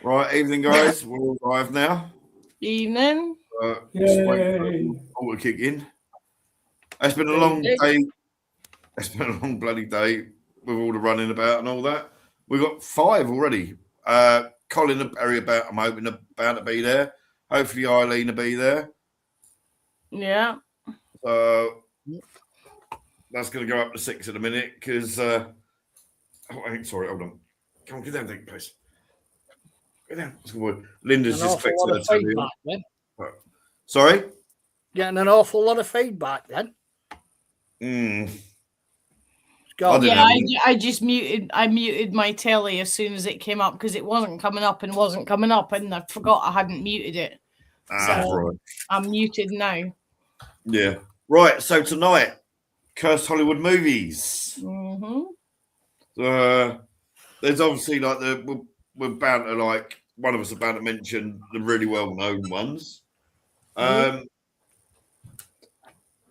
Right, evening, guys. We're all live now. Evening. Just wait for it all to kick in. It's been a long day. It's been a long bloody day with all the running about and all that. We've got 5 already. Colin and Barry I'm hoping about to be there. Hopefully Eileen will be there. Yeah. So that's going to go up to 6 in a minute because. Sorry, hold on. Come on, get down, please. Get down. That's good. Linda's just fixing her feedback, then. Sorry? Getting an awful lot of feedback then. I just muted my telly as soon as it came up because it wasn't coming up, and I forgot I hadn't muted it. Right. I'm muted now. Yeah. Right. So tonight, cursed Hollywood movies. There's obviously like we're bound to one of us are bound to mention the really well-known ones.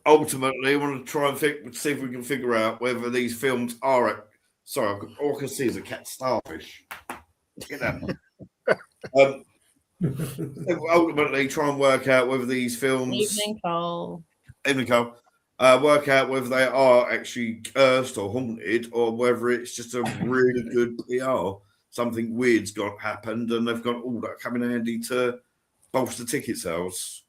Ultimately, I want to try and see if we can figure out whether these films are. Sorry, all I can see is a cat starfish. Get that. Ultimately, try and work out whether these films. Evening, Cole. Work out whether they are actually cursed or haunted, or whether it's just a really good PR. Something weird's happened, and they've got all that coming handy to bolster ticket sales.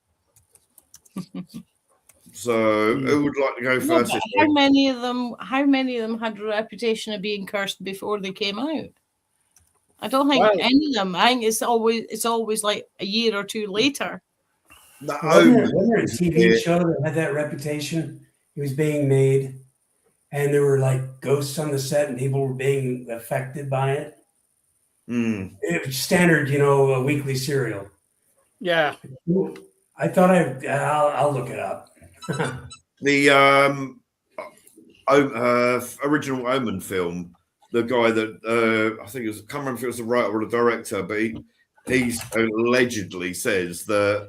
So, who would like to go first? How many of them had a reputation of being cursed before they came out? I don't think any of them. I think it's always like a year or two later. Wasn't there a TV show that had that reputation? It was being made, and there were like ghosts on the set, and people were being affected by it. It was standard, a weekly serial. Yeah, I thought I'll look it up. The original Omen film, the guy that I think I can't remember if it was the writer or the director, but he allegedly says that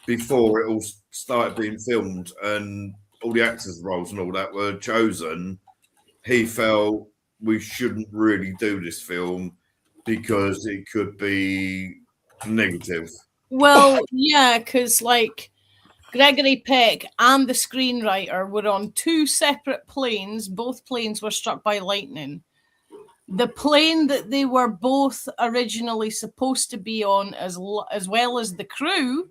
before it all started being filmed and all the actors' roles and all that were chosen, he felt we shouldn't really do this film because it could be negative. Well, yeah, because Gregory Peck and the screenwriter were on 2 separate planes. Both planes were struck by lightning. The plane that they were both originally supposed to be on, as well as the crew,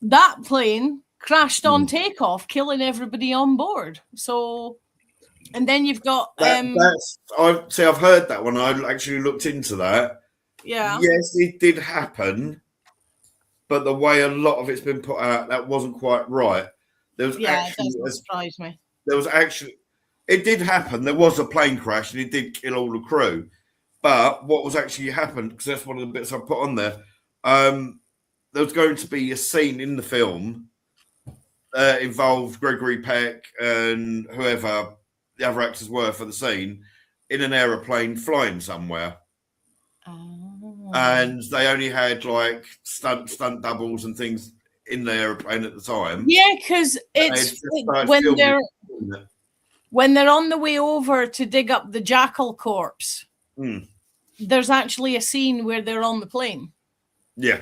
that plane crashed on takeoff, killing everybody on board. So, and then you've got... I've heard that one. I actually looked into that. Yeah. Yes, it did happen. But the way a lot of it's been put out, that wasn't quite right. There was it doesn't surprise me. It did happen. There was a plane crash, and it did kill all the crew. But what was actually happened, because that's one of the bits I put on there, there was going to be a scene in the film involved Gregory Peck and whoever the other actors were for the scene in an aeroplane flying somewhere. And they only had stunt doubles and things in the aeroplane at the time. Yeah, because it's when they're on the way over to dig up the jackal corpse. There's actually a scene where they're on the plane. Yeah.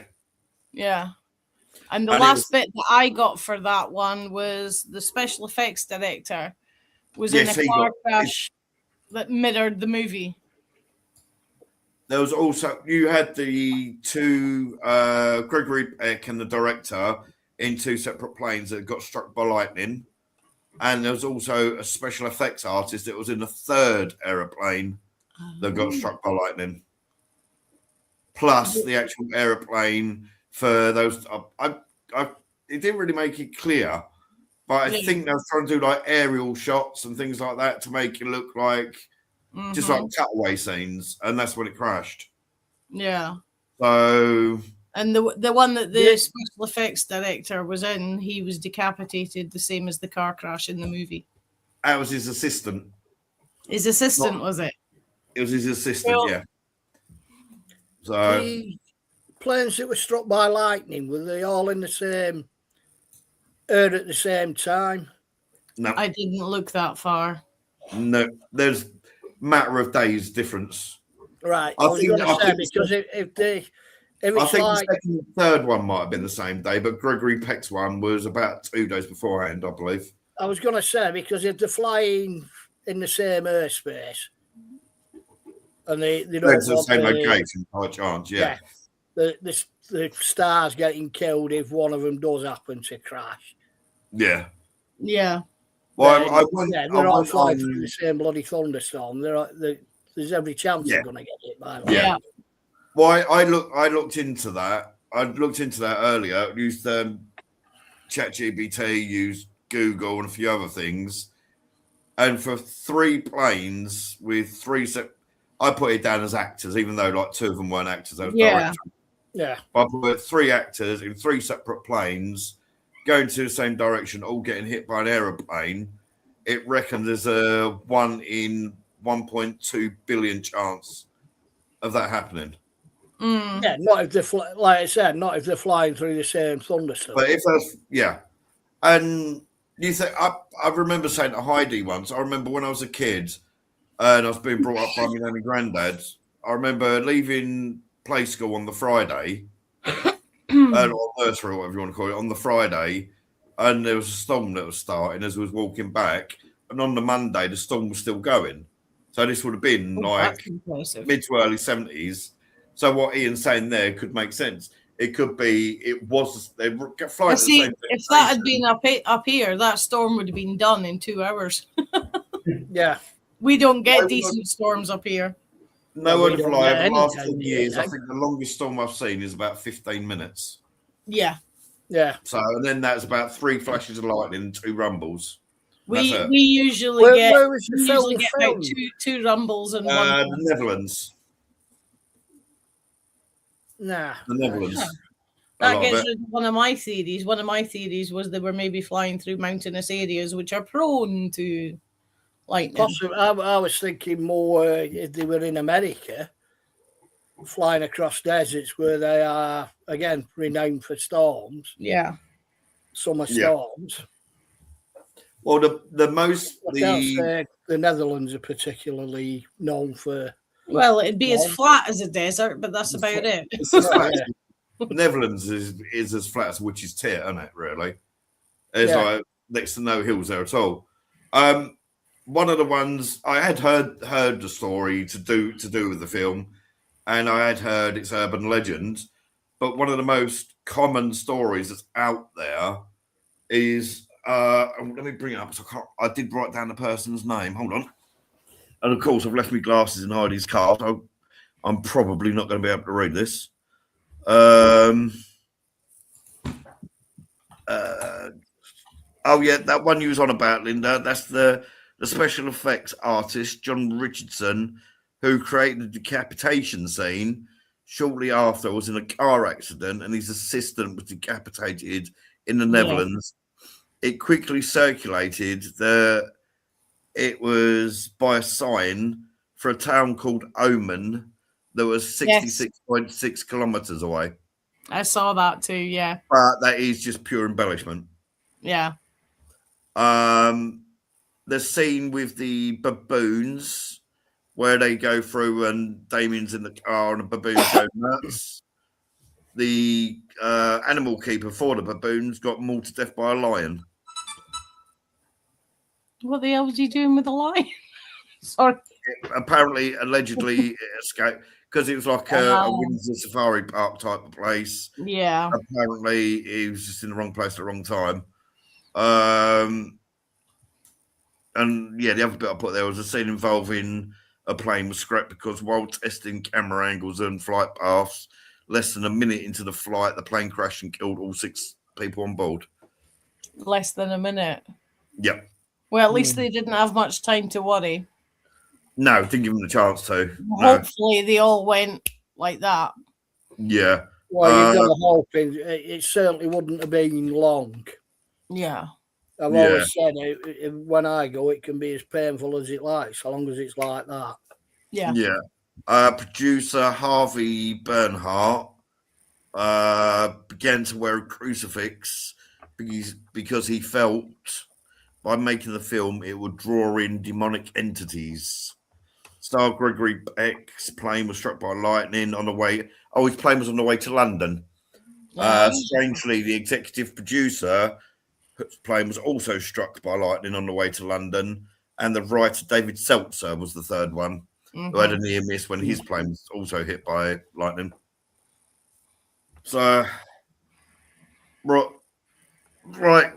And the last bit that I got for that one was the special effects director was in a car crash that mirrored the movie. There was also, you had the 2, Gregory Peck and the director in 2 separate planes that got struck by lightning. And there was also a special effects artist that was in a 3rd aeroplane that got struck by lightning. Plus the actual aeroplane for those. It didn't really make it clear, but I think they were trying to do aerial shots and things like that to make it look like just like cutaway scenes, and that's when it crashed. Yeah. So. And the one that the special effects director was in, he was decapitated the same as the car crash in the movie. That was his assistant. His assistant, was it? It was his assistant, yeah. So the planes that were struck by lightning, were they all in the same air at the same time? No. I didn't look that far. No, there's matter of days difference. Right. I I was think- going to I say think because if I it's think like the second and third one might have been the same day, but Gregory Peck's one was about 2 days beforehand, I believe. I was going to say because if they're flying in the same airspace and they don't It's the want same the, location, high chance, yeah. the stars getting killed if one of them does happen to crash. Yeah. Yeah. Well, Then, I went, they're I all went flying on, through the same bloody thunderstorm. There's every chance Yeah. they're going to get hit by that. Yeah. well, I looked into that. I looked into that earlier. Used ChatGPT, used Google, and a few other things. And for 3 planes with 3 I put it down as actors, even though like 2 of them weren't actors. They were Yeah. directors. Yeah. I put 3 actors in 3 separate planes going to the same direction, all getting hit by an aeroplane. It reckons there's a 1 in 1.2 billion chance of that happening. Mm. Yeah, not if they're like I said, not if they're flying through the same thunderstorm. But if that's, yeah. And you think, I remember saying to Heidi once, I remember when I was a kid and I was being brought up by my nan and granddad, I remember leaving play school on the Friday, or nursery, or whatever you want to call it, on the Friday, and there was a storm that was starting as I was walking back, and on the Monday, the storm was still going. So this would have been like That's impressive. mid to early 70s. So what Ian's saying there could make sense. It could be, it was, they were flying I at the see, same if that had destination. been up here, that storm would have been done in 2 hours. Yeah. We don't Why get would- decent storms up here. No Well, word we of don't lie, get the any last time 10 of years, year, I think the longest storm I've seen is about 15 minutes. Yeah. Yeah. So, and then that's about 3 flashes of lightning and 2 rumbles. We That's it. we usually Where, get where was the we usually film get about filmed? two rumbles and The one. Netherlands. Nah. The Netherlands. A That lot of gets it. rid of one of my theories. One of my theories was they were maybe flying through mountainous areas which are prone to lightning. Possibly, I was thinking more if they were in America, flying across deserts where they are, again, renowned for storms, Yeah. summer Yeah. storms. Well, the most, I can't the, say the Netherlands are particularly known for. Well, it'd be as Well, flat as a desert, but that's about it. it's as Well, flat yeah. as- Netherlands is as flat as Witch's Tit, isn't it, really? There's Yeah. like next to no hills there at all. One of the ones I had heard the story to do with the film, and I had heard it's urban legend, but one of the most common stories that's out there is let me bring it up. So I did write down the person's name. Hold on. And of course, I've left my glasses in Heidi's car, so I'm probably not going to be able to read this. Oh yeah, that one you was on about, Linda. That's the special effects artist John Richardson, who created the decapitation scene. Shortly after, was in a car accident, and his assistant was decapitated in the Netherlands. It quickly circulated that it was by a sign for a town called Oman that was 66.6 kilometers away. I saw that too. Yeah. But that is just pure embellishment. Yeah. The scene with the baboons where they go through and Damien's in the car and the baboons go nuts. The animal keeper for the baboons got mauled to death by a lion. What the hell was he doing with the lion? Sorry. Apparently, allegedly, it escaped because it was like a Windsor Safari Park type of place. Yeah. Apparently, he was just in the wrong place at the wrong time. And yeah, the other bit I put there was a scene involving a plane was scrapped because while testing camera angles and flight paths, less than a minute into the flight, the plane crashed and killed all 6 people on board. Less than a minute. Yep. Well, at least they didn't have much time to worry. No, didn't give them the chance to. No. Hopefully, they all went like that. Yeah. Well, you've got to hope it certainly wouldn't have been long. Yeah. I've always said when I go, it can be as painful as it likes, so long as it's like that. Yeah. Yeah. Producer Harvey Bernhardt began to wear a crucifix because he felt by making the film it would draw in demonic entities. star Gregory Peck's plane was struck by lightning on the way. Oh, his plane was on the way to London. Strangely, the executive producer whose plane was also struck by lightning on the way to London, and the writer David Seltzer was the third one who had a near miss when his plane was also hit by lightning. So, right.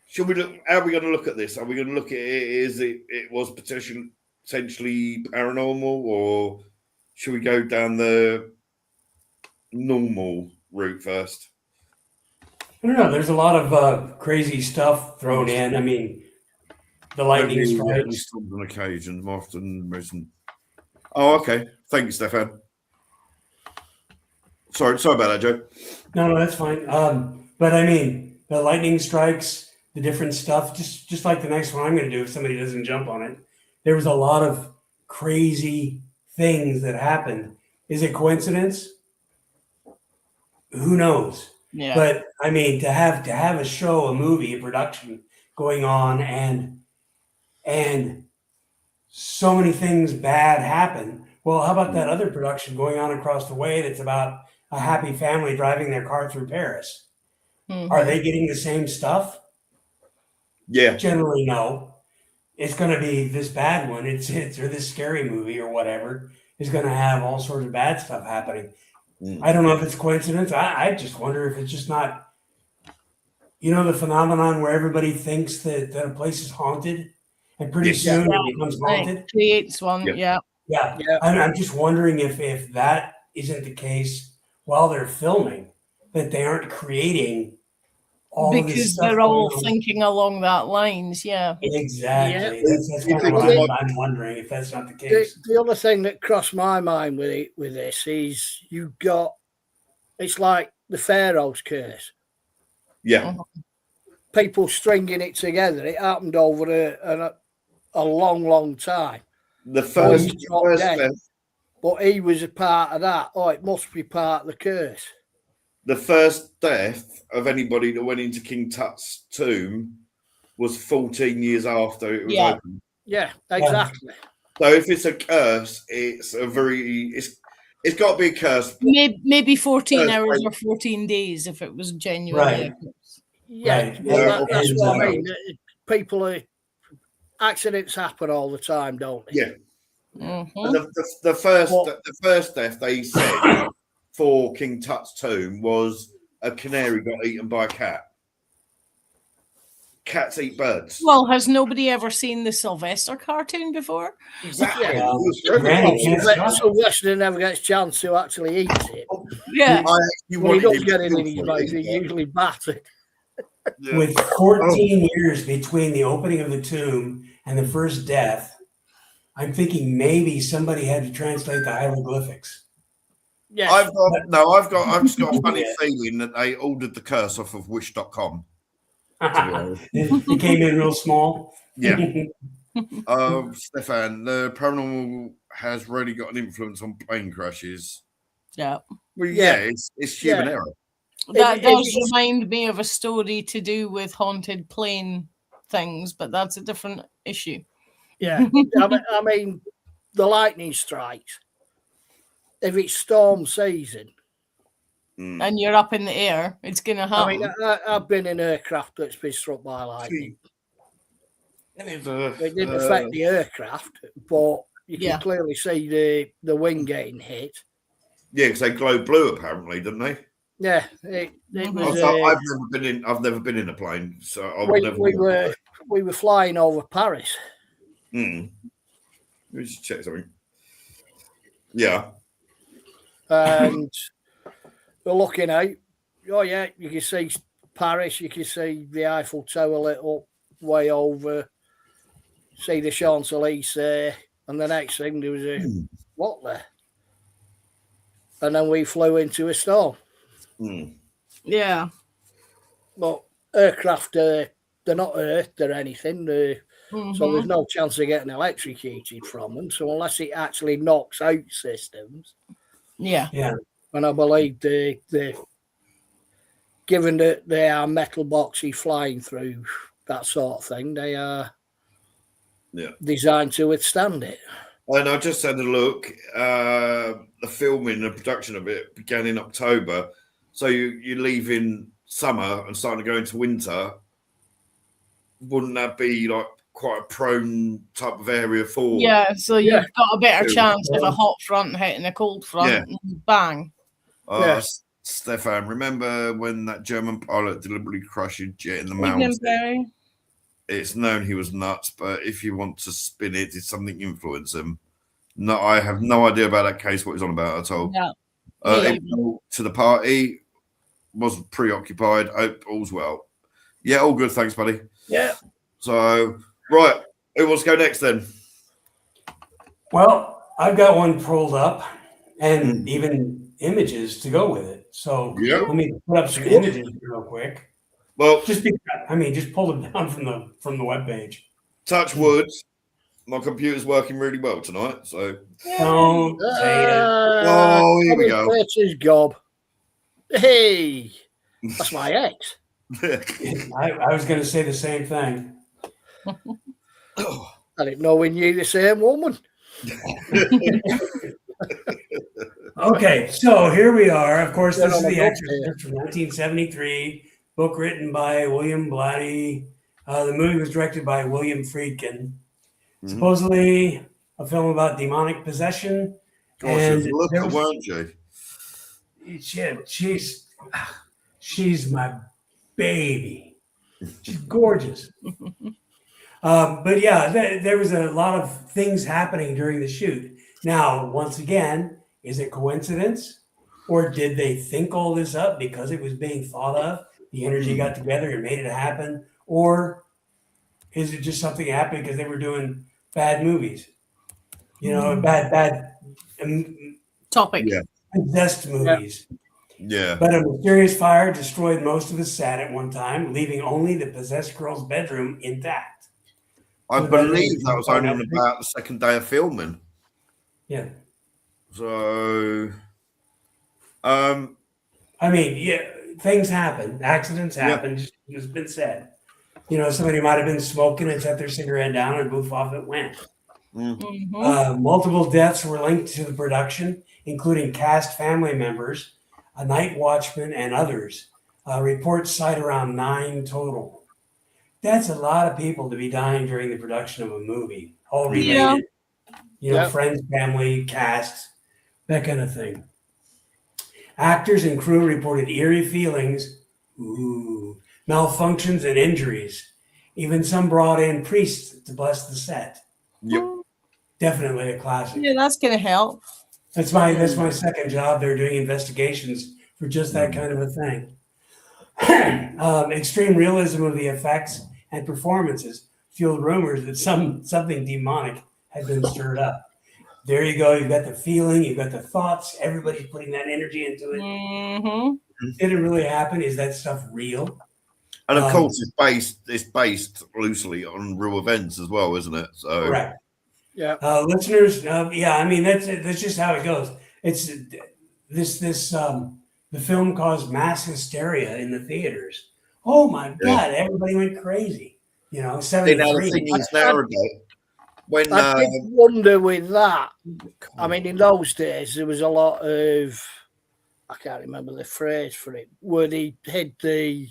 Should we look? How are we going to look at this? Are we going to look at it as it was potentially paranormal, or should we go down the normal route first? I don't know. There's a lot of crazy stuff thrown in. I mean, the lightning strikes. On occasion, more often recent. Oh, okay. Thank you, Stefan. Sorry about that, Joe. No, that's fine. But I mean, the lightning strikes, the different stuff, just like the next one I'm going to do if somebody doesn't jump on it. There was a lot of crazy things that happened. Is it coincidence? Who knows? Yeah. But I mean, to have a show, a movie, a production going on, and so many things bad happen. Well, how about that other production going on across the way that's about a happy family driving their car through Paris? Are they getting the same stuff? Yeah. Generally, no. It's going to be this bad one. It's or this scary movie or whatever is going to have all sorts of bad stuff happening. I don't know if it's coincidence. I just wonder if it's just not, the phenomenon where everybody thinks that a place is haunted, and pretty soon it becomes haunted. It creates one. Yeah. I'm just wondering if that isn't the case while they're filming, that they aren't creating all of this Because stuff they're all going on. thinking along that lines. Yeah. Exactly. Yeah. That's kind of what I'm wondering if that's not the case. The other thing that crossed my mind with this is it's like the Pharaoh's curse. Yeah. People stringing it together. It happened over a long, long time. The first death, but he was a part of that. Oh, it must be part of the curse. The first death of anybody that went into King Tut's tomb was 14 years after it was opened. Yeah, exactly. So if it's a curse, it's got to be a curse. Maybe 14 hours or 14 days if it was genuinely a curse. Yeah, that's what I mean. Accidents happen all the time, don't they? Yeah. The first death they said for King Tut's tomb was a canary got eaten by a cat. Cats eat birds. Well, has nobody ever seen the Sylvester cartoon before? Exactly. Sylvester never gets a chance to actually eat it. Yeah. When he does get it in his mouth, he's usually battered. Yeah. With 14 years between the opening of the tomb and the first death, I'm thinking maybe somebody had to translate the hieroglyphics. Yeah. I've just got a funny feeling that they ordered the curse off of wish.com. It came in real small. Yeah. Stefan, the paranormal has really got an influence on plane crashes. Yeah. Well, it's human error. That does remind me of a story to do with haunted plane things, but that's a different issue. Yeah. I mean, the lightning strikes. If it's storm season, and you're up in the air, it's going to happen. I mean, I've been in aircraft that's been struck by lightning. It didn't affect the aircraft, but you can clearly see the wing getting hit. Yeah, because they glow blue apparently, didn't they? Yeah, it was. I've never been in a plane, so I would we were flying over Paris. Let me just check something. Yeah. And we're looking out. Oh yeah, you can see Paris. You can see the Eiffel Tower lit up way over. See the Champs-Élysées, and the next thing there was a what there, and then we flew into a storm. Yeah, but aircraft they're not earthed or anything, so there's no chance of getting electrocuted from them. So unless it actually knocks out systems, and I believe given that they are metal boxy flying through that sort of thing, they are designed to withstand it. And I just had a look. The filming and production of it began in October. So you leave in summer and starting to go into winter. Wouldn't that be like quite a prone type of area for? Yeah, so Yeah. you've got a better True. chance of a hot front hitting a cold front. Yeah. And bang. Yeah. Stefan, remember when that German pilot deliberately crashed a jet in the Evening, mountains? Barry. It's known he was nuts, but if you want to spin it, did something influence him? No, I have no idea about that case, what he's on about at all. Yeah. To the party, was preoccupied. Hope all's well. Yeah, all good. Thanks, buddy. Yeah. So, right. Who wants to go next then? Well, I've got one pulled up and even images to go with it. So Yeah. let me put up some images real quick. Well, Just pull them down from the webpage. touch wood. My computer's working really well tonight. So, Don't say it. oh, here we go. This is Gob. Hey, that's my ex. I was going to say the same thing. I didn't know we knew the same woman. Okay, so here we are. Of course, this is Yeah, The no, Exorcist from 1973, book written by William Blatty. The movie was directed by William Friedkin. Supposedly a film about demonic possession. Gosh, And there was- weren't you? she's my baby. She's gorgeous. But yeah, there was a lot of things happening during the shoot. Now, once again, is it coincidence? Or did they think all this up because it was being thought of? The energy got together and made it happen? Or is it just something happened because they were doing bad movies? You know, bad Topic. Yeah. possessed movies. Yeah. But a mysterious fire destroyed most of the set at one time, leaving only the possessed girl's bedroom intact. I believe that was only on about the second day of filming. Yeah. So, I mean, yeah, things happen. Accidents happen. It's been said. You know, somebody might have been smoking and set their cigarette down and poof, off it went. Multiple deaths were linked to the production, including cast family members, a night watchman, and others. Reports cite around 9 total. That's a lot of people to be dying during the production of a movie, all related. Yeah. You know, friends, family, cast, that kind of thing. Actors and crew reported eerie feelings, malfunctions, and injuries. Even some brought in priests to bless the set. Yep. Definitely a classic. Yeah, that's gonna help. That's my second job. They're doing investigations for just that kind of a thing. Extreme realism of the effects and performances fueled rumors that something demonic had been stirred up. There you go. You've got the feeling. You've got the thoughts. Everybody's putting that energy into it. Did it really happen? Is that stuff real? And of course, it's based loosely on real events as well, isn't it? So, Correct. Yeah. Listeners, I mean that's just how it goes. It's the film caused mass hysteria in the theaters. Oh my God! Everybody went crazy. You know, 73. When I did wonder with that. I mean, in those days, there was a lot of, I can't remember the phrase for it, where they hid the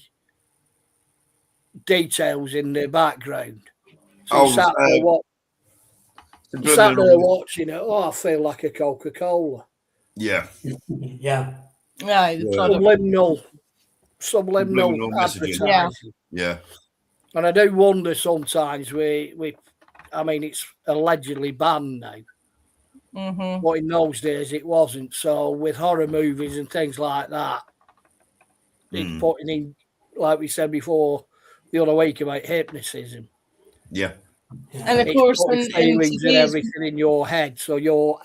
details in the background. So you sat there watching it. Oh, I feel like a Coca-Cola. Yeah. Yeah. Subliminal advertising. Yeah. And I do wonder sometimes I mean, it's allegedly banned now. But in those days, it wasn't. So with horror movies and things like that, it's putting in, like we said before the other week about hypnotism. Yeah. And of course, in feelings and everything in your head. So you're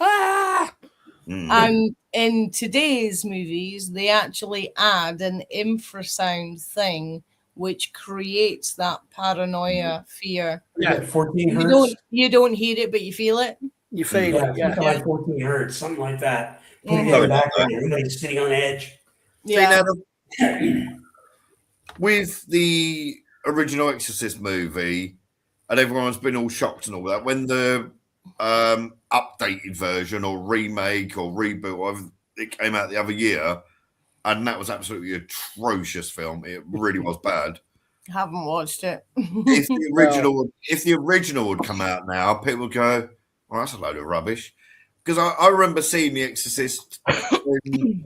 And in today's movies, they actually add an infrasound thing which creates that paranoia, fear. Yeah, 14 hertz. You don't hear it, but you feel it. You feel it, yeah. Like 14 hertz, something like that. Putting it back there, everybody's sitting on edge. Yeah. With the original Exorcist movie, and everyone's been all shocked and all that, when the updated version or remake or reboot, whatever it came out the other year, and that was absolutely atrocious film. It really was bad. Haven't watched it. If the original would come out now, people would go, "Well, that's a load of rubbish." Because I remember seeing The Exorcist when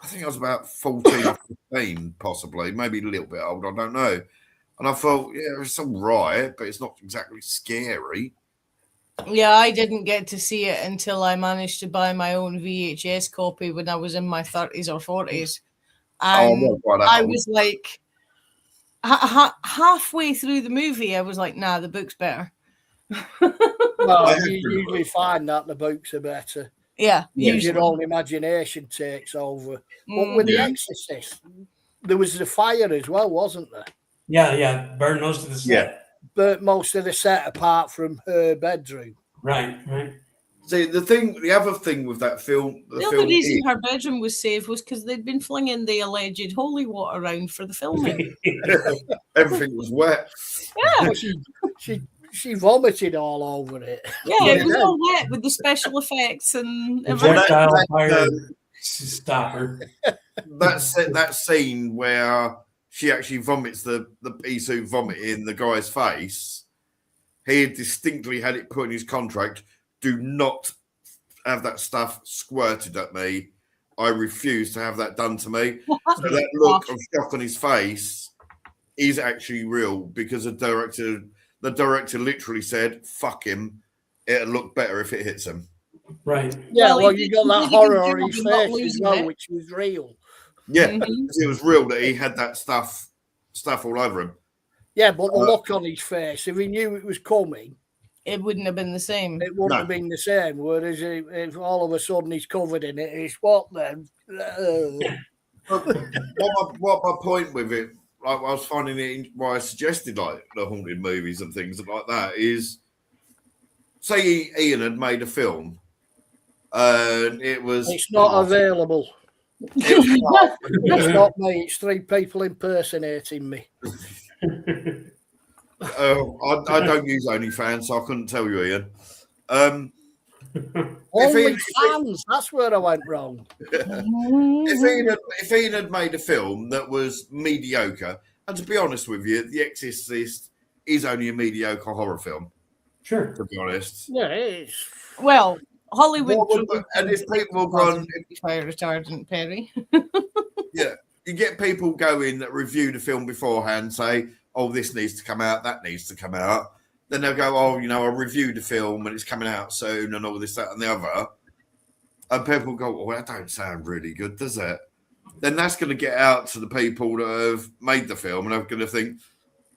I think I was about 14 or 15, possibly, maybe a little bit old, I don't know. And I thought, yeah, it's all right, but it's not exactly scary. Yeah, I didn't get to see it until I managed to buy my own VHS copy when I was in my 30s or 40s. And I was like, halfway through the movie, I was like, nah, the book's better. Well, you usually find that the books are better. Yeah, your own imagination takes over. But with The Exorcist, there was the fire as well, wasn't there? Yeah. Burned most of the set. Yeah. Burnt most of the set apart from her bedroom. Right. See, the other thing with that film, the only reason her bedroom was saved was because they'd been flinging the alleged holy water around for the filming. Everything was wet. Yeah, she vomited all over it. Yeah, it was all wet with the special effects and projectile fire stopper. That scene where she actually vomits the pea soup vomit in the guy's face. He distinctly had it put in his contract. Do not have that stuff squirted at me. I refuse to have that done to me. So that look of shock on his face is actually real because the director literally said, "Fuck him. It'll look better if it hits him." Right. Yeah, well, you got that horror on his face as well, which was real. Yeah, it was real that he had that stuff all over him. Yeah, but the look on his face, if he knew it was coming, it wouldn't have been the same. It wouldn't have been the same. Whereas if all of a sudden he's covered in it, it's what then? What my point with it, like I was finding it, why I suggested like the haunted movies and things like that is, say Ian had made a film, and it's not available. It's not me. It's three people impersonating me. I don't use OnlyFans, so I couldn't tell you, Ian. OnlyFans, that's where I went wrong. If Ian had made a film that was mediocre, and to be honest with you, The Exorcist is only a mediocre horror film. Sure. To be honest. Yeah, it is. Well, Hollywood. And if people gone fire retardant, Perry. Yeah, you get people going that review the film beforehand, say, "Oh, this needs to come out, that needs to come out." Then they'll go, "Oh, I reviewed the film and it's coming out soon, and all this, that, and the other." And people go, "Oh, that don't sound really good, does it?" Then that's going to get out to the people that have made the film, and they're going to think,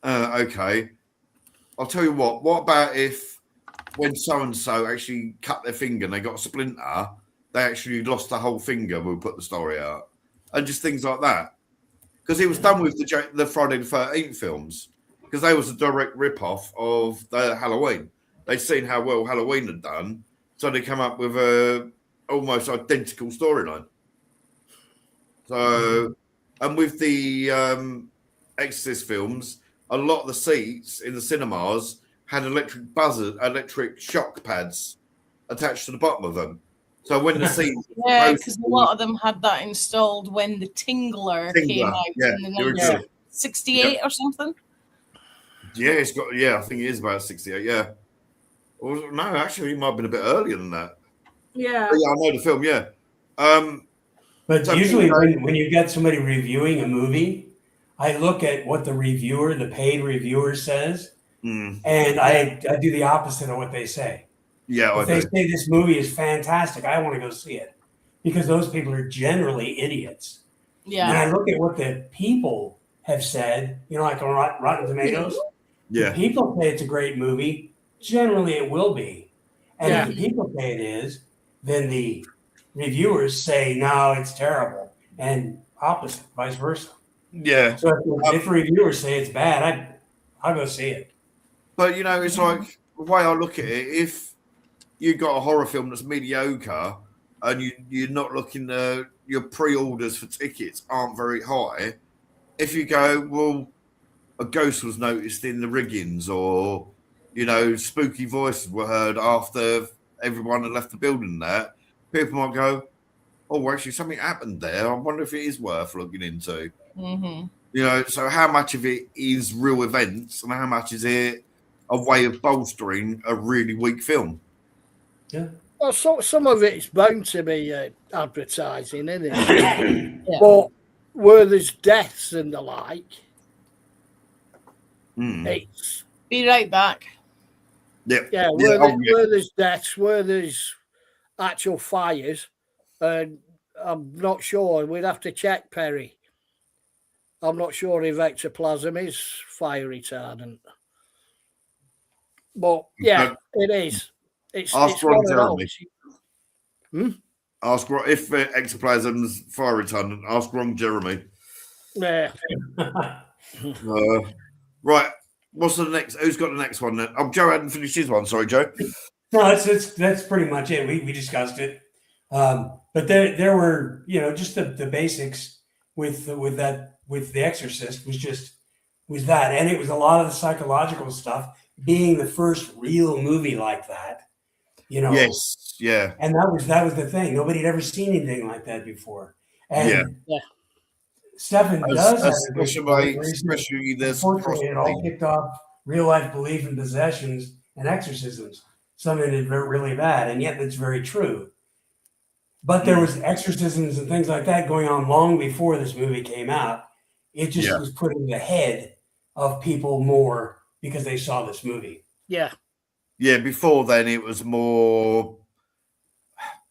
"Okay, I'll tell you what. What about if when so and so actually cut their finger and they got a splinter, they actually lost the whole finger? We'll put the story out." And just things like that. Because it was done with the Friday the 13th films. Because they was a direct rip-off of the Halloween. They'd seen how well Halloween had done. So they come up with a almost identical storyline. So, and with the Exorcist films, a lot of the seats in the cinemas had electric shock pads attached to the bottom of them. So when the scene, yeah, because a lot of them had that installed when the Tingler came out in the 68 or something. Yeah, it's got. Yeah, I think it is about 68. Yeah. Or, no, actually, it might have been a bit earlier than that. Yeah. But yeah, I know the film. Yeah. But usually, when you get somebody reviewing a movie, I look at what the paid reviewer says, and I do the opposite of what they say. Yeah, if they say this movie is fantastic, I want to go see it because those people are generally idiots. Yeah. And I look at what the people have said, like on Rotten Tomatoes. Yeah. If people say it's a great movie, generally it will be. And if the people say it is, then the reviewers say, no, it's terrible. And opposite, vice versa. Yeah. So if reviewers say it's bad, I'll go see it. But, it's like the way I look at it, if you got a horror film that's mediocre and you're not looking your pre-orders for tickets aren't very high, if you go, well, a ghost was noticed in the riggings or spooky voices were heard after everyone had left the building. That people might go, "Oh, actually, something happened there. I wonder if it is worth looking into." Mm-hmm. So how much of it is real events, and how much is it a way of bolstering a really weak film? Yeah. Well, some of it's bound to be advertising, isn't it? Yeah. But where there's deaths and the like, it's Be right back. where there's deaths, where there's actual fires, and I'm not sure. We'd have to check, Perry. I'm not sure if ectoplasm is fire retardant, but yeah, it is. It's Ron one of Jeremy. those. Ask if ectoplasm's fire retardant. Ask Ron Jeremy. Yeah. Right. What's the next? Who's got the next one then? Oh, Joe hadn't finished his one. Sorry, Joe. No, that's pretty much it. We discussed it, but there were just the basics with The Exorcist was that, and it was a lot of the psychological stuff. Being the first real movie like that, Yes, yeah, and that was the thing. Nobody had ever seen anything like that before, and yeah. Stefan does have a good point, especially this. Unfortunately, it all kicked off real life belief in possessions and exorcisms. Something that's really bad, and yet that's very true. But there was exorcisms and things like that going on long before this movie came out. It just was put in the head of people more because they saw this movie. Yeah. Yeah, before then it was more.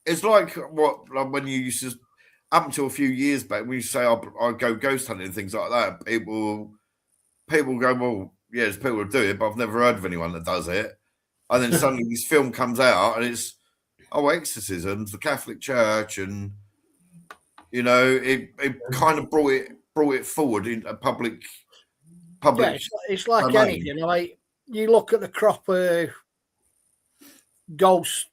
It's like when you used to, up until a few years back, when you say I go ghost hunting and things like that, people go, well, yeah, there's people who do it, but I've never heard of anyone that does it. And then suddenly this film comes out and it's, exorcisms, the Catholic Church, and it kind of brought it forward in a public. Yeah, it's like anything. Like you look at the crop of ghost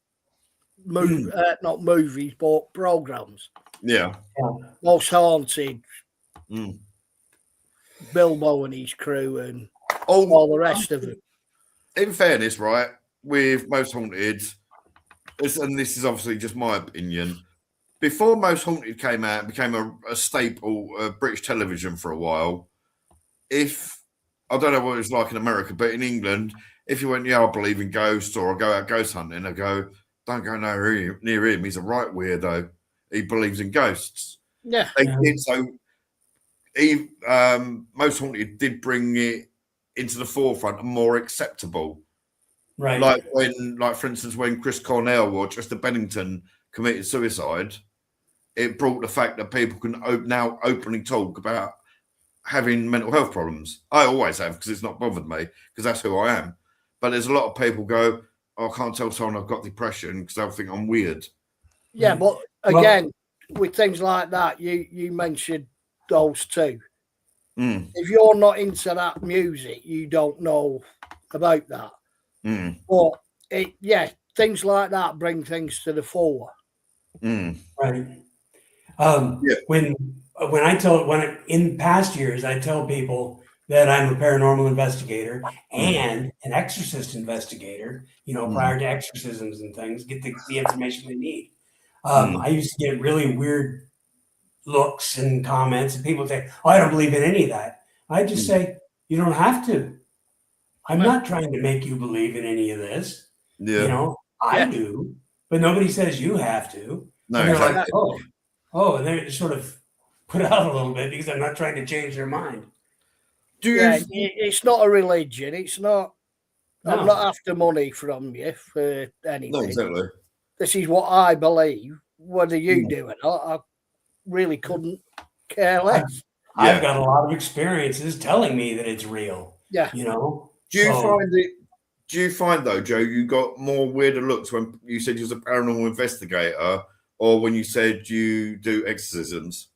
not movies, but programs. Yeah. Most Haunted, Bilbo and his crew, and all the rest of it. In fairness, right, with Most Haunted, and this is obviously just my opinion, before Most Haunted came out, it became a staple of British television for a while. I don't know what it's like in America, but in England, if you went, I believe in ghosts, or I go out ghost hunting, I go, don't go near him. He's a right weirdo. He believes in ghosts. Yeah. Most Haunted did bring it into the forefront and more acceptable. Right. Like for instance, when Chris Cornell or Chester Bennington committed suicide, it brought the fact that people can now openly talk about having mental health problems. I always have, because it's not bothered me, because that's who I am. But there's a lot of people go, I can't tell someone I've got depression because they'll think I'm weird. Yeah, but again, with things like that, you mentioned those two. If you're not into that music, you don't know about that. But things like that bring things to the fore. Right. When in past years I tell people that I'm a paranormal investigator and an exorcist investigator, prior to exorcisms and things, get the information they need. I used to get really weird looks and comments, and people say, I don't believe in any of that. I just say, you don't have to. I'm not trying to make you believe in any of this. Yeah. I do, but nobody says you have to. No, and they're exactly. like, and they're sort of put out a little bit because I'm not trying to change their mind. It's not a religion. It's not. No. I'm not after money from you for anything. No, exactly. This is what I believe. Whether you do it or not, I really couldn't care less. I've got a lot of experiences telling me that it's real. Yeah. Do you find though, Joe, you got more weirder looks when you said you was a paranormal investigator, or when you said you do exorcisms?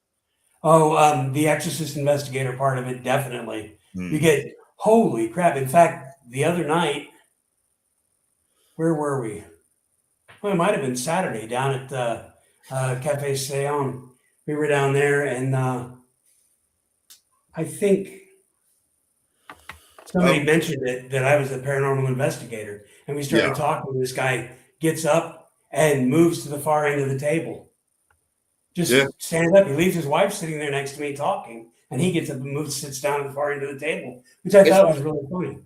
The exorcist investigator part of it, definitely. You get, holy crap. In fact, the other night, where were we? Well, it might have been Saturday down at the Cafe Seon. We were down there, and I think Somebody mentioned that I was a paranormal investigator, and we started talking. This guy gets up and moves to the far end of the table. Just stands up. He leaves his wife sitting there next to me talking, and he gets up and moves, sits down at the far end of the table, which I thought was really funny.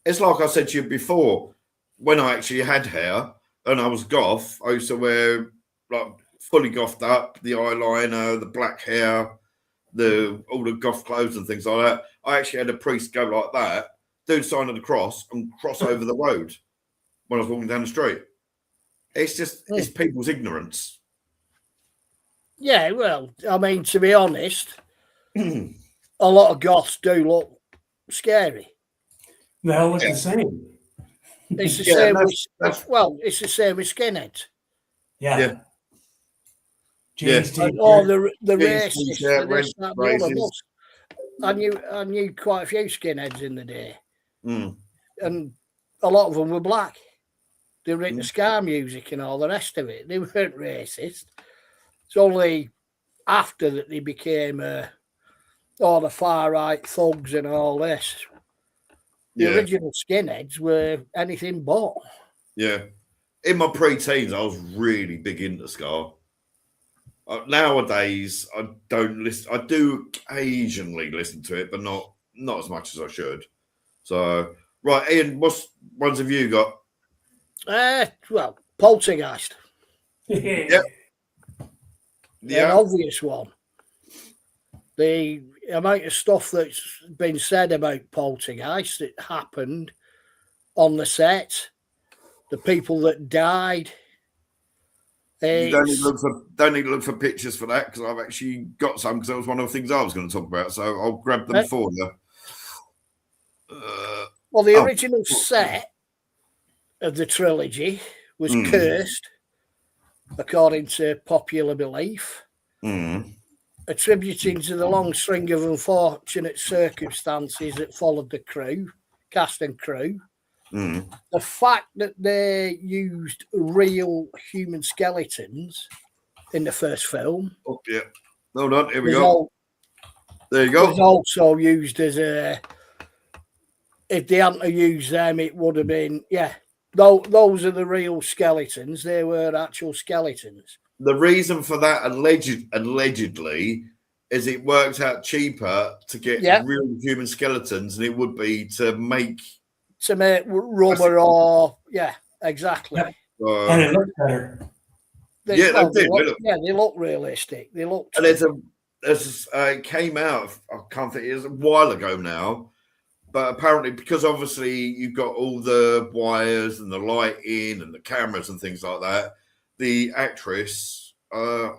It's like I said to you before, when I actually had hair and I was goth, I used to wear like fully gothed up, the eyeliner, the black hair, all the goth clothes and things like that. I actually had a priest go like that, do the sign of the cross, and cross over the road when I was walking down the street. It's just it's people's ignorance. Yeah, well, I mean, to be honest, a lot of goths do look scary. They all look the same. It's the same with, it's the same with skinheads. Yeah. Jeans, or the racists. I knew quite a few skinheads in the day, and a lot of them were black. They were into ska music and all the rest of it. They weren't racist. It's only after that they became all the far right thugs and all this. The original skinheads were anything but. Yeah. In my pre-teens, I was really big into ska. Nowadays, I don't listen. I do occasionally listen to it, but not as much as I should. So, right, Ian, what ones have you got? Well, Poltergeist. Yep. An obvious one. The amount of stuff that's been said about Poltergeist that happened on the set, the people that died. You don't need to look for pictures for that, because I've actually got some, because that was one of the things I was going to talk about. So I'll grab them for you. Well, the original set of the trilogy was cursed, according to popular belief, attributing to the long string of unfortunate circumstances that followed the cast and crew. The fact that they used real human skeletons in the first film. Oh, yeah. Hold on. Here we go. There you go. Was also used as if they hadn't used them, it would have been, those are the real skeletons. They were actual skeletons. The reason for that, allegedly, is it worked out cheaper to get real human skeletons than it would be to make rubber or exactly. And it looked better. They look realistic. They look. And it came out. I can't think. It was a while ago now, but apparently, because obviously you've got all the wires and the lighting and the cameras and things like that, the actress, I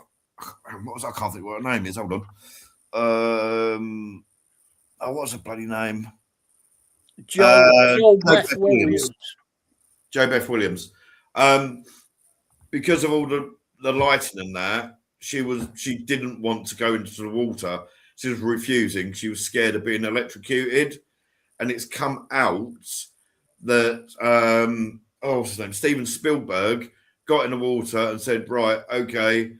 can't think what her name is. Hold on. What's her bloody name? Jo Beth Williams. Jo Beth Williams. Because of all the lighting and that, she didn't want to go into the water. She was refusing. She was scared of being electrocuted. And it's come out that what's his name? Steven Spielberg got in the water and said, right, okay,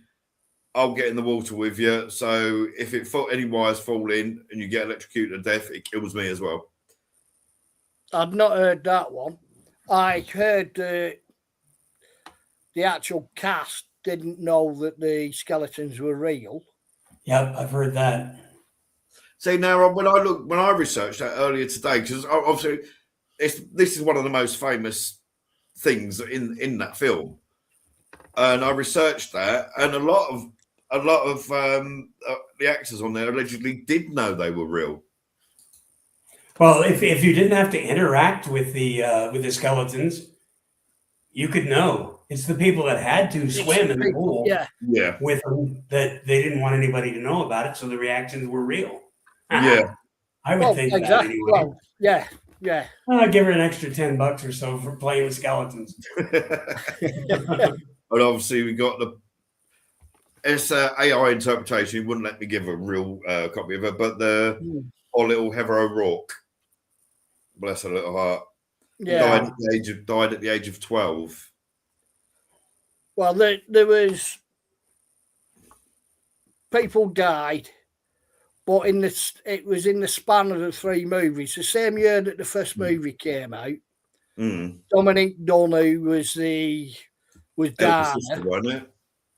I'll get in the water with you. So if any wires fall in and you get electrocuted to death, it kills me as well. I've not heard that one. I heard the actual cast didn't know that the skeletons were real. Yeah, I've heard that. See, now when I researched that earlier today, because obviously this is one of the most famous things in that film, and I researched that, and a lot of the actors on there allegedly did know they were real. Well, if you didn't have to interact with the skeletons, you could know. It's the people that had to swim in the pool with them that they didn't want anybody to know about it, so the reactions were real. Yeah. I would think that anyway. Well, yeah. I'll give her an extra $10 or so for playing with skeletons. And obviously we got it's AI interpretation. He wouldn't let me give a real copy of it, but our little Heather O'Rourke, bless her little heart, died at the age of 12. Well, there was people died but it was in the span of the 3 movies. The same year that the first movie came out, Dominique Dunn, who was Dana. Sister, wasn't it?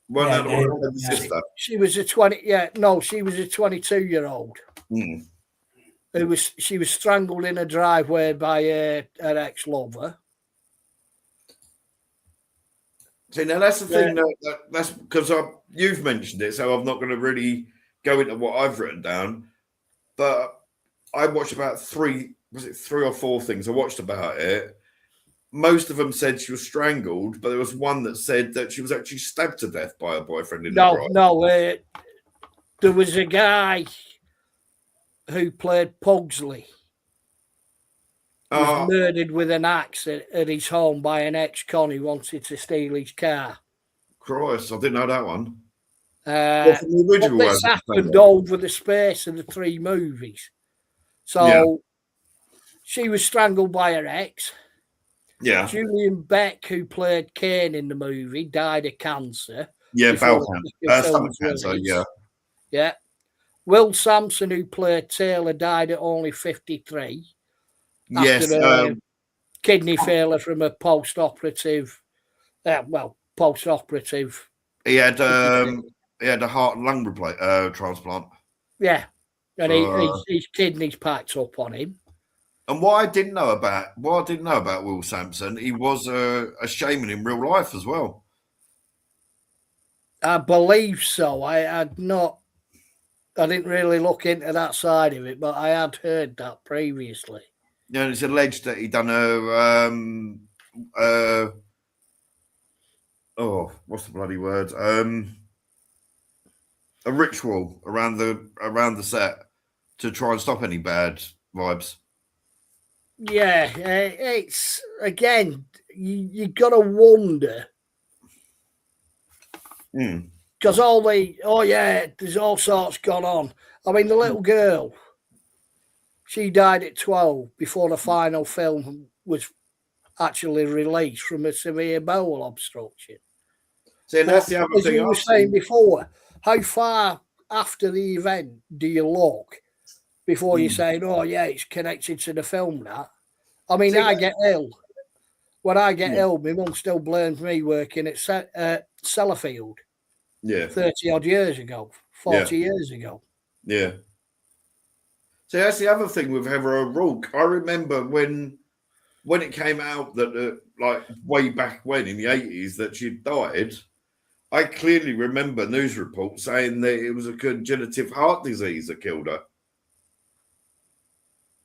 Well, Yeah, no, Dana, the yeah. sister. She was a 22-year-old. She was strangled in a driveway by her ex-lover. See, now that's the thing. That's because you've mentioned it, so I'm not going to really go into what I've written down. But I watched about 3 or 4 things I watched about it. Most of them said she was strangled, but there was one that said that she was actually stabbed to death by her boyfriend in the drive. There was a guy who played Pugsley. Was murdered with an axe at his home by an ex-con who wanted to steal his car. Christ, I didn't know that one. This happened over the space of the 3 movies. So she was strangled by her ex. Yeah. Julian Beck, who played Kane in the movie, died of cancer. Yeah, bowel cancer. Stomach cancer, Yeah. Will Sampson, who played Taylor, died at only 53. Yes. After kidney failure from a post-operative. Post-operative. He had a heart and lung transplant. Yeah. And his kidneys packed up on him. And what I didn't know about Will Sampson, he was a shaman in real life as well. I believe so. I didn't really look into that side of it, but I had heard that previously. Yeah, and it's alleged that he done what's the bloody word? A ritual around the set to try and stop any bad vibes. Yeah, it's again, you gotta wonder because there's all sorts gone on. I mean, the little girl, she died at 12 before the final film was actually released from a severe bowel obstruction. See, and that's the other thing you were saying before. How far after the event do you look before you're saying, it's connected to the film? That I mean, I get ill. When I get ill, my mum still blames me working at Sellafield. 30 odd years ago, 40 years ago. Yeah. So that's the other thing with Heather O'Rourke. I remember when it came out that way back when in the 80s that she died. I clearly remember news reports saying that it was a congenital heart disease that killed her.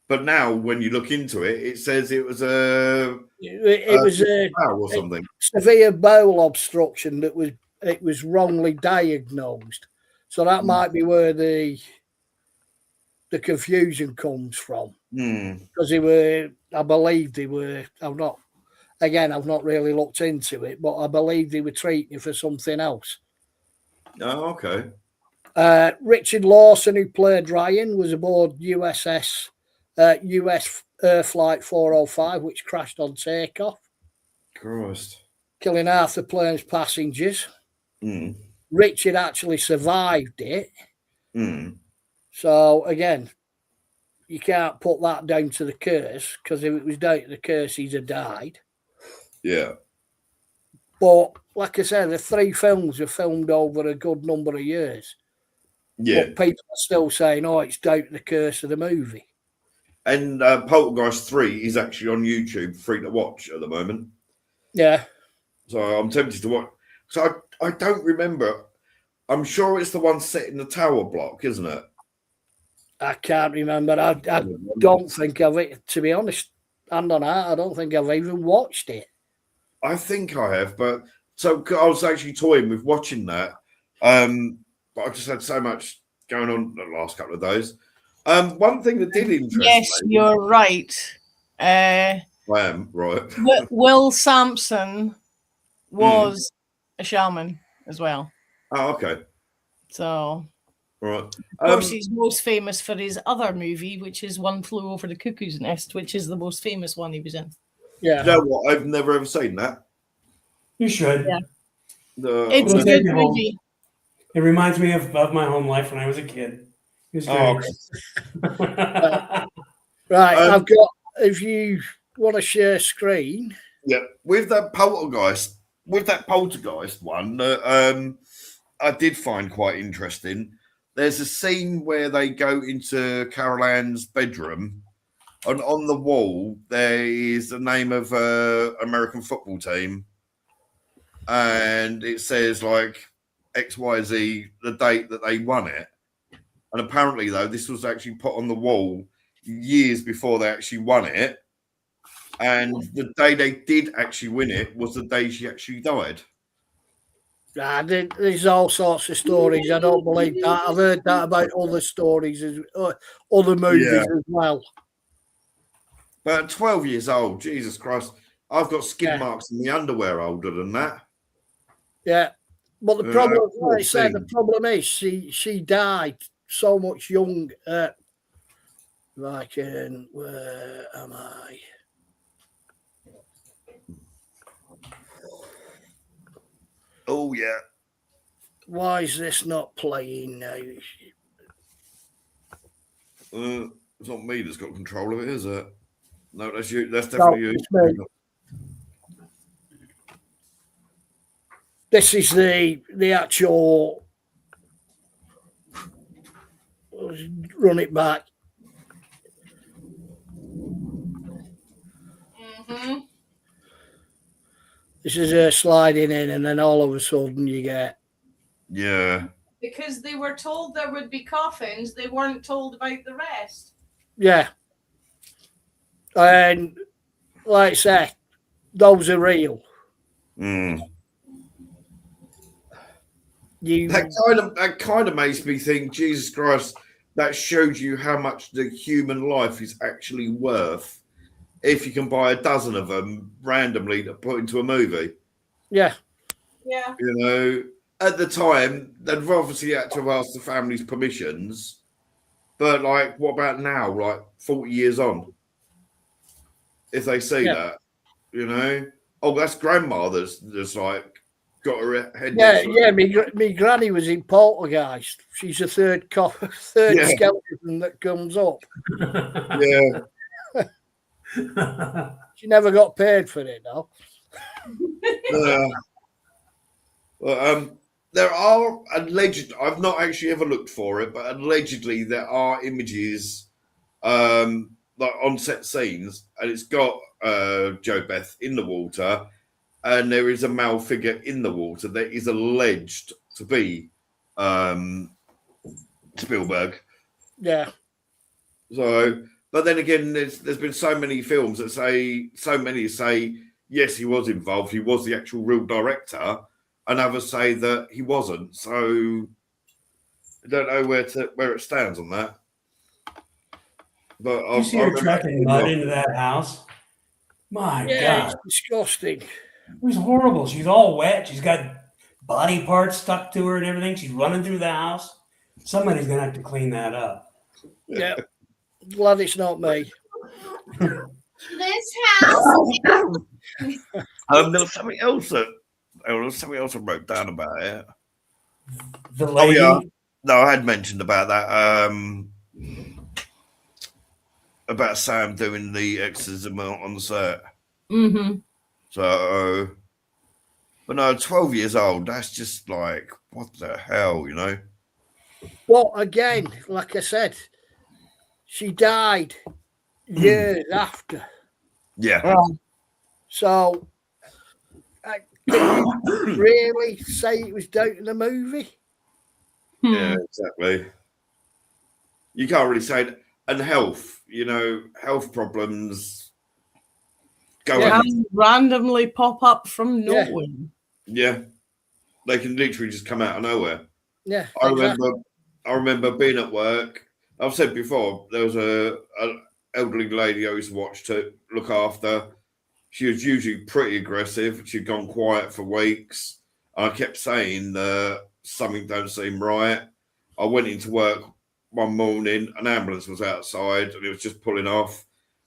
But now, when you look into it, it says it was a severe bowel obstruction that was wrongly diagnosed. So that might be where the confusion comes from. Because I believe they were. I've not really looked into it, but I believe they were treating for something else. Oh, okay. Richard Lawson, who played Ryan, was aboard US Flight 405, which crashed on takeoff. Christ. Killing half the plane's passengers. Richard actually survived it. So, again, you can't put that down to the curse, because if it was down to the curse, he'd have died. Yeah. But, like I said, the 3 films were filmed over a good number of years. Yeah. But people are still saying, it's down to the curse of the movie. And Poltergeist 3 is actually on YouTube, free to watch at the moment. Yeah. So I'm tempted to watch. So I don't remember. I'm sure it's the one set in the tower block, isn't it? I can't remember. I don't think of it, to be honest. And on that, I don't think I've even watched it. I think I have, but so I was actually toying with watching that. But I've just had so much going on the last couple of days. One thing that did interest me. Yes, you're right. I am, right. Will Sampson was a shaman as well. Oh, okay. So, right. Of course, he's most famous for his other movie, which is One Flew Over the Cuckoo's Nest, which is the most famous one he was in. Yeah. You know what? I've never ever seen that. You should. Yeah. It's a good movie. It reminds me of my home life when I was a kid. It was Oh, great. Right, Um, I've got. If you want to share screen, yeah, with that poltergeist one that I did find quite interesting. There's a scene where they go into Carol Ann's bedroom, and on the wall there is the name of American football team, and it says like XYZ, the date that they won it. And apparently, though, this was actually put on the wall years before they actually won it. And the day they did actually win it was the day she actually died. there's all sorts of stories. I don't believe that. I've heard that about other stories, other movies as well. But at 12 years old, Jesus Christ, I've got skid Yeah. marks in the underwear older than that. Yeah, but the problem, poor like I said, the thing. problem is she died so much young. Like, where am I? Oh, yeah. Why is this not playing now? It's not me that's got control of it, is it? No, that's you. That's No, definitely it's you. me. This is the actual. Let's run it back. Mm-hmm. This is her sliding in, and then all of a sudden you get. Yeah. Because they were told there would be coffins, they weren't told about the rest. Yeah. And like I say, those are real. Mm. You That kind of makes me think, Jesus Christ, that shows you how much the human life is actually worth if you can buy a dozen of them randomly to put into a movie. yeah. Yeah. You know, at the time, they'd obviously had to have asked the family's permissions. But, like, what about now, like 40 years on? If they see that, you know? Oh, that's grandma that's just like got her head. Yeah. Me granny was in Poltergeist. She's a third skeleton that comes up. Yeah. She never got paid for it, though. Well, there are alleged. I've not actually ever looked for it, but allegedly there are images, like on set scenes, and it's got Joe Beth in the water, and there is a male figure in the water that is alleged to be Spielberg. Yeah. So, but then again, there's been so many films that say yes, he was involved. He was the actual real director, and others say that he wasn't. So, I don't know where it stands on that. But you see her tracking mud into that house? My God. It's disgusting. It was horrible. She's all wet. She's got body parts stuck to her and everything. She's running through the house. Somebody's going to have to clean that up. Yeah. Glad it's not me. This house. there was something else I wrote down about it. The lady. Oh, yeah. No, I had mentioned about that. About Sam doing the exorcism on the set. Mm-hmm. So, but no, 12 years old, that's just like, what the hell, you know? Well, again, like I said, she died years after. Yeah. So, can you really say it was down to the movie? Yeah, exactly. You can't really say it. And health, you know, health problems go randomly pop up from nowhere. Yeah. They can literally just come out of nowhere. Yeah. I remember being at work. I've said before, there was a elderly lady I used to watch to look after. She was usually pretty aggressive. She'd gone quiet for weeks. I kept saying that something don't seem right. I went into work one morning, an ambulance was outside and it was just pulling off.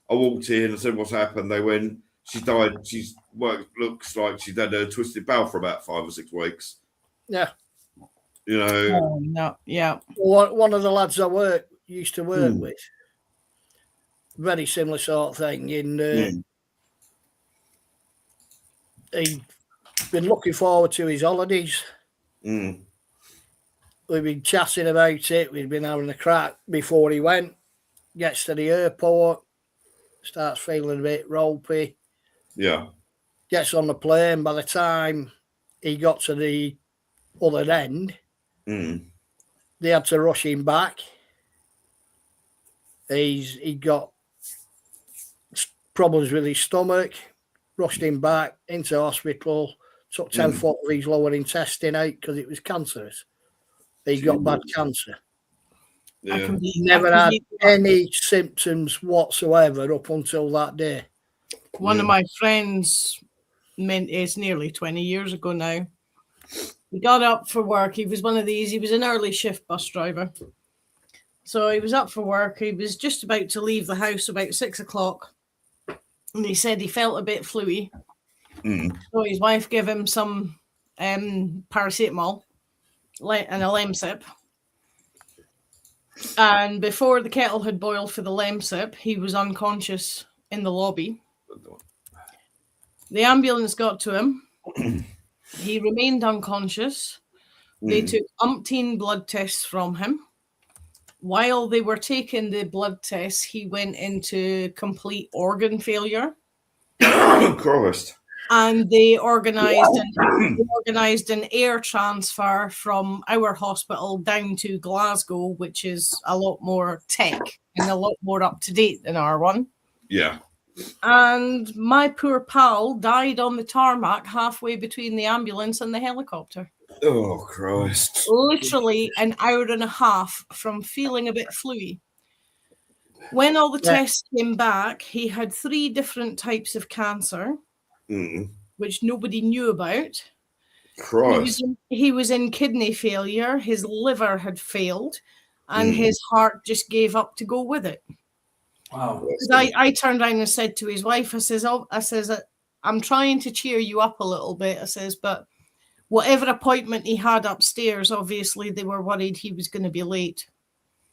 I walked in and said, "What's happened?" They went, "She died. Looks like she'd had a twisted bowel for about 5 or 6 weeks." Yeah. You know, Oh, no, yeah. One of the lads I used to work Mm. with, very similar sort of thing. He'd been looking forward to his holidays. Mm. We've been chatting about it. We'd been having a crack before he went. Gets to the airport, starts feeling a bit ropey. Yeah. Gets on the plane. By the time he got to the other end, they had to rush him back. He got problems with his stomach, rushed him back into hospital, took 10 foot of his lower intestine out because it was cancerous. He got bad cancer. Yeah. Never had any symptoms whatsoever up until that day. One of my friends, it's nearly 20 years ago now. He got up for work. He was one of these, he was an early shift bus driver. So he was up for work. He was just about to leave the house about 6 o'clock. And he said he felt a bit fluey. So his wife gave him some paracetamol and a Lemsip. And before the kettle had boiled for the Lemsip, he was unconscious in the lobby. The ambulance got to him. He remained unconscious. They took umpteen blood tests from him. While they were taking the blood tests, he went into complete organ failure. Christ. And they organised an air transfer from our hospital down to Glasgow, which is a lot more tech and a lot more up to date than our one. Yeah. And my poor pal died on the tarmac halfway between the ambulance and the helicopter. Oh, Christ. Literally an hour and a half from feeling a bit fluey. When all the tests came back, he had 3 different types of cancer, which nobody knew about. Christ. He was in kidney failure. His liver had failed, and his heart just gave up to go with it. Wow. I turned around and said to his wife, I says, I'm trying to cheer you up a little bit. I says, but whatever appointment he had upstairs, obviously they were worried he was going to be late.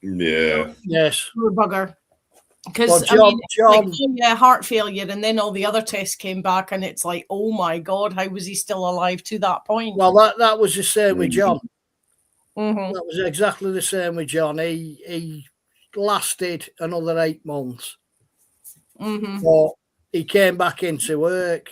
Yeah. Yes. Poor bugger. Because heart failure, and then all the other tests came back, and it's like, oh my God, how was he still alive to that point? Well, that was the same with John. Mm-hmm. That was exactly the same with John. He lasted another 8 months. But he came back into work.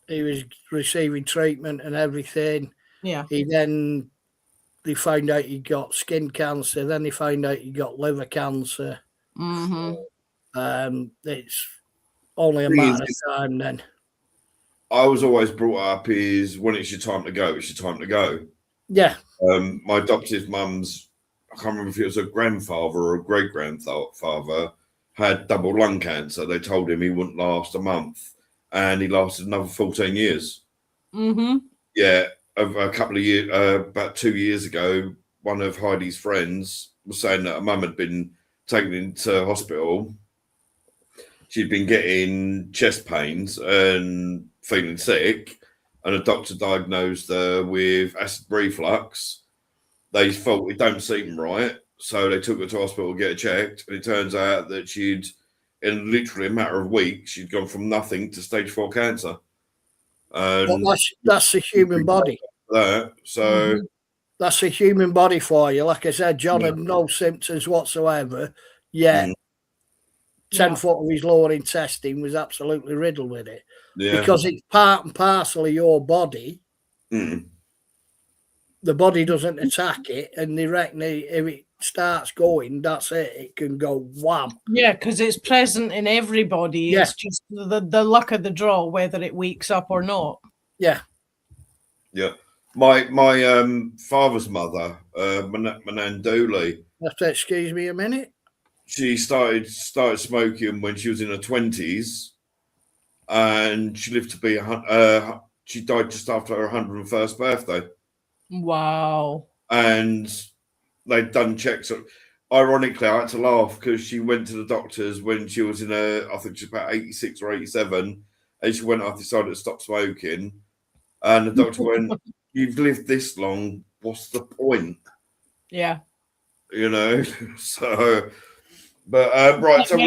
He was receiving treatment and everything. Yeah. They found out he got skin cancer. Then they found out he got liver cancer. It's only a matter of time then. I was always brought up is when it's your time to go, it's your time to go. Yeah. My adoptive mum's, I can't remember if it was a grandfather or a great-grandfather, had double lung cancer. They told him he wouldn't last a month, and he lasted another 14 years. Yeah, a couple of years, about 2 years ago, one of Heidi's friends was saying that a mum had been taken into hospital. She'd been getting chest pains and feeling sick, and a doctor diagnosed her with acid reflux. They thought it don't seem right, so they took her to hospital to get her checked, and it turns out that she'd, in literally a matter of weeks, she'd gone from nothing to stage 4 cancer. That's the human body. That's the human body for you. Like I said, John had no symptoms whatsoever, yet 10 foot of his lower intestine was absolutely riddled with it. Because it's part and parcel of your body. The body doesn't attack it, and they reckon if it starts going, that's it. It can go wham. Yeah, because it's present in everybody. Yeah. It's just the luck of the draw, whether it wakes up or not. Yeah. Yeah. My father's mother, Manan Dooley. Have to excuse me a minute. She started smoking when she was in her 20s, and she lived to be she died just after her 101st birthday. Wow. And they'd done checks. Ironically, I had to laugh because she went to the doctors when she was in I think she's about 86 or 87, and she went off, decided to stop smoking. And the doctor went, "You've lived this long. what's the point? Yeah. You know, so. But right, so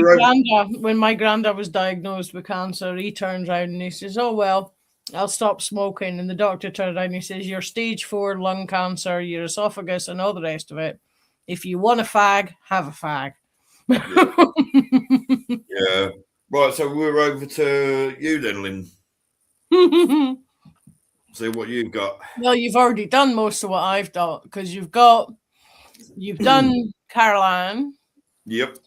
when my granddad was diagnosed with cancer, he turns around and he says, "Oh well, I'll stop smoking." And the doctor turned around and he says, "You're stage 4 lung cancer, your esophagus, and all the rest of it. If you want a fag, have a fag." Yeah. Right, so we're over to you then, Lynn. See what you've got. Well, you've already done most of what I've done because you've done Caroline. Yep.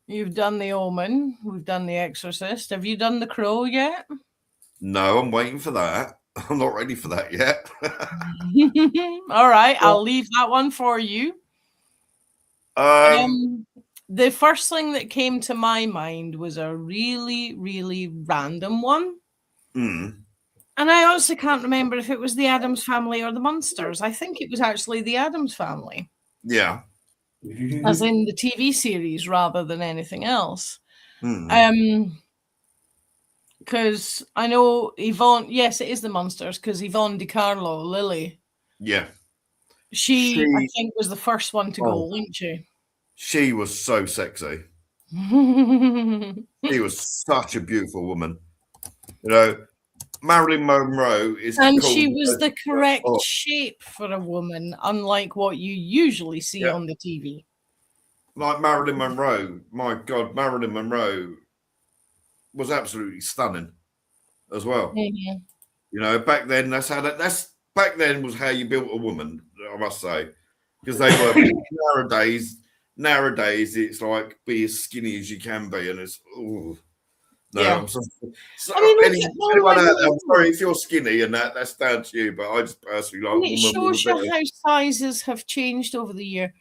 You've done The Omen. We've done The Exorcist. Have you done The Crow yet? No, I'm waiting for that. I'm not ready for that yet. All right, I'll leave that one for you. The first thing that came to my mind was a really, really random one. Mm. And I honestly can't remember if it was the Addams Family or the Munsters. I think it was actually the Addams Family. Yeah. As in the TV series rather than anything else. Because I know Yvonne, yes, it is the Munsters, because Yvonne DiCarlo, Lily. Yeah. She, I think, was the first one to go, wasn't she? She was so sexy. She was such a beautiful woman. You know, Marilyn Monroe is... And she was the correct shape for a woman, unlike what you usually see on the TV. Like Marilyn Monroe, my God, Marilyn Monroe was absolutely stunning as well. Mm-hmm. You know, back then back then was how you built a woman, I must say, because they were nowadays it's like be as skinny as you can be, and it's I'm sorry if you're skinny and that's down to you, but I just personally like. And it shows you how sizes have changed over the year.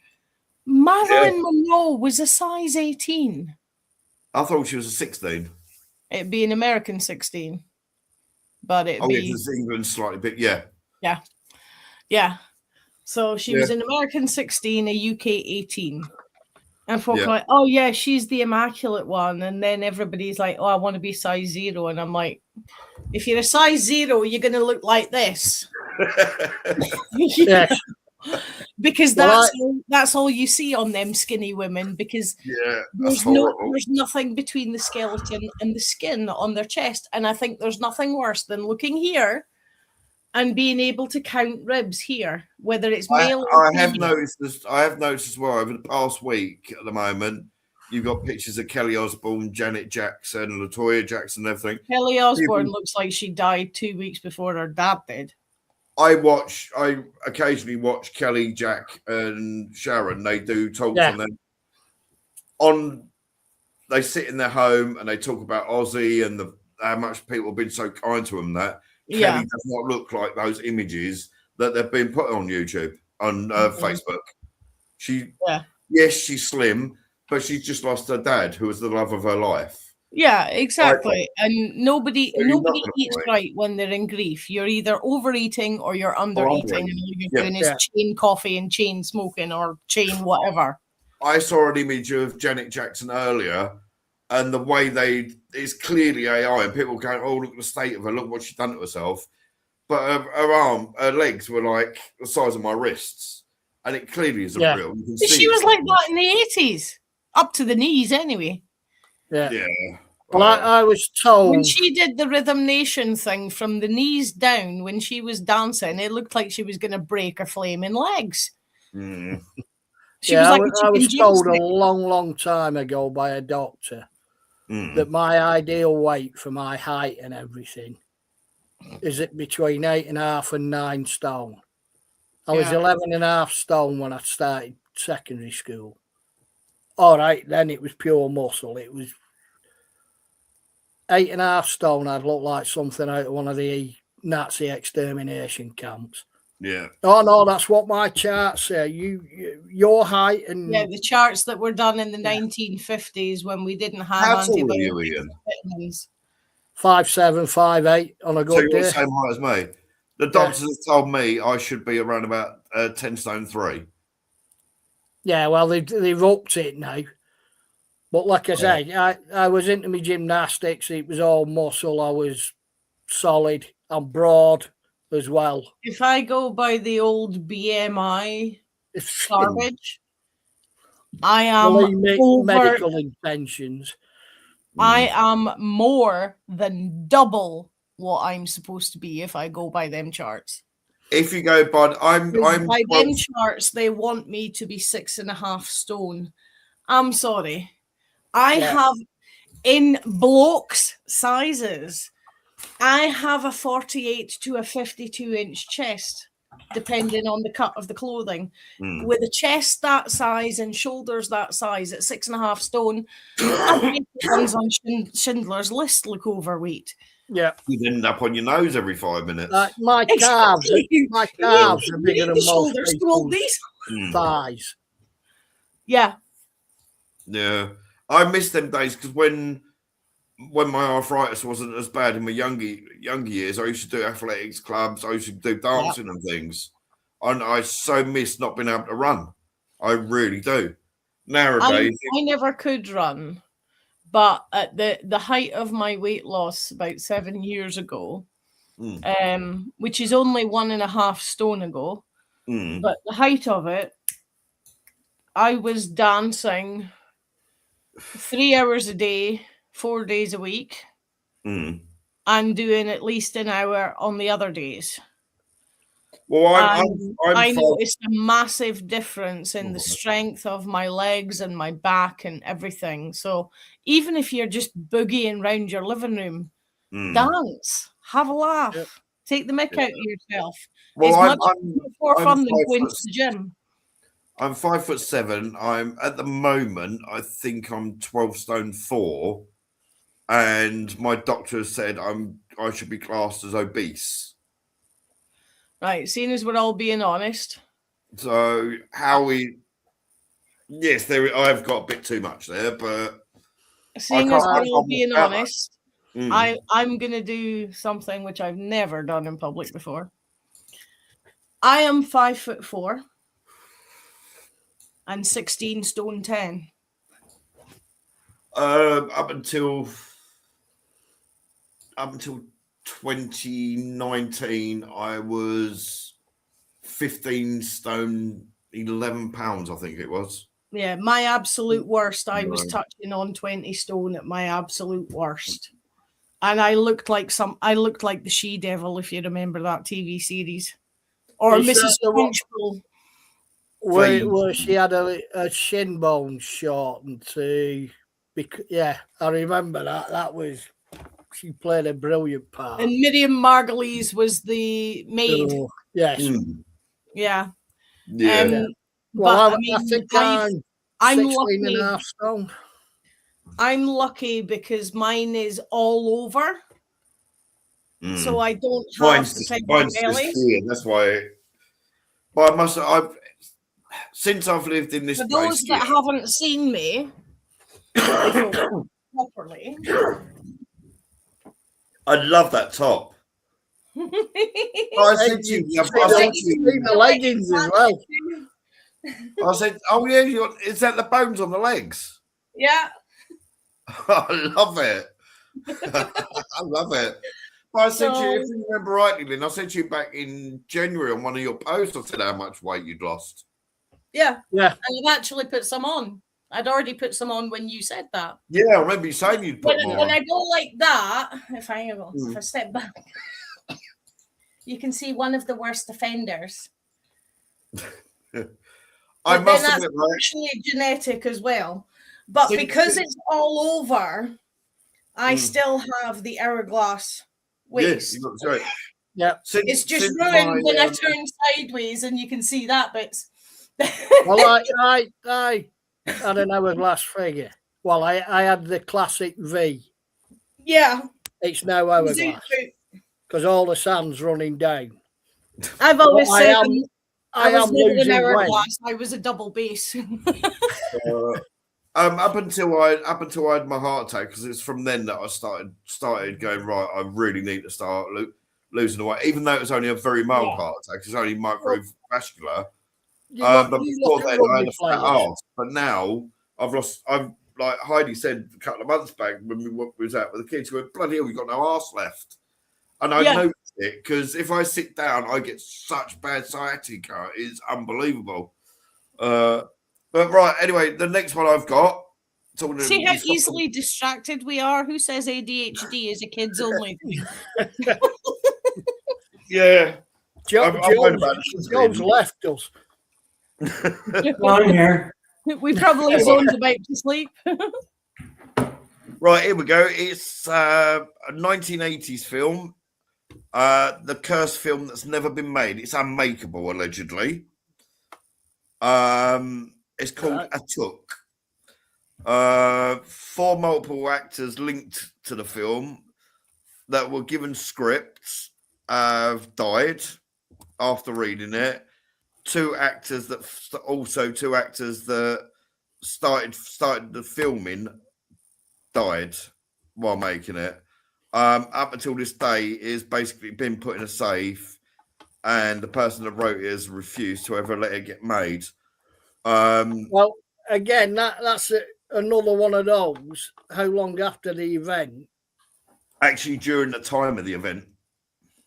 Marilyn Monroe was a size 18. I thought she was a 16. It'd be an American 16. But it'd be... it's England slightly bit, Yeah. So she was an American 16, a UK 18. And folk are like, oh yeah, she's the immaculate one. And then everybody's like, oh, I want to be size 0. And I'm like, if you're a size 0, you're going to look like this. Yes. Because that's all you see on them skinny women, because there's nothing between the skeleton and the skin on their chest. And I think there's nothing worse than looking here and being able to count ribs here, whether it's male or female. I have noticed as well over the past week at the moment, you've got pictures of Kelly Osbourne, Janet Jackson, LaToya Jackson, and everything. Kelly Osbourne looks like she died 2 weeks before her dad did. I occasionally watch Kelly, Jack, and Sharon. They do talks on them. They sit in their home and they talk about Ozzy and how much people have been so kind to them. That Kelly does not look like those images that they've been put on YouTube, on Facebook. She's slim, but she's just lost her dad, who was the love of her life. Yeah, exactly. And nobody eats right when they're in grief. You're either overeating or you're undereating. And all you're doing is chain coffee and chain smoking or chain whatever. I saw an image of Janet Jackson earlier, and the way it's clearly AI, and people going, oh, look at the state of her, look what she's done to herself. But her legs were like the size of my wrists, and it clearly isn't real. You can see she was like that in the 80s, up to the knees anyway. Yeah. Well, I was told when she did the Rhythm Nation thing from the knees down when she was dancing, it looked like she was going to break her flaming legs. Mm. I was told a long time ago by a doctor that my ideal weight for my height and everything is it between 8.5 and 9 stone. I was 11.5 stone when I started secondary school. All right, then it was pure muscle. It was 8.5 stone. I'd look like something out of one of the Nazi extermination camps. Yeah. Oh no, that's what my charts say. Your height and the charts that were done in the 1950s when we didn't have antibiotics. 5'7", 5'8" on a good day. The same height as me. The doctors have told me I should be around about 10 stone 3. Yeah, well, they've upped it now. But like I say, I was into my gymnastics. It was all muscle. I was solid. I'm broad. as well. If I go by the old BMI It's garbage, I am medical intentions. I am more than double what I'm supposed to be if I go by them charts. If you go by, I'm By 12 them charts, they want me to be 6.5 stone. I'm sorry. I have in blokes sizes, I have a 48 to a 52-inch chest, depending on the cut of the clothing. With a chest that size and shoulders that size at 6.5 stone, I think the ones on Schindler's List look overweight. Yeah, you'd end up on your nose every 5 minutes. My calves are bigger than most shoulders to hold people's these. thighs. Yeah. Yeah, I miss them days because when my arthritis wasn't as bad in my younger years, I used to do athletics clubs. I used to do dancing and things, and I so miss not being able to run. I really do. Nowadays, I never could run, but at the height of my weight loss about 7 years ago, which is only 1.5 stone ago, but the height of it, I was dancing 3 hours a day, 4 days a week, and doing at least an hour on the other days. well, I noticed a massive difference in the strength of my legs and my back and everything. So even if you're just boogieing around your living room, dance, have a laugh, take the mick out of yourself. Well, it's much more fun than going to the gym. I'm 5'7". I'm at the moment, I think I'm 12 stone 4, and my doctor has said I should be classed as obese. Right, seeing as we're all being honest. So yes, I've got a bit too much there, but seeing as we're all being honest, I'm gonna do something which I've never done in public before. I am 5'4" and 16 stone 10. Up until 2019, I was 15 stone 11 pounds, I think it was. Yeah, my absolute worst. I was touching on 20 stone at my absolute worst, and I looked like the She Devil, if you remember that TV series, or Mrs. Crunchbull. Where she had a shin bone shortened to, I remember that. That was, she played a brilliant part. And Miriam Margolyes was the maid. Yes. Yeah. Well, I think I'm 16.5 stone. I'm lucky because mine is all over. So I don't have the belly. That's why. But since I've lived in this For place, those that haven't seen me properly, I love that top. I said to you, the leggings as well. I said, "Oh yeah, is that the bones on the legs?" Yeah, I love it. I love it. But I said to you, if you remember rightly, Lynn, I said to you back in January on one of your posts, I said how much weight you'd lost. Yeah. And you've actually put some on. I'd already put some on when you said that. Yeah, I remember you saying you'd put more on. When I go like that, if I step back, you can see one of the worst offenders. I must then admit, that's actually genetic as well. But because it's all over, I still have the hourglass waist. Yes, that's right. Yeah, it's just ruined when I turn sideways, and you can see that bits. Well, I had an hourglass figure. Well, I had the classic V. Yeah, it's now hourglass because all the sand's running down. I've always said I am losing weight. I was a double base. Up until I had my heart attack, because it's from then that I started going, right, I really need to start losing the weight, even though it was only a very mild heart attack. It's only microvascular. But before then I had a fat arse. But now I've like Heidi said a couple of months back when we was out with the kids, we went, bloody hell, we've got no arse left. And I noticed it because if I sit down, I get such bad sciatica. It's unbelievable. But right, anyway, the next one I've got. See how easily distracted we are? Who says ADHD is a kids only thing? Yeah. Joe's left us. I'm here. We probably zoned about to sleep. Right, here we go. It's a 1980s film. The cursed film that's never been made. It's unmakeable, allegedly. It's called A Took. 4 multiple actors linked to the film that were given scripts have died after reading it. 2 actors that started the filming died while making it. Up until this day, it's basically been put in a safe, and the person that wrote it has refused to ever let it get made. Well, again, that's another one of those. How long after the event? Actually, during the time of the event.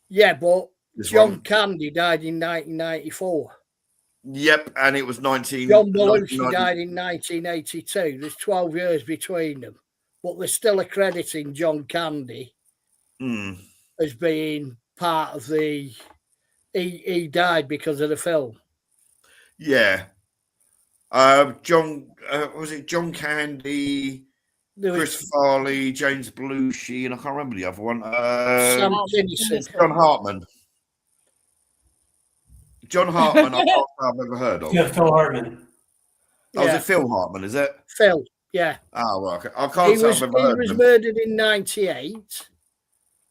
Yeah, but This John one. Candy died in 1994. Yep, and it was 19. John Belushi died in 1982. There's 12 years between them, but they're still accrediting John Candy as being part of the. He died because of the film. Yeah. John was it John Candy, Chris Farley, James Belushi, and I can't remember the other one. Sam Kinison. John Hartman. John Hartman, I can't say I've ever heard of. Yeah, Phil Hartman. Oh, is it Phil Hartman, is it? Phil, yeah. Oh, well, okay. I can't say I've ever heard of him. He was murdered in 98.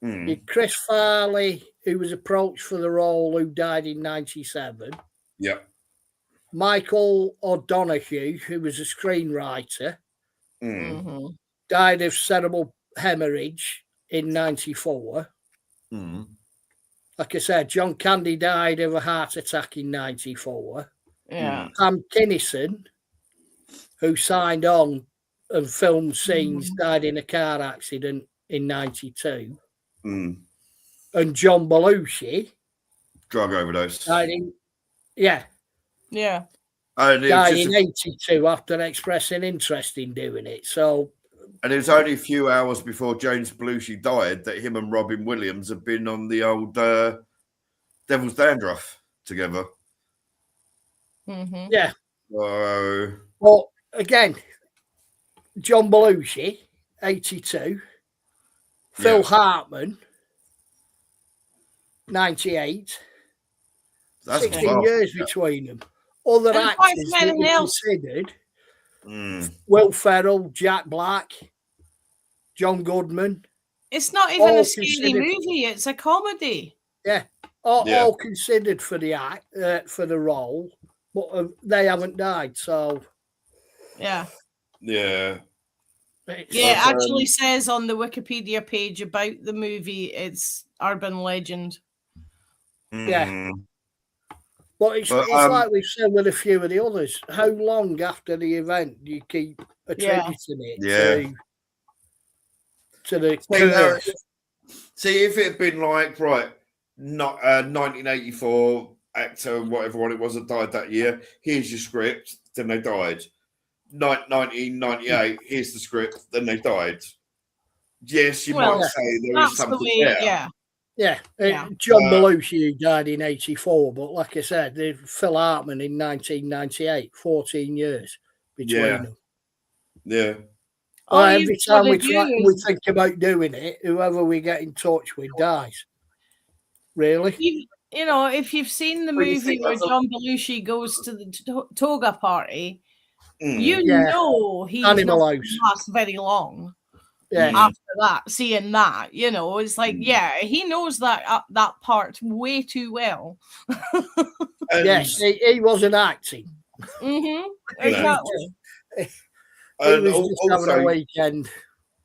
Mm. Chris Farley, who was approached for the role, who died in 97. Yep. Michael O'Donoghue, who was a screenwriter, died of cerebral hemorrhage in 94. Mm. Like I said, John Candy died of a heart attack in 94. Yeah. Sam Kinison, who signed on and filmed scenes, died in a car accident in 92. Mm. And John Belushi Drug overdose. died in, died in 82 after expressing interest in doing it. So, and it was only a few hours before James Belushi died that him and Robin Williams had been on the old Devil's Dandruff together. yeah. So, Well, again, John Belushi, 82. Phil Hartman, 98. that's 16 years between them. Other And actors that anything we else? considered: Will Ferrell, Jack Black, John Goodman. It's not even All a scary considered- movie, it's a comedy. Yeah, all considered for the for the role, but they haven't died. So Yeah. Yeah. Yeah, it actually says on the Wikipedia page about the movie, it's urban legend. Yeah. But it's like we've said with a few of the others. How long after the event do you keep attributing it to the curse? See, if it had been like, not 1984 actor, whatever one it was that died that year, here's your script, then they died. 1998, here's the script, then they died. Yes, you might say there is something there. Yeah. John Belushi died in 84, but like I said, Phil Hartman in 1998, 14 years between them. Yeah. Every time we think about doing it, whoever we get in touch with dies. Really? You know, if you've seen the movie where John Belushi goes to the toga party, you know he's not going to last very long. Yeah. After that, seeing that, it's like, he knows that that part way too well. Yes, he wasn't acting. Exactly. He was just having a weekend.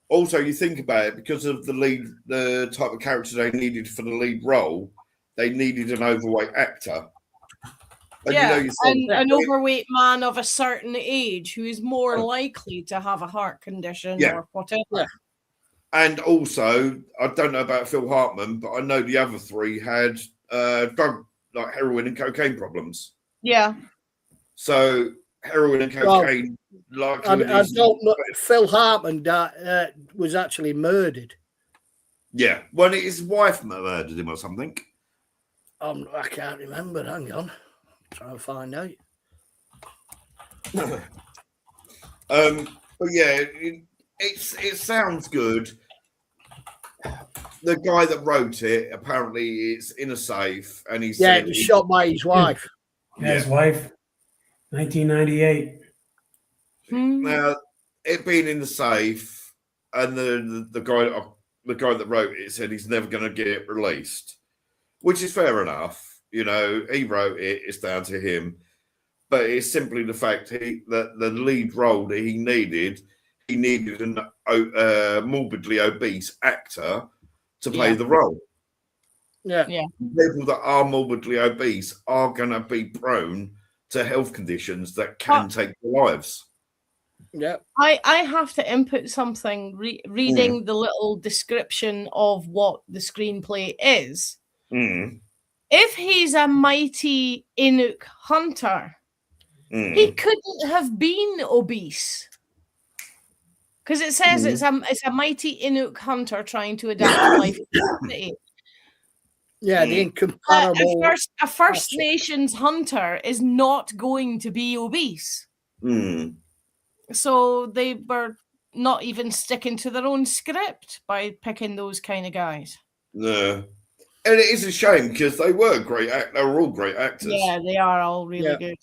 Also, you think about it, because of the type of character they needed for the lead role, they needed an overweight actor. And an overweight man of a certain age who is more likely to have a heart condition or whatever. And also, I don't know about Phil Hartman, but I know the other three had drug, like heroin and cocaine problems. Yeah. So heroin and Well, cocaine, like I don't know. Phil Hartman was actually murdered. yeah. Well, his wife murdered him or something. I can't remember. Hang on, trying to find out. But yeah, it sounds good. The guy that wrote it, apparently, it's in a safe, and he said he was shot by his wife. Yeah, his wife, 1998. Now, it being in the safe, and the guy that wrote it said he's never going to get it released, which is fair enough. You know, he wrote it; it's down to him. But it's simply the fact that the lead role that he needed a morbidly obese actor to play the role. Yeah. People that are morbidly obese are going to be prone to health conditions that can take their lives. Yeah. I have to input something. Reading the little description of what the screenplay is. If he's a mighty Inuk hunter, he couldn't have been obese. Because it says it's a mighty Inuk hunter trying to adapt to life in the city. Yeah, the incomparable. A First Nations hunter is not going to be obese. So they were not even sticking to their own script by picking those kind of guys. No. And it is a shame because they were great. They were all great actors. Yeah, they are all really good.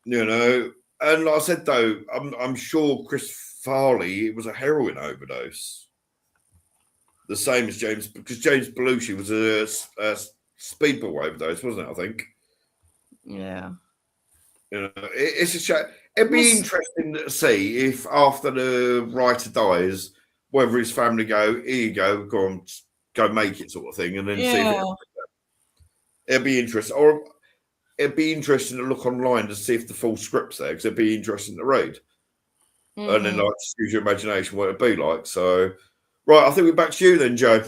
You know, and like I said, though, I'm sure Chris Farley, it was a heroin overdose. The same as James, because James Belushi was a speedball overdose, wasn't it? I think. Yeah. You know, it's a shame. It'd be interesting to see if after the writer dies, whether his family go, here you go on, go make it, sort of thing, and then see if it'd be interesting. Or it'd be interesting to look online to see if the full script's there, because it'd be interesting to read. And then, like, just use your imagination what it'd be like. So, right, I think we're back to you then, Joe.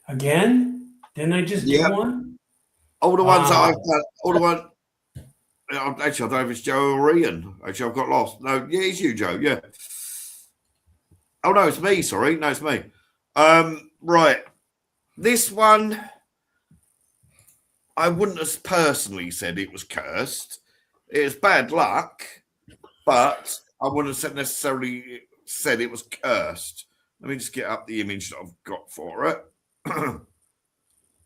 Again? Didn't I just do one? All the ones that I've done, all the ones. Actually, I don't know if it's Joe or Ian. Actually, I've got lost. No, yeah, it's you, Joe. Yeah. Oh no, it's me. Sorry, no, it's me. Right, this one, I wouldn't have personally said it was cursed. It's bad luck, but I wouldn't have necessarily said it was cursed. Let me just get up the image that I've got for it.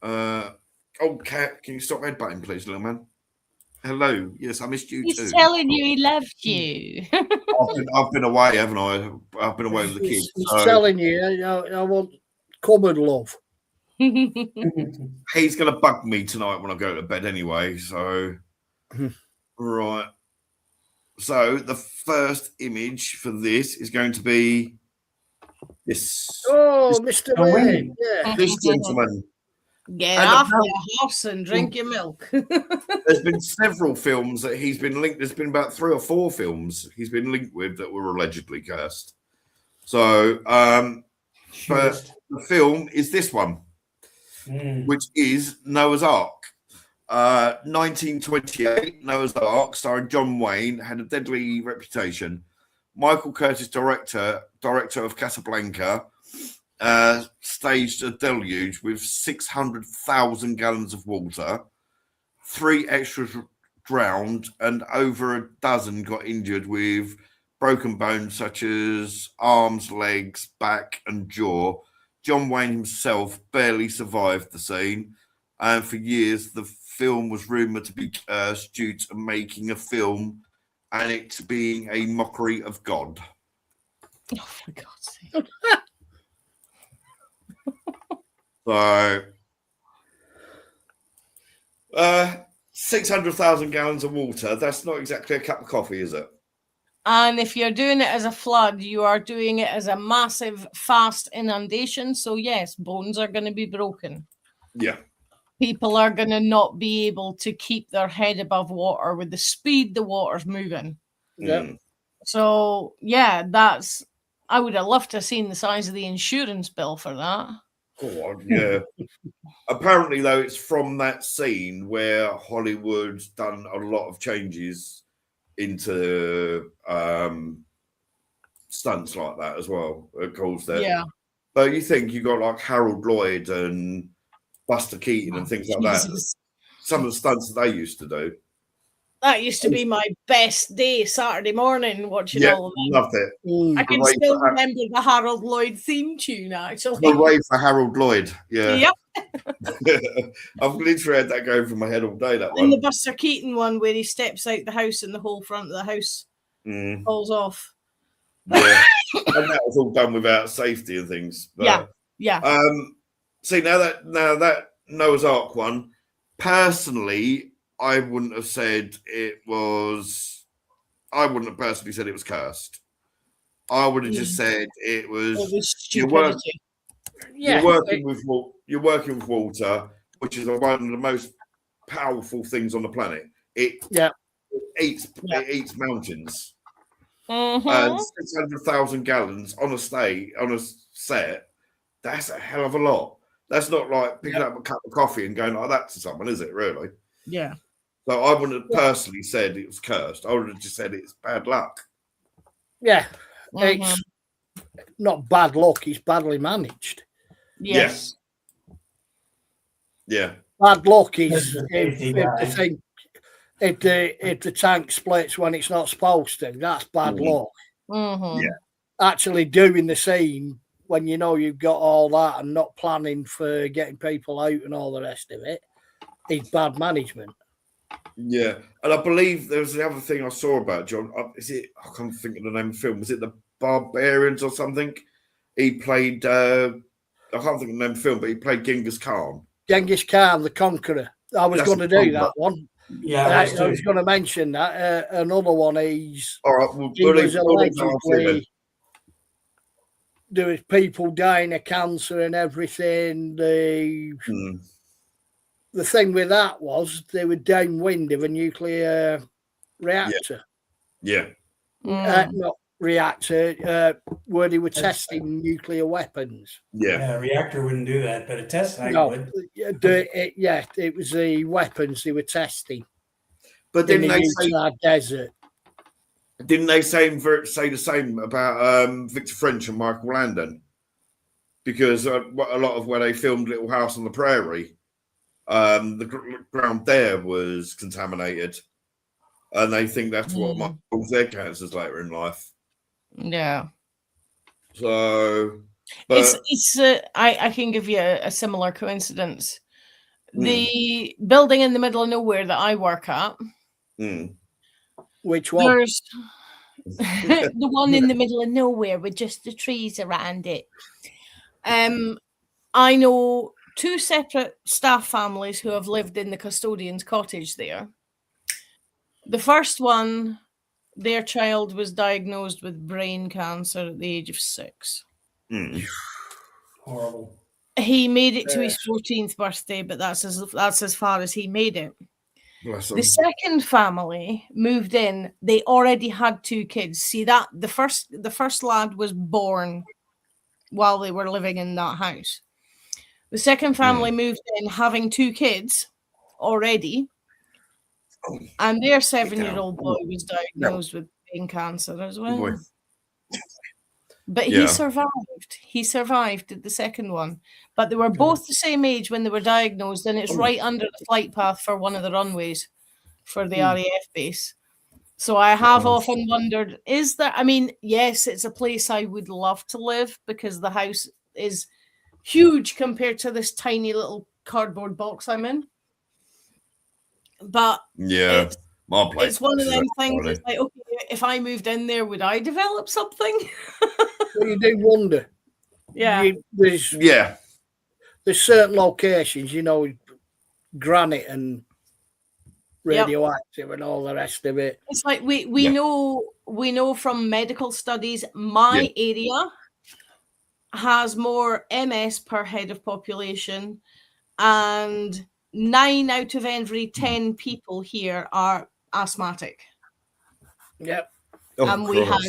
Oh, Cat, can you stop headbutting, please, little man? Hello. Yes, I missed you too. He's telling you he loved you. I've been away, haven't I? I've been away with the kids. He's telling you, I want common love. He's going to bug me tonight when I go to bed anyway. So, right. So, the first image for this is going to be this. Oh, Mr. Wayne. Yeah. This gentleman. Get off your horse and drink your milk. There's been several films that he's been linked. There's been about 3 or 4 films he's been linked with that were allegedly cursed. So, but the film is this one, which is Noah's Ark. 1928, Noah's Ark, starring John Wayne, had a deadly reputation. Michael Curtis, director of Casablanca, staged a deluge with 600,000 gallons of water. 3 extras drowned, and over a dozen got injured with broken bones such as arms, legs, back, and jaw. John Wayne himself barely survived the scene, and for years the film was rumored to be cursed due to making a film and it being a mockery of God. Oh, for God's sake. So, 600,000 gallons of water, that's not exactly a cup of coffee, is it? And if you're doing it as a flood, you are doing it as a massive, fast inundation. So, yes, bones are going to be broken. Yeah. People are going to not be able to keep their head above water with the speed the water's moving. Yeah. So, yeah, that's I would have loved to have seen the size of the insurance bill for that. Oh, yeah. Apparently, though, it's from that scene where Hollywood's done a lot of changes into stunts like that as well. Of course, that. Yeah. But you think you got like Harold Lloyd and Buster Keaton and things like that. Jesus. Some of the stunts that they used to do. That used to be my best day, Saturday morning, watching all of them. Loved it. I can still remember the Harold Lloyd theme tune, actually. Hooray for Harold Lloyd. Yeah. Yep. I've literally had that going through my head all day, that one. And the Buster Keaton one where he steps out the house and the whole front of the house falls off. Yeah. And that was all done without safety and things. But, yeah. See, now that Noah's Ark one, personally, I wouldn't have personally said it was cursed. I would have just said it was stupidity. You're working with water, which is one of the most powerful things on the planet. It eats mountains. And 600,000 gallons on a set, that's a hell of a lot. That's not like picking up a cup of coffee and going like that to someone, is it, really? Yeah. So I wouldn't have personally said it was cursed. I would have just said it's bad luck. Yeah. It's not bad luck, it's badly managed. Yes. Yeah. Bad luck is if the tank splits when it's not supposed to. That's bad luck. Yeah. Actually doing the scene when you know you've got all that and not planning for getting people out and all the rest of it is bad management. Yeah. And I believe there was the other thing I saw about John. I can't think of the name of the film. Was it The Barbarians or something? He played I can't think of the name of the film, but he played Genghis Khan. Genghis Khan, the Conqueror. I was going to do that one. Yeah, I was going to mention that. Another one, all right. There was people dying of cancer and everything. The thing with that was they were downwind of a nuclear reactor. Yeah. Not reactor, where they were testing nuclear weapons. Yeah. A reactor wouldn't do that, but a test site would. It was the weapons they were testing. But didn't they say desert? Didn't they say the same about Victor French and Michael Landon? Because a lot of where they filmed Little House on the Prairie, the ground there was contaminated, and they think that's what might cause their cancers later in life. Yeah. So, I can give you a similar coincidence. The building in the middle of nowhere that I work at. Which one? There's the one in the middle of nowhere with just the trees around it. I know two separate staff families who have lived in the custodian's cottage there. The first one, their child was diagnosed with brain cancer at the age of 6. Horrible. He made it to his 14th birthday, but that's as far as he made it. The second family moved in. They already had 2 kids. See that the first lad was born while they were living in that house. The second family moved in having 2 kids already, and their 7-year-old boy was diagnosed with brain cancer as well. But he survived. He survived at the second one. But they were both the same age when they were diagnosed, and it's right under the flight path for one of the runways for the RAF base. So I have often wondered, is there, I mean, yes, it's a place I would love to live because the house is huge compared to this tiny little cardboard box I'm in. But my place. It's one of them things. It's like, okay, if I moved in there, would I develop something? Well, you do wonder. Yeah. There's certain locations, granite and radioactive and all the rest of it. It's like we know from medical studies, my area has more MS per head of population, and 9 out of every 10 people here are asthmatic. Yep. And we had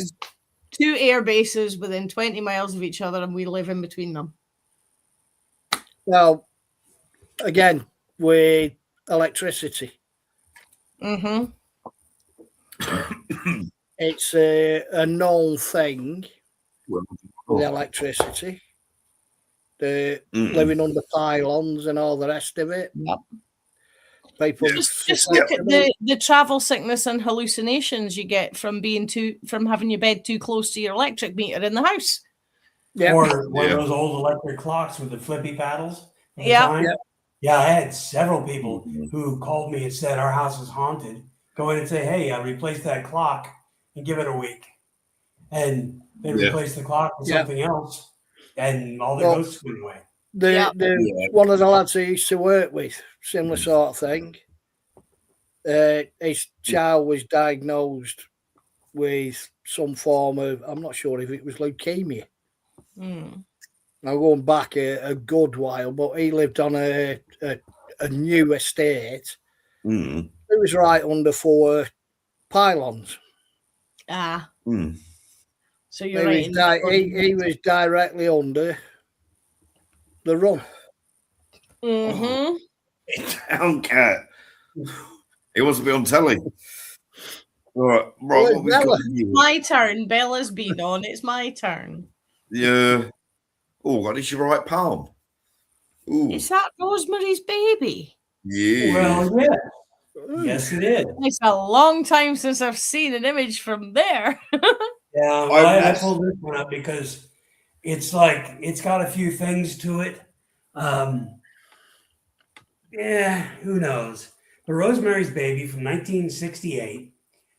2 air bases within 20 miles of each other, and we live in between them. Well, again, with electricity, Mm-hmm. it's a known thing Well, with electricity. The living under pylons and all the rest of it. Yep. People Just look at the travel sickness and hallucinations you get from having your bed too close to your electric meter in the house. Yeah. Or one of those old electric clocks with the flippy paddles. Yeah. Yeah, I had several people who called me and said our house is haunted. Go in and say, hey, I replaced that clock and give it a week. And they replaced the clock with something else, and all the ghosts went away. One of the lads I used to work with, similar sort of thing. His child was diagnosed with some form of, I'm not sure if it was leukemia. Now going back a good while, but he lived on a new estate. It was right under 4 pylons. So you're right. He was directly under the run. Town cat. He wants to be on telly. All right, what we got? My turn. Bella's been on. It's my turn. Yeah. Oh, what is your right palm? Ooh. Is that Rosemary's Baby? Yeah. Well, yeah. Yes, it is. It's a long time since I've seen an image from there. Yeah, well, I pulled this one up because it's like it's got a few things to it. Yeah, who knows? But Rosemary's Baby from 1968,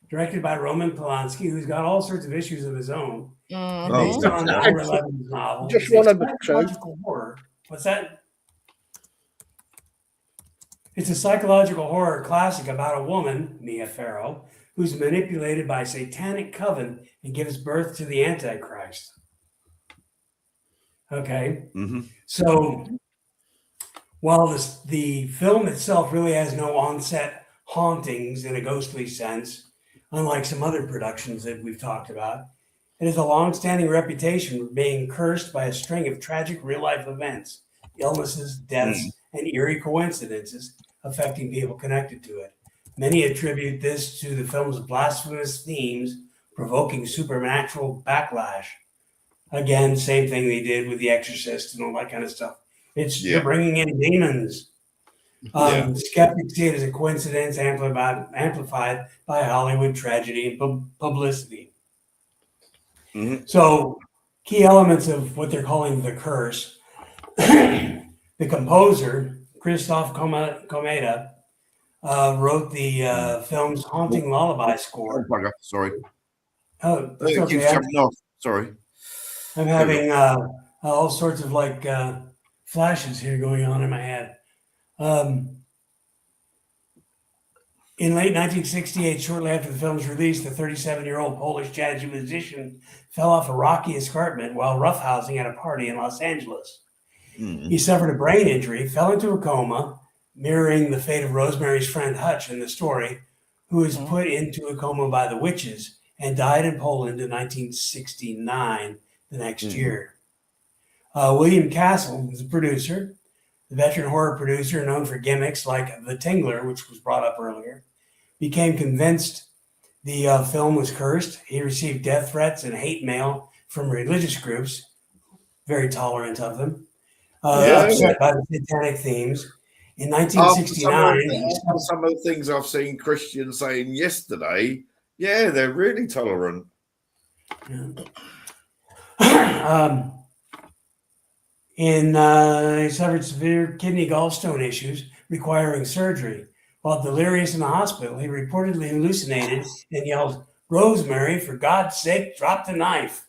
directed by Roman Polanski, who's got all sorts of issues of his own. Based on Albert Levin's novel. Just one of the psychological horror. What's that? It's a psychological horror classic about a woman, Mia Farrow, who's manipulated by a satanic coven and gives birth to the Antichrist. Okay. So while the film itself really has no on-set hauntings in a ghostly sense, unlike some other productions that we've talked about, it has a long-standing reputation for being cursed by a string of tragic real-life events, illnesses, deaths, and eerie coincidences affecting people connected to it. Many attribute this to the film's blasphemous themes, provoking supernatural backlash. Again, same thing they did with The Exorcist and all that kind of stuff. You're bringing in demons. Skeptics see it as a coincidence amplified by Hollywood tragedy and publicity. So, key elements of what they're calling the curse. The composer, Christoph Komeda, wrote the film's haunting lullaby score. Sorry. Oh, that's okay. Jumping off. Sorry. I'm having all sorts of flashes here going on in my head. In late 1968, shortly after the film's release, the 37-year-old Polish jazz musician fell off a rocky escarpment while roughhousing at a party in Los Angeles. He suffered a brain injury, fell into a coma, mirroring the fate of Rosemary's friend Hutch in the story, who was put into a coma by the witches and died in Poland in 1969, the next year. William Castle was the producer, the veteran horror producer known for gimmicks like The Tingler, which was brought up earlier, became convinced the film was cursed. He received death threats and hate mail from religious groups, very tolerant of them, upset by the satanic themes. In 1969, some of the things I've seen Christians saying yesterday, they're really tolerant. He suffered severe kidney gallstone issues requiring surgery. While delirious in the hospital, he reportedly hallucinated and yelled, "Rosemary, for God's sake, drop the knife."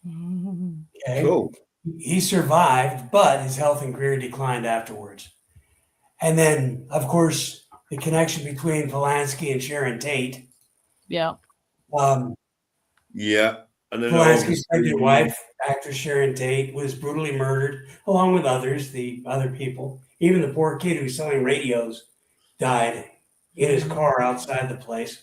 Okay. Cool. He survived, but his health and career declined afterwards. And then, of course, the connection between Polanski and Sharon Tate. Yeah. And then Polanski's pregnant wife, actress Sharon Tate, was brutally murdered, along with others, the other people. Even the poor kid who was selling radios died in his car outside the place.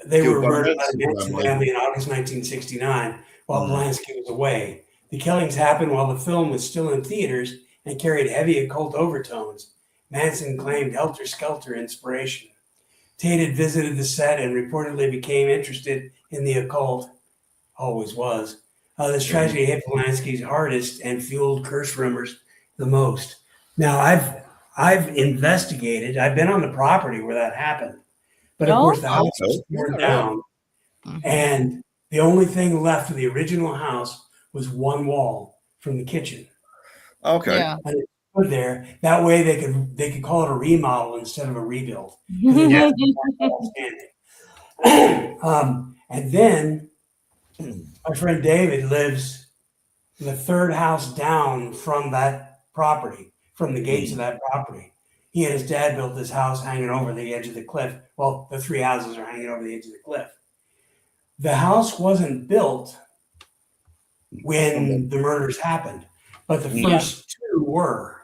They Killed were by murdered by Manson the Manson family. family in August 1969 while Polanski was away. The killings happened while the film was still in theaters and carried heavy occult overtones. Manson claimed helter-skelter inspiration. Tate had visited the set and reportedly became interested in the occult. Always was. This tragedy hit Polanski's hardest and fueled curse rumors the most. Now, I've investigated. I've been on the property where that happened, but of course the house was torn down, and the only thing left of the original house was one wall from the kitchen. Okay. Yeah. And it stood there. That way they could call it a remodel instead of a rebuild. Because it had one wall standing. And then my friend David lives in the third house down from that property, from the gates of that property. He and his dad built this house hanging over the edge of the cliff. Well, the three houses are hanging over the edge of the cliff. The house wasn't built when the murders happened, but the first two were.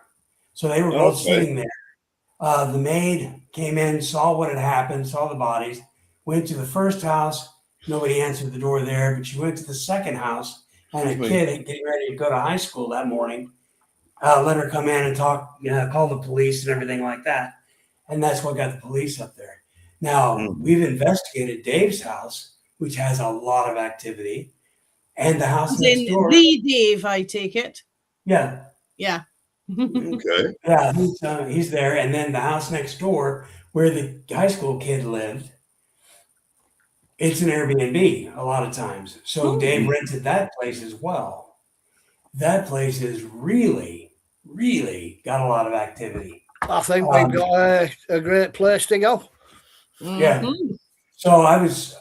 So they were both sitting there. The maid came in, saw what had happened, saw the bodies, went to the first house. Nobody answered the door there, but she went to the second house, and a kid getting ready to go to high school that morning let her come in and talk, call the police and everything like that. And that's what got the police up there. Now, we've investigated Dave's house, which has a lot of activity, and the house next door. The Dave, I take it. Yeah. Yeah. Okay. Yeah, he's there. And then the house next door where the high school kid lived, it's an Airbnb a lot of times. So Dave rented that place as well. That place is really, really got a lot of activity. I think we've got a great place to go. Yeah. So I was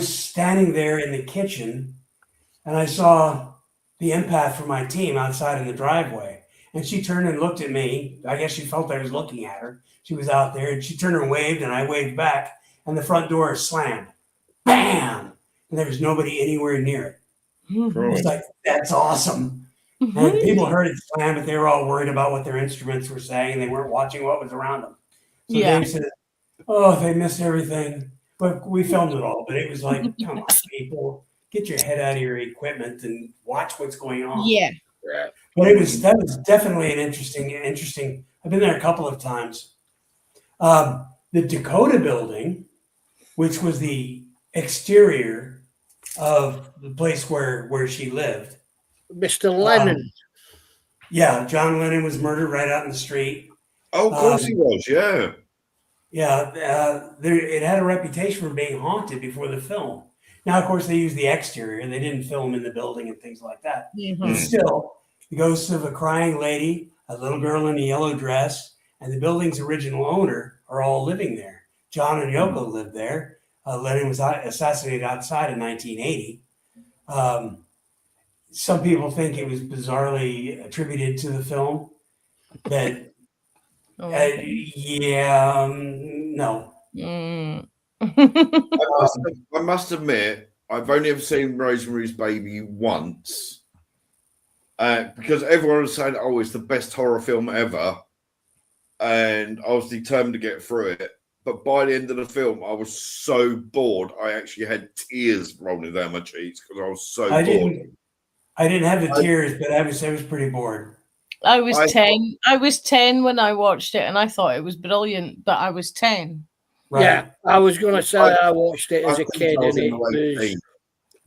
standing there in the kitchen, and I saw the empath from my team outside in the driveway. And she turned and looked at me. I guess she felt I was looking at her. She was out there, and she turned and waved, and I waved back, and the front door slammed. Bam! And there was nobody anywhere near it. It was like, that's awesome. And people heard it slam, but they were all worried about what their instruments were saying. They weren't watching what was around them. So Dave said, oh, they missed everything. But we filmed it all. But it was like, come on, people, get your head out of your equipment and watch what's going on. Yeah. But that was definitely an interesting. I've been there a couple of times. The Dakota building, which was the exterior of the place where she lived. Mr. Lennon. Yeah, John Lennon was murdered right out in the street. Oh, of course he was, yeah. Yeah, it had a reputation for being haunted before the film. Now, of course, they used the exterior. They didn't film in the building and things like that. But still, the ghosts of a crying lady, a little girl in a yellow dress, and the building's original owner are all living there. John and Yoko lived there. Lennon was assassinated outside in 1980. Some people think it was bizarrely attributed to the film. That, no. I must admit, I've only ever seen Rosemary's Baby once. Because everyone was saying, oh, it's the best horror film ever. And I was determined to get through it. But by the end of the film, I was so bored. I actually had tears rolling down my cheeks because I was so bored. I didn't have the tears, but I was pretty bored. I was 10. I was 10 when I watched it, and I thought it was brilliant, but I was 10. Right. Yeah, I was going to say I watched it as a kid, and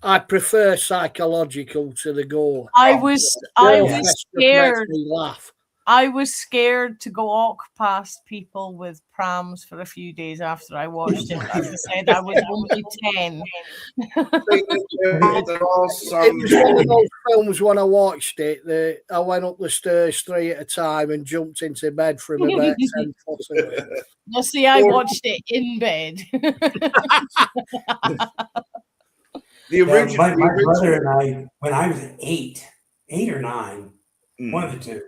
I prefer psychological to the gore. I was scared. Me laugh. I was scared to go walk past people with prams for a few days after I watched it. As I said, I was only 10. There are some... It was one of those films when I watched it. I went up the stairs 3 at a time and jumped into bed from about 10 foot away. Well, see, I watched it in bed. The original, my brother and I, when I was 8 or 9, one of the two,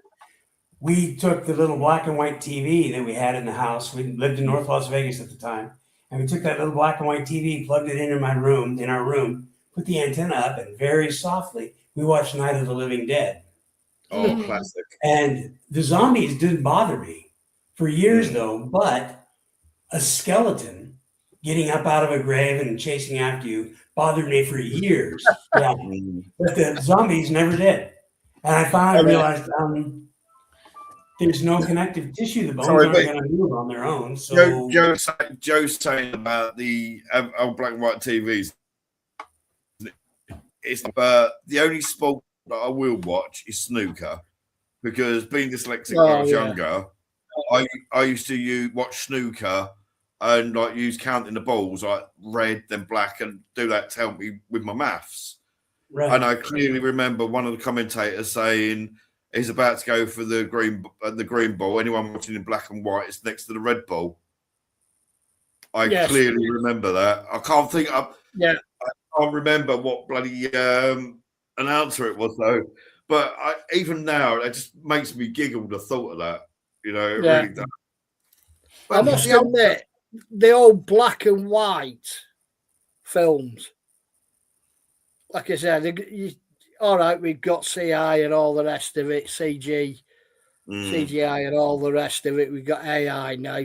we took the little black and white TV that we had in the house. We lived in North Las Vegas at the time. And we took that little black and white TV, plugged it in our room, put the antenna up, and very softly, we watched Night of the Living Dead. Oh, classic. And the zombies didn't bother me for years, though, but a skeleton getting up out of a grave and chasing after you bothered me for years. Yeah, but the zombies never did. And I finally realized there's no connective tissue. The bones aren't going to move on their own. So Joe's saying about the old black and white TVs. It's the only sport that I will watch is snooker, because being dyslexic when I was younger, I used to watch snooker and like use counting the balls, like red then black, and do that to help me with my maths. Right. And I clearly remember one of the commentators saying he's about to go for the green ball. Anyone watching in black and white is next to the red ball. I clearly remember that. I can't think of. Yeah. I can't remember what bloody announcer it was though. But even now, it just makes me giggle the thought of that. You know, it really does. I must admit, the old black and white films, like I said, all right, we've got CI and all the rest of it, CGI and all the rest of it. We've got AI now.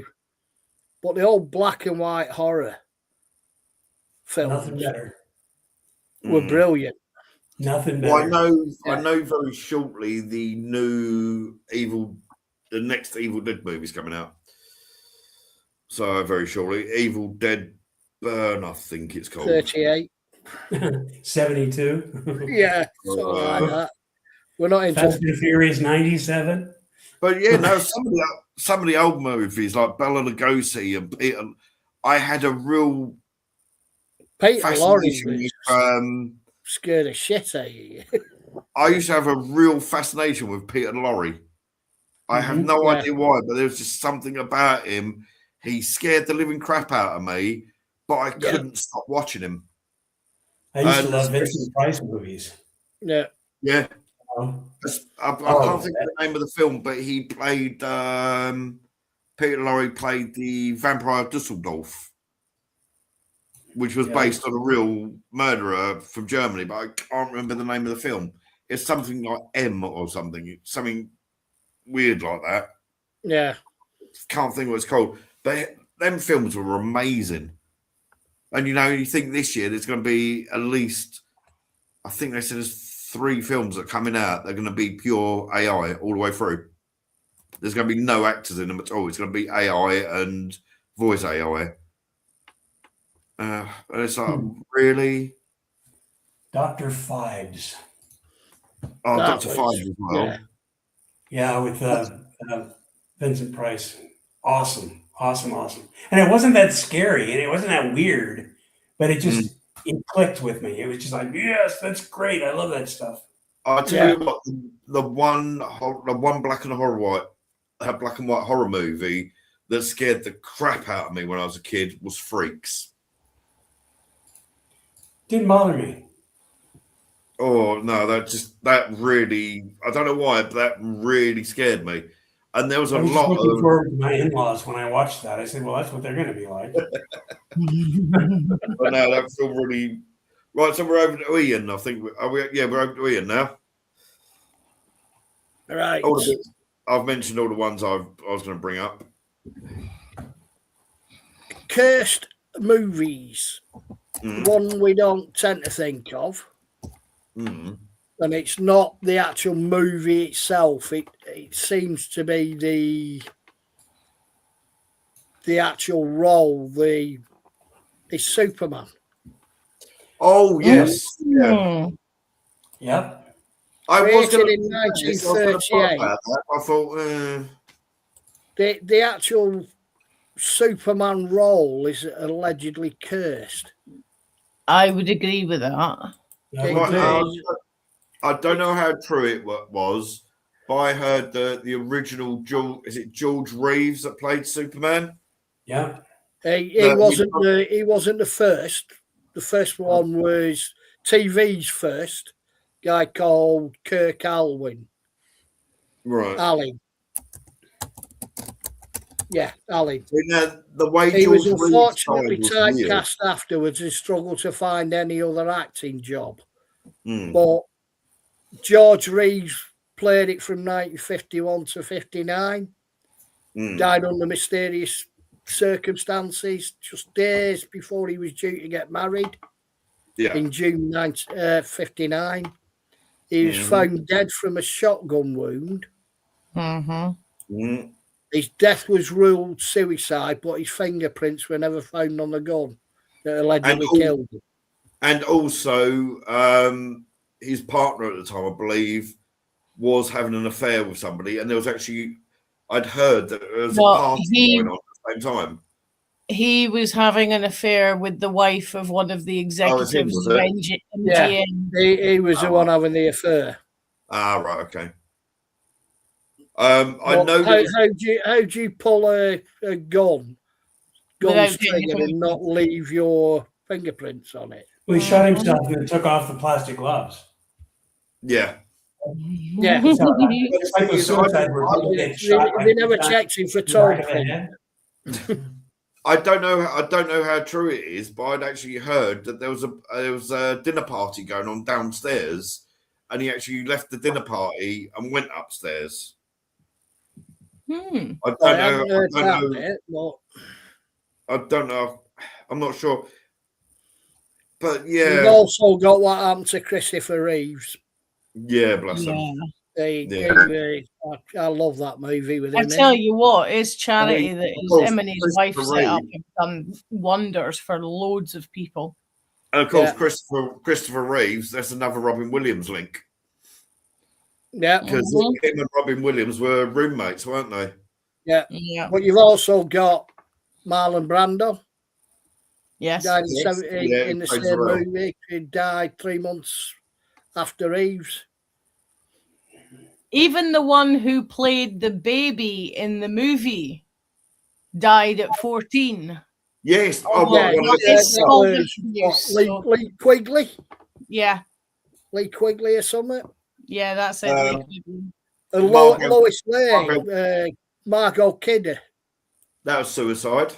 But the old black and white horror films were brilliant. Nothing better. Well, I know very shortly the next Evil Dead movie's coming out. So very shortly, Evil Dead Burn, I think it's called. 38. 72. Yeah, something like that. We're not into Fast and Furious 97. But yeah, no, some of the old movies like Bela Lugosi and Peter, I had a real Peter fascination Lorre scared the shit out of you. I used to have a real fascination with Peter Lorre. I have no idea why, but there was just something about him. He scared the living crap out of me, but I couldn't stop watching him. I used to love Vincent Price movies. Yeah. Yeah. I can't think of the name of the film, but he played Peter Lorre played the vampire Dusseldorf, which was based on a real murderer from Germany, but I can't remember the name of the film. It's something like M or something weird like that. Yeah. Can't think what it's called. But them films were amazing. And you think this year there's going to be at least, I think they said there's 3 films that are coming out. They're going to be pure AI all the way through. There's going to be no actors in them at all. It's going to be AI and voice AI. And it's like, really? Dr. Fives. Oh, Dr. Fives as well. Yeah, with Vincent Price. Awesome. And it wasn't that scary and it wasn't that weird, but it just it clicked with me. It was just like, yes, that's great. I love that stuff. I'll tell you what, the one black and white horror movie that scared the crap out of me when I was a kid was Freaks. Didn't bother me. Oh no, that really, I don't know why, but that really scared me. And there was a lot looking of forward to my in-laws when I watched that. I said, well, that's what they're going to be like. But no, that film really. Right, so we're over to Ian. I think we're over to Ian now. All right. I've mentioned all the ones I was going to bring up. Cursed movies. One we don't tend to think of. And it's not the actual movie itself. It seems to be the actual role. It's Superman. Oh yes, yeah. Yep. I was Created going in 1938. I thought the actual Superman role is allegedly cursed. I would agree with that. I don't know how true it was, but I heard the original George Reeves that played Superman? Yeah. He wasn't the first. The first one was TV's first guy called Kirk Alwyn. Right. Allen. Yeah, Allen. The way he George was unfortunately Reeves typecast afterwards and struggled to find any other acting job. Mm. But George Reeves played it from 1951 to 59. Died under mysterious circumstances, just days before he was due to get married in June 1959. He was found dead from a shotgun wound. His death was ruled suicide, but his fingerprints were never found on the gun that allegedly killed him. And also, his partner at the time, I believe, was having an affair with somebody, and there was actually, I'd heard that there was a party going on at the same time. He was having an affair with the wife of one of the executives of MGM. Yeah, he was the one having the affair. Ah, right, okay. I know. How do you pull a gun's trigger and not leave your fingerprints on it? Well, he shot himself and then took off the plastic gloves. Yeah. Yeah. It's like the suicide where people get shot. They never checked him for torn print. I don't know how true it is, but I'd actually heard that there was a dinner party going on downstairs, and he actually left the dinner party and went upstairs. I don't know. I'm not sure. But yeah. We've also got what happened to Christopher Reeves. Yeah, bless him. I love that movie with him. I tell you what, his charity that him and his wife set up have done wonders for loads of people. And of course, Christopher Reeves, that's another Robin Williams link. Yeah. Because him and Robin Williams were roommates, weren't they? Yeah. But you've also got Marlon Brando. Yes. Died in the same movie. He died 3 months after Reeves. Even the one who played the baby in the movie died at 14. Yes. Lee Quigley. Yeah. Lee Quigley or something. Yeah, that's it. Lois Lane, Margot Kidder. That was suicide.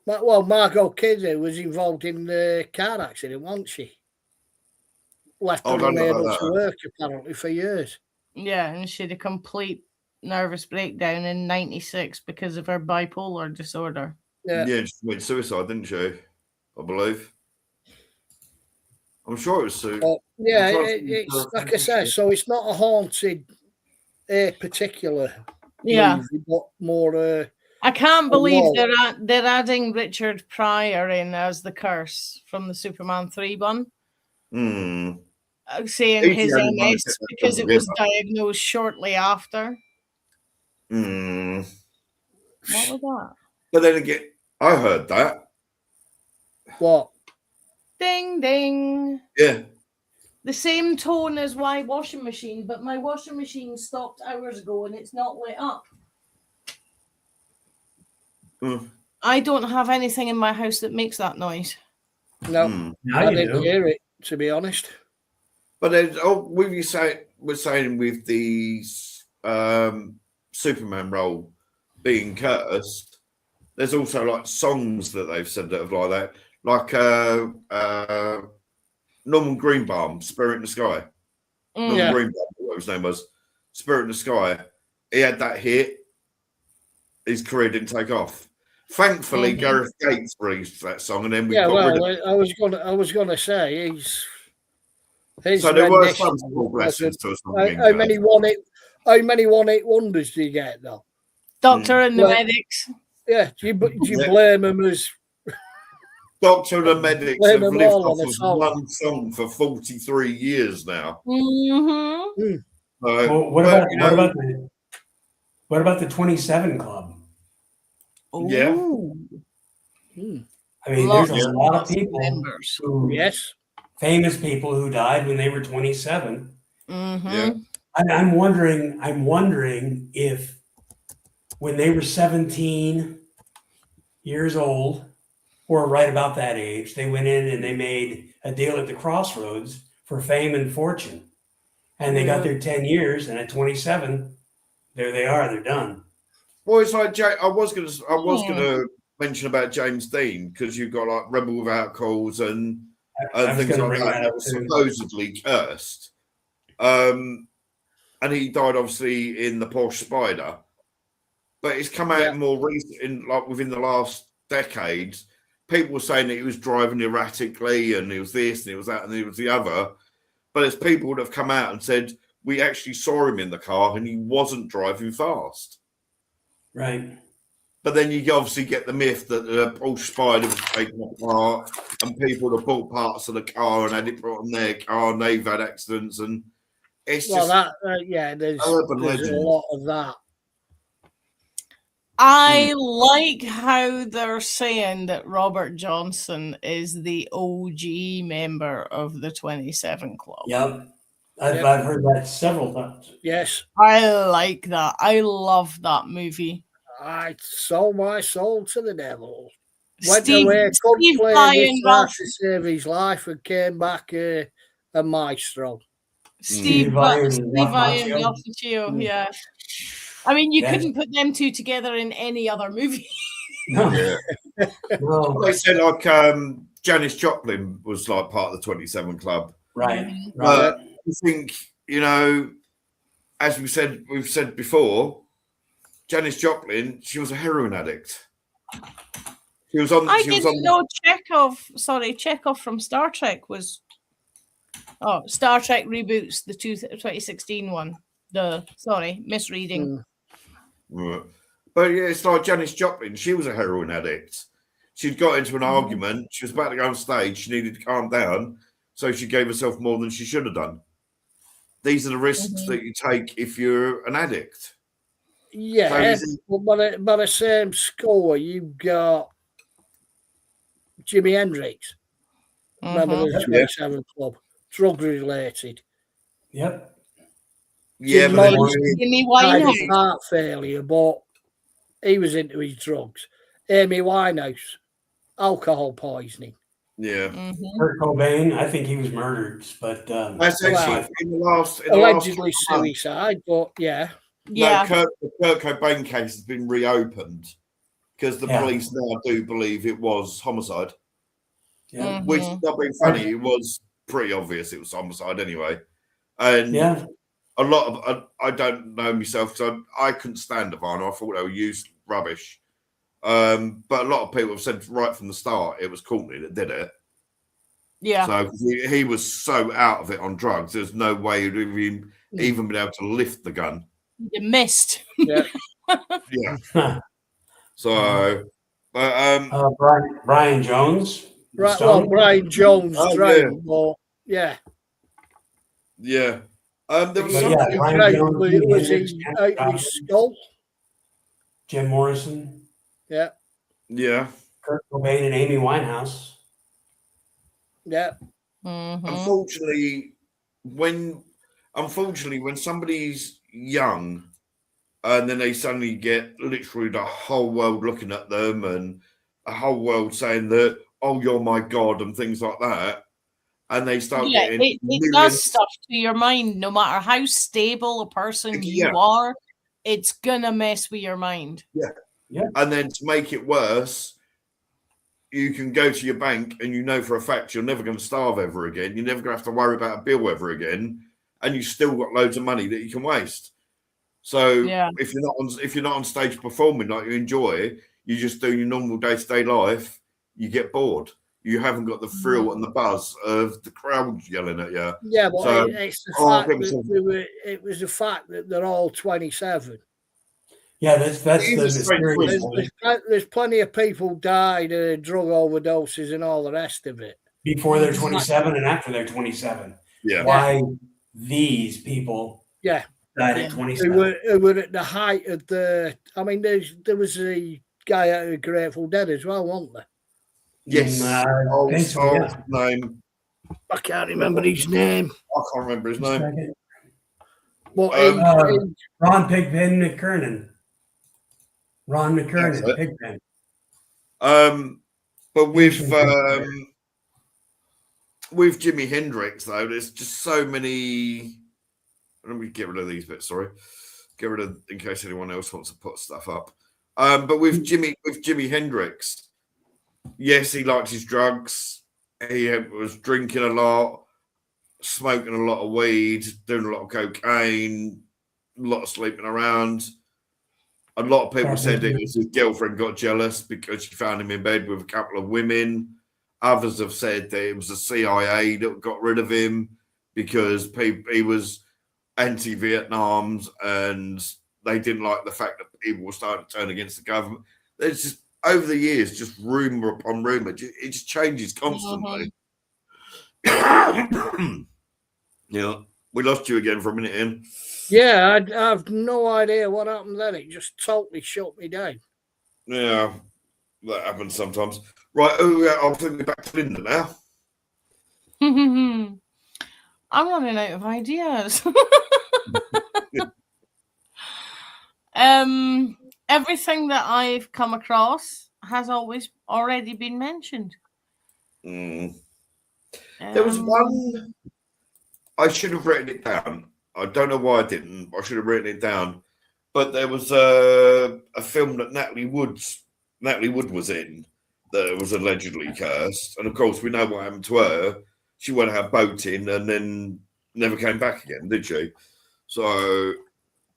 Well, Margot Kidder was involved in the car accident, wasn't she? Left her unable to work apparently for years. Yeah, and she had a complete nervous breakdown in '96 because of her bipolar disorder. Yeah, she committed suicide, didn't she? I believe. I'm sure it was suicide. It's like I said, so it's not a haunted particular movie, but more. I can't believe they're adding Richard Pryor in as the curse from the Superman 3 one. Saying his MS because it was diagnosed shortly after. What was that? But then again, I heard that. What? Ding ding. Yeah. The same tone as my washing machine, but my washing machine stopped hours ago and it's not lit up. I don't have anything in my house that makes that noise. No, I didn't hear it, to be honest. But we're saying with the Superman role being cursed, there's also like songs that they've said that have like that, like Norman Greenbaum, "Spirit in the Sky." Norman Greenbaum, whatever his name was, "Spirit in the Sky." He had that hit. His career didn't take off. Thankfully, Gareth Gates released that song, and then we got rid of it. I was gonna say his so there were some small blessings to us. How many one-hit wonders do you get though? Doctor and the Medics. Yeah, do you blame them as Doctor and the Medics have lived off of one song for 43 years now. What about the 27 Club? Yeah. I mean, there's a lot of people famous people who died when they were 27. Yeah. I'm wondering if when they were 17 years old, or right about that age, they went in and they made a deal at the crossroads for fame and fortune. And they got their 10 years, and at 27, there they are, they're done. Well, it's like I was gonna mention about James Dean, because you've got like Rebel Without Cause and things like that was supposedly cursed. And he died obviously in the Porsche Spider. but it's come out more recent, like within the last decades. People were saying that he was driving erratically, and it was this, and it was that, and it was the other. But there's people that have come out and said we actually saw him in the car, and he wasn't driving fast. Right. But then you obviously get the myth that the Porsche Spider was taken apart, and people have bought parts of the car and had it put on their car, and they've had accidents, and it's just there's urban a legend. lot of that. I like how they're saying that Robert Johnson is the OG member of the 27 Club. Yep. I've heard that several times. Yes. I like that. I love that movie. I sold my soul to the devil. Went Steve, away, Steve couldn't Vai play and this Ralph, to save his life, and came back a maestro. Steve Vai Vai and and Ralph Ralph Macchio, yeah. I mean, you Yes. couldn't put them two together in any other movie. No. Yeah. No. They said like Janis Joplin was like part of the 27 Club. Right. But I think, as we've said before, Janis Joplin, she was a heroin addict. She was on. I she was didn't on, know Chekhov from Star Trek was. Oh, Star Trek reboots, the 2016 one. Misreading. Right. But yeah, it's like Janis Joplin. She was a heroin addict. She'd got into an argument. She was about to go on stage. She needed to calm down, so she gave herself more than she should have done. These are the risks that you take if you're an addict. Yeah, but by the same score, you've got Jimi Hendrix. Remember the 27 Club, drug related. Yep. Yeah, Jim but Morrison Amy died of Winehouse. heart failure, but he was into his drugs. Amy Winehouse, alcohol poisoning. yeah. Kurt Cobain, I think he was murdered, but That's actually in the last Allegedly months, suicide, but yeah. Yeah. No, the Kurt Cobain case has been reopened because the police now do believe it was homicide. yeah. Which is not being funny, it was pretty obvious it was homicide anyway. And a lot of I don't know myself, so I couldn't stand Nirvana. I thought they were used rubbish. But a lot of people have said right from the start it was Courtney that did it. Yeah. So he was so out of it on drugs, there's no way he'd even been able to lift the gun. You missed. Yeah. Yeah. So, but Brian Jones. Right, Stone? well, Brian Jones drowned, but yeah. There was he something. drowned. Was he out of his skull? Jim Morrison. Yeah. Yeah. Kurt Cobain and Amy Winehouse. Yeah. Unfortunately, when somebody's young and then they suddenly get literally the whole world looking at them and a whole world saying that, oh, you're my God, and things like that, and they start getting it does stuff to your mind. No matter how stable a person you are, it's gonna mess with your mind. Yeah. And then to make it worse, you can go to your bank and you know for a fact you're never going to starve ever again. You're never going to have to worry about a bill ever again, and you've still got loads of money that you can waste. So if you're not on stage performing like you enjoy, you're just doing your normal day-to-day life, you get bored. You haven't got the thrill and the buzz of the crowd yelling at you. Yeah, but it's the fact that it was the fact that they're all 27. Yeah, that's the there's plenty of people died of drug overdoses and all the rest of it. Before they're 27 and after they're 27. Yeah. Why these people died at 27? Who were at the height of the... I mean, there was a guy out of Grateful Dead as well, wasn't there? Yes. Name. I can't remember his name. I can't remember his name. But Ron Pigpen McKernan. Ron McKernan, Pigpen. But with Jimi Hendrix though, there's just so many. Let me get rid of these bits. Sorry, get rid of in case anyone else wants to put stuff up. But with Jimi Hendrix, yes, he liked his drugs. He was drinking a lot, smoking a lot of weed, doing a lot of cocaine, a lot of sleeping around. A lot of people said it was his girlfriend got jealous because she found him in bed with a couple of women. Others have said that it was the CIA that got rid of him because he was anti-Vietnams and they didn't like the fact that people were starting to turn against the government. There's just, over the years, just rumor upon rumor. It just changes constantly. Yeah, we lost you again for a minute, Ian. Yeah, I have no idea what happened then. It just totally shut me down. Yeah, that happens sometimes. Right, I'll take you back to Linda now. I'm running out of ideas. Everything that I've come across has always already been mentioned. There was one, I should have written it down. I don't know why I didn't. I should have written it down. But there was a film that Natalie Wood was in that was allegedly cursed. And of course, we know what happened to her. She went out boating and then never came back again, did she? So,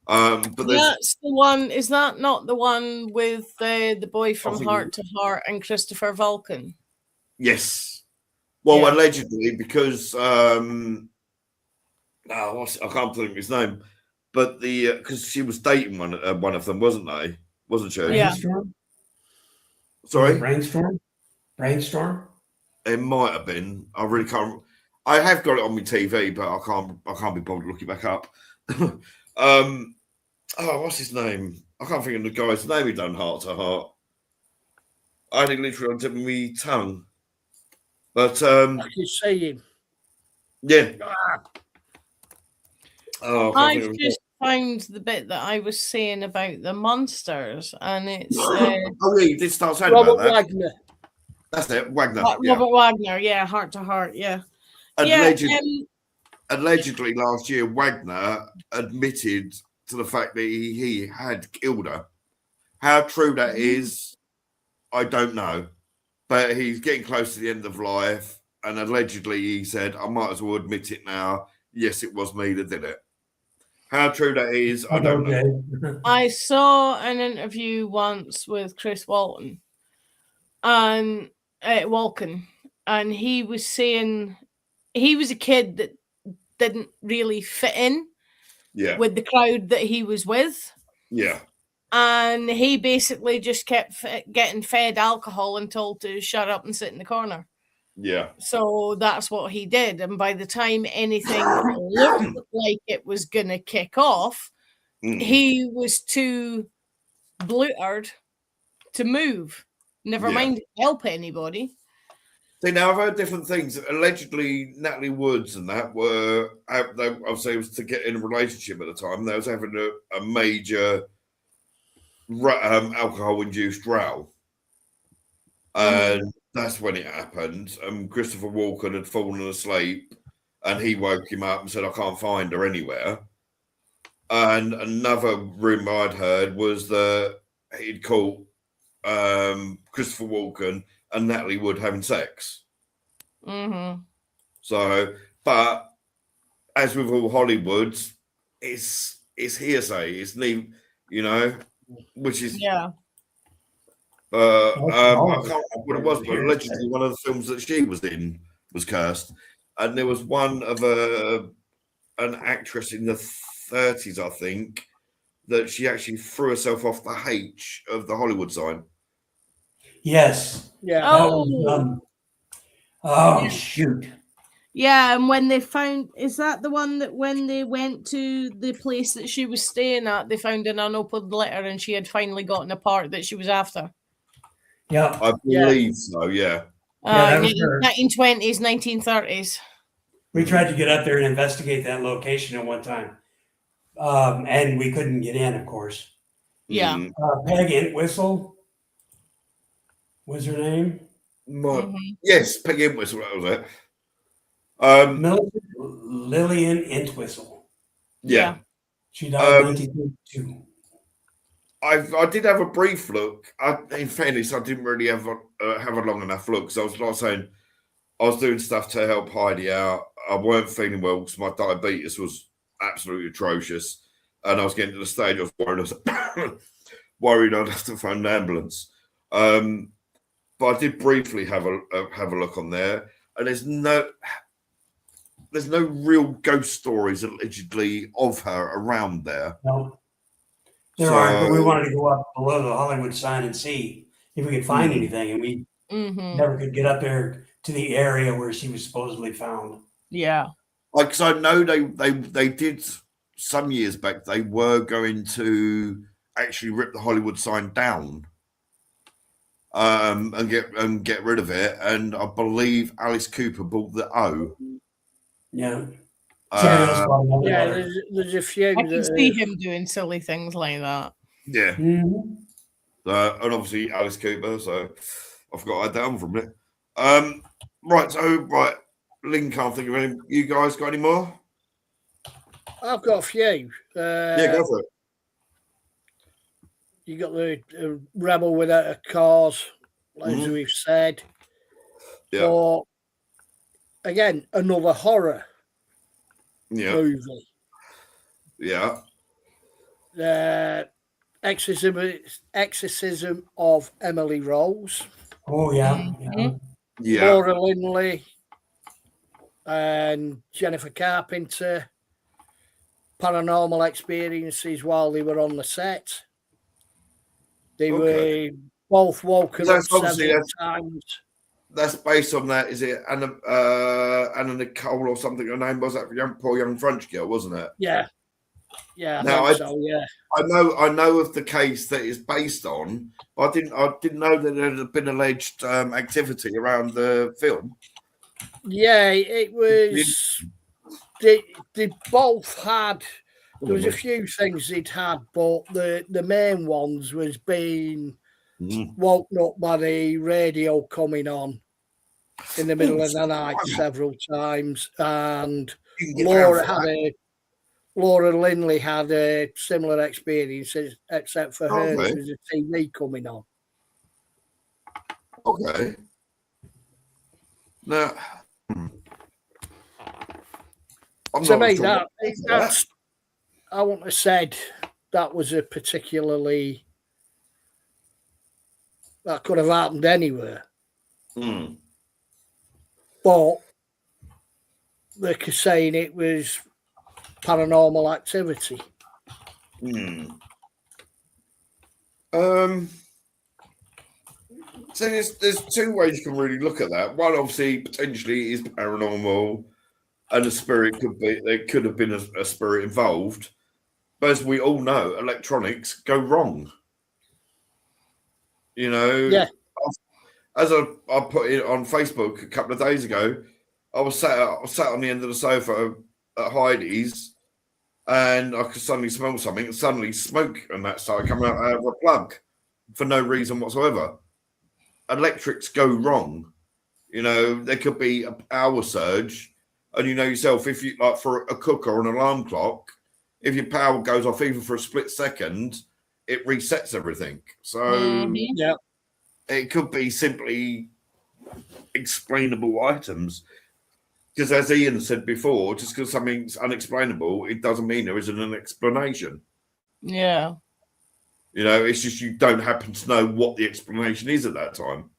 but that's the one. Is that not the one with the boy from Heart to Heart and Christopher Walken? Yes. Well, allegedly, because I can't think of his name, but because she was dating one of them, wasn't she? Yeah. Sorry. Brainstorm. It might have been. I really can't. I have got it on my TV, but I can't be bothered looking back up. What's his name? I can't think of the guy's name. He done Heart to Heart. I had it literally on the tip of my tongue. But I can see him. Yeah. I've just found the bit that I was saying about the monsters, and it's you did start saying Robert about that. Wagner. That's it, Wagner. Robert Wagner, yeah, Heart to Heart, yeah. Allegedly, last year, Wagner admitted to the fact that he had killed her. How true that is, I don't know. But he's getting close to the end of life, and allegedly he said, I might as well admit it now. Yes, it was me that did it. How true that is, I don't know. I saw an interview once with Chris Walken, and he was saying he was a kid that didn't really fit in with the crowd that he was with. Yeah. And he basically just kept getting fed alcohol and told to shut up and sit in the corner. Yeah. So that's what he did. And by the time anything looked like it was going to kick off, he was too bluttered to move. Never mind help anybody. See, now I've heard different things. Allegedly, Natalie Woods and that were, obviously, it was to get in a relationship at the time. They was having a major alcohol-induced row. And that's when it happened. Christopher Walken had fallen asleep and he woke him up and said, I can't find her anywhere. And another rumor I'd heard was that he'd caught Christopher Walken and Natalie Wood having sex. So, but as with all Hollywoods, it's hearsay. It's which is I can't remember what it was, but allegedly one of the films that she was in was cursed, and there was one of an actress in the 30s, I think, that she actually threw herself off the H of the Hollywood sign. Yes. Yeah. Shoot. Yeah, and when they found, is that the one that when they went to the place that she was staying at, they found an unopened letter and she had finally gotten a part that she was after? Yeah. I believe so, yeah. 1920s, 1930s. We tried to get up there and investigate that location at one time. And we couldn't get in, of course. Yeah. Peg Entwistle was her name. Yes, Peg Entwistle, that was it. Lillian Entwistle. Yeah. She died in 1932. I did have a brief look. In fairness, I didn't really have a long enough look. So I was like saying, I was doing stuff to help Heidi out. I weren't feeling well because my diabetes was absolutely atrocious, and I was getting to the stage I was worried. worried I'd have to phone an ambulance. But I did briefly have a look on there, and there's no real ghost stories allegedly of her around there. No, there aren't. But we wanted to go up below the Hollywood sign and see if we could find anything, and we never could get up there to the area where she was supposedly found. Yeah. Like, because I know they did some years back. They were going to actually rip the Hollywood sign down, and get rid of it. And I believe Alice Cooper bought the O. Yeah. Yeah, there's a few. I can see him doing silly things like that. Yeah. Mm-hmm. And obviously Alice Cooper, so I forgot I had that on from it. Right, Lynn can't think of any. You guys got any more? I've got a few. Yeah, go for it. You got the Rebel Without a Cause, as we've said. Yeah. Or, again, another horror movie. Yeah. Exorcism of Emily Rose. Oh, yeah. Yeah. Laura Linney and Jennifer Carpenter. Paranormal experiences while they were on the set. They were both woken up several times. That's based on that. Is it Anna Nicole or something? Her name was that poor young French girl, wasn't it? Yeah. Yeah. I know of the case that it's based on. I didn't know that there had been alleged activity around the film. Yeah, it was. They both had. There was a few things they'd had, but the main ones was being woken up by the radio coming on in the middle of the night several times, and Laura Linney had a similar experience, except for her, there was a TV coming on. Okay. Now, to me, that's I wouldn't have said that was a particularly that could have happened anywhere. But they're saying it was paranormal activity. So there's two ways you can really look at that. One, obviously, potentially is paranormal, and a spirit could have been a spirit involved. But as we all know, electronics go wrong. You know, as I put it on Facebook a couple of days ago, I was sat on the end of the sofa at Heidi's, and I could suddenly smell something, and suddenly smoke and that started coming out of a plug for no reason whatsoever. Electrics go wrong. You know, there could be a power surge, and you know yourself, if you like for a cooker or an alarm clock, if your power goes off even for a split second, it resets everything. So it could be simply explainable items. Because as Ian said before, just because something's unexplainable, it doesn't mean there isn't an explanation. Yeah. You know, it's just you don't happen to know what the explanation is at that time.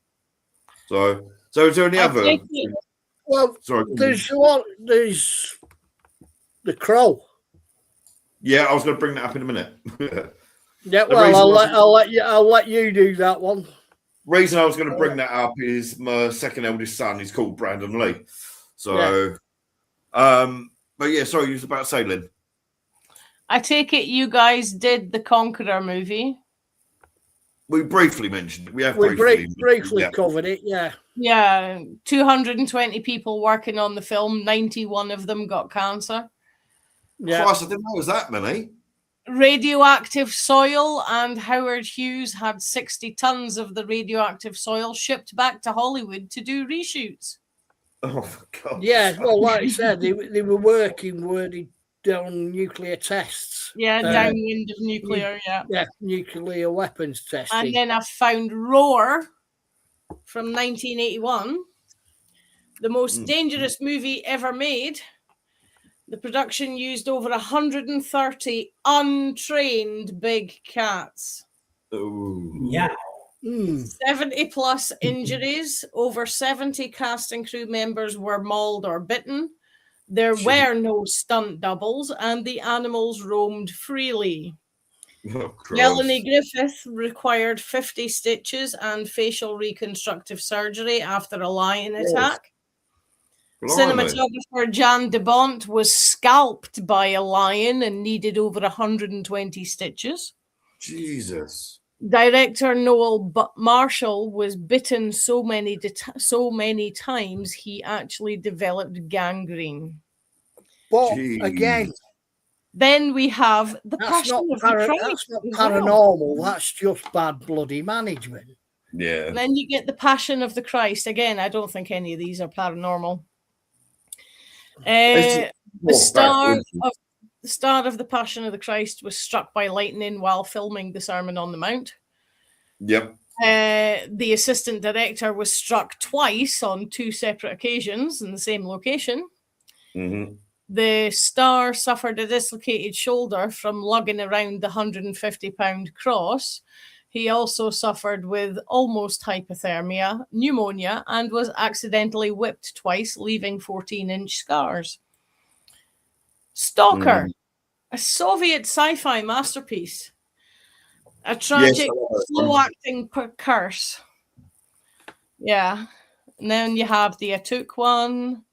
So is there any other? Well, sorry, there's the Crow. Yeah, I was going to bring that up in a minute. Yeah, well, I'll let you do that one. Reason I was going to bring that up is my second eldest son is called Brandon Lee. So, but yeah, sorry, you was about to say, Lynn. I take it you guys did the Conqueror movie. We briefly mentioned it. We briefly covered it, yeah. Yeah, 220 people working on the film. 91 of them got cancer. Yeah. Christ, I didn't know it was that many. Radioactive soil, and Howard Hughes had 60 tons of the radioactive soil shipped back to Hollywood to do reshoots. Oh, God. Yeah, well, like I said, they were working on nuclear tests. Yeah, downwind of nuclear, Yeah, nuclear weapons testing. And then I found Roar from 1981, the most dangerous movie ever made. The production used over 130 untrained big cats. Ooh. Yeah. 70 plus injuries. Over 70 cast and crew members were mauled or bitten. There were no stunt doubles, and the animals roamed freely. Oh, Melanie Christ. Griffith required 50 stitches and facial reconstructive surgery after a lion attack. Blimey. Cinematographer Jan de Bont was scalped by a lion and needed over 120 stitches. Jesus. Director Noel Marshall was bitten so many times he actually developed gangrene. But Jeez. again, Then we have the that's Passion not, of the Christ. that's not as well. paranormal. That's just bad bloody management. Yeah. And then you get the Passion of the Christ. Again, I don't think any of these are paranormal. The star of the Passion of the Christ was struck by lightning while filming the Sermon on the Mount. Yep. The assistant director was struck twice on 2 separate occasions in the same location. Mm-hmm. The star suffered a dislocated shoulder from lugging around the 150-pound cross. He also suffered with almost hypothermia, pneumonia, and was accidentally whipped twice, leaving 14-inch scars. Stalker, a Soviet sci-fi masterpiece. A tragic, slow-acting curse. Yeah. And then you have the Atuk one.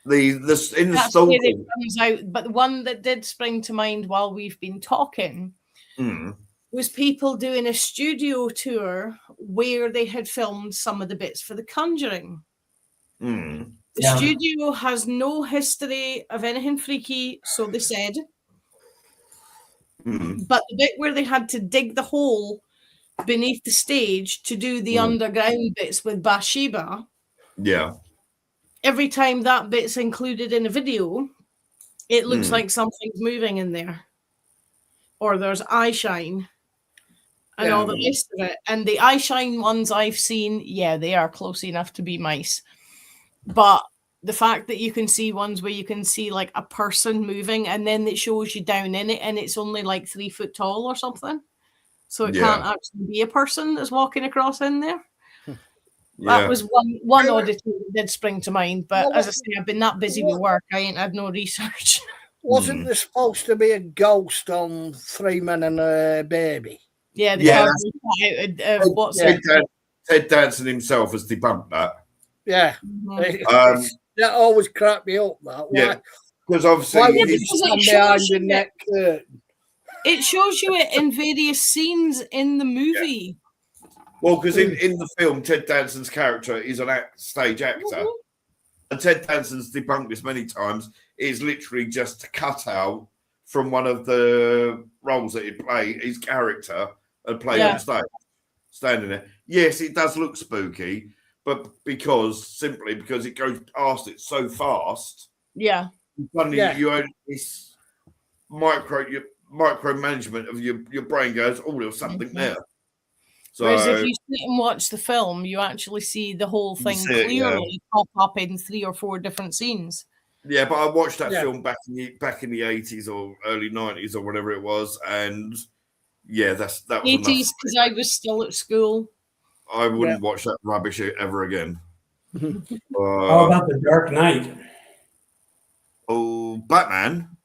In the That's Stalker. where it comes out. But the one that did spring to mind while we've been talking was people doing a studio tour where they had filmed some of the bits for The Conjuring. The studio has no history of anything freaky, so they said. But the bit where they had to dig the hole beneath the stage to do the underground bits with Bathsheba. Yeah. Every time that bit's included in a video, it looks like something's moving in there. Or there's eye shine and all the rest of it. And the eye shine ones I've seen, they are close enough to be mice. But the fact that you can see ones where you can see like a person moving and then it shows you down in it and it's only like 3 foot tall or something. So it can't actually be a person that's walking across in there. That was one oddity that did spring to mind. But as I say, I've been that busy with work, I ain't had no research. Wasn't there supposed to be a ghost on 3 Men and a Baby? Yeah, Ted Danson himself has debunked that. Yeah. That always cracked me up, that. Yeah. Because obviously it shows you it in various scenes in the movie. Well, because in the film, Ted Danson's character is an stage actor. And Ted Danson's debunked this many times. It's literally just a cutout from one of the roles that he played, his character, and played on stage, standing there. Yes, it does look spooky, but simply because it goes past it so fast. Yeah. Suddenly you own this micromanagement of your brain goes, oh, there's something there. So, whereas if you sit and watch the film, you actually see the whole thing clearly pop up in 3 or 4 different scenes. Yeah, but I watched that film back in the 80s or early 90s or whatever it was, and that was 80s because I was still at school. I wouldn't watch that rubbish ever again. How about The Dark Knight? Oh, Batman.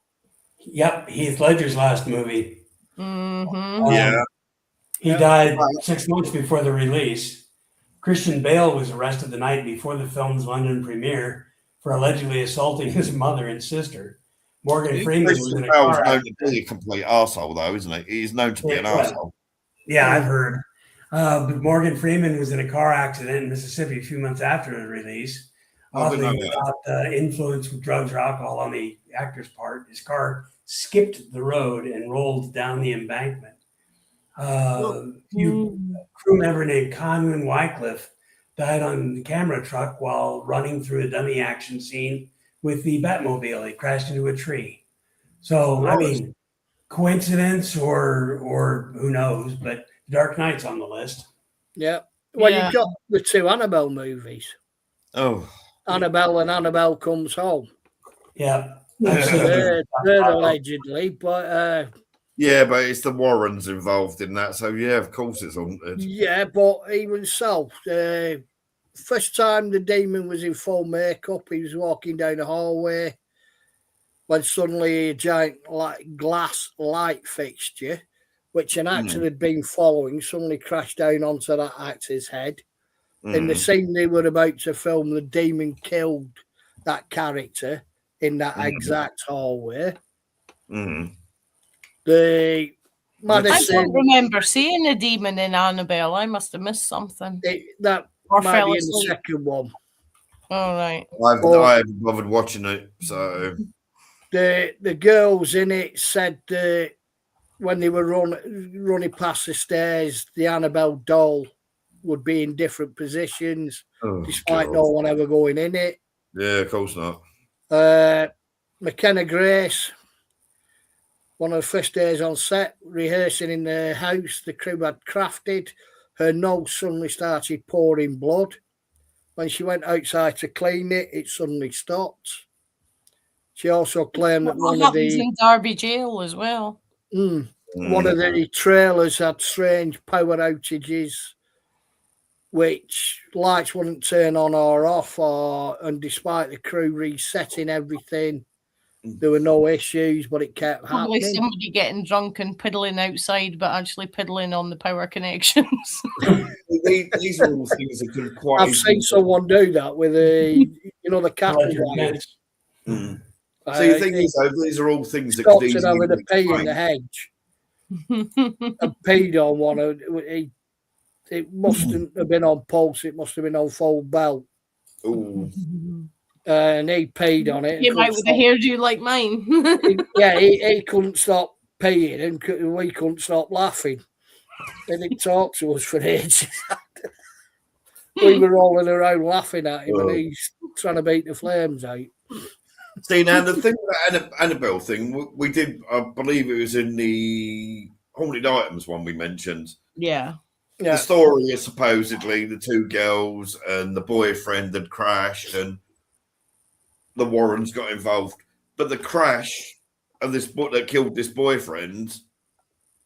Yep, Heath Ledger's last movie. He died 6 months before the release. Christian Bale was arrested the night before the film's London premiere for allegedly assaulting his mother and sister. Morgan Freeman was in a car accident. Known to be a complete arsehole, though, isn't he? He's known to be an arsehole. Yeah, I've heard. But Morgan Freeman was in a car accident in Mississippi a few months after the release. Oddly, without influence with drugs or alcohol on the actor's part, his car skipped the road and rolled down the embankment. Crew member named Conwyn Wycliffe died on the camera truck while running through a dummy action scene with the Batmobile. He crashed into a tree. So, I mean, coincidence or who knows, but Dark Knight's on the list. Yeah. Well, you've got the 2 Annabelle movies. Oh. Annabelle and Annabelle Comes Home. Yeah. They're allegedly, but Yeah, but it's the Warrens involved in that, so yeah, of course it's haunted. Yeah, but even so, first time the demon was in full makeup, he was walking down the hallway when suddenly a giant glass light fixture, which an actor had been following, suddenly crashed down onto that actor's head. In the scene they were about to film, the demon killed that character in that exact hallway. The I Madison, don't remember seeing a demon in Annabelle. I must have missed something. that Or might fell be in the asleep. second one. All right. I haven't bothered watching it, so The girls in it said that when they were running past the stairs, the Annabelle doll would be in different positions, despite no one ever going in it. Yeah, of course not. McKenna Grace, one of the first days on set, rehearsing in the house the crew had crafted, her nose suddenly started pouring blood. When she went outside to clean it, it suddenly stopped. She also claimed that one of the in Derby Jail as well. One of the trailers had strange power outages, which lights wouldn't turn on or off, and despite the crew resetting everything, there were no issues, but it kept Probably happening. somebody getting drunk and piddling outside, but actually piddling on the power connections. These are all things that could quite. I've seen someone do that with the cattle wires. So the thing is, though, these are all things that Stopped could it easily over the be pea in explained. the hedge and peed on one. It mustn't have been on pulse. It must have been on full belt. Ooh. And he peed on it. Came out with a hairdo like mine. He couldn't stop peeing, and we couldn't stop laughing. They didn't talk to us for ages. We were rolling around laughing at him, and he's trying to beat the flames out. See, now the thing about Annabelle thing, we did, I believe it was in the Haunted Items one we mentioned. Yeah. The story is supposedly the two girls and the boyfriend had crashed and the Warrens got involved. But the crash of this book that killed this boyfriend,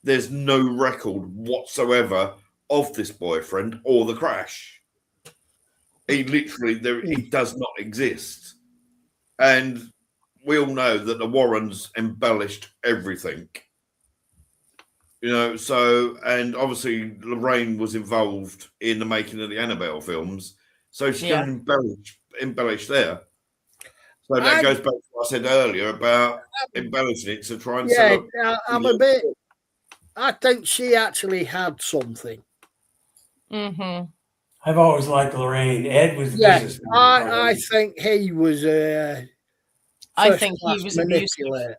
there's no record whatsoever of this boyfriend or the crash. He does not exist. And we all know that the Warrens embellished everything. And obviously Lorraine was involved in the making of the Annabelle films, so she can embellish there. So that goes back to what I said earlier about embellishing it to try and sell it. I think she actually had something. Mm-hmm. I've always liked Lorraine. Ed was the businessman. I think he was I think he was manipulator.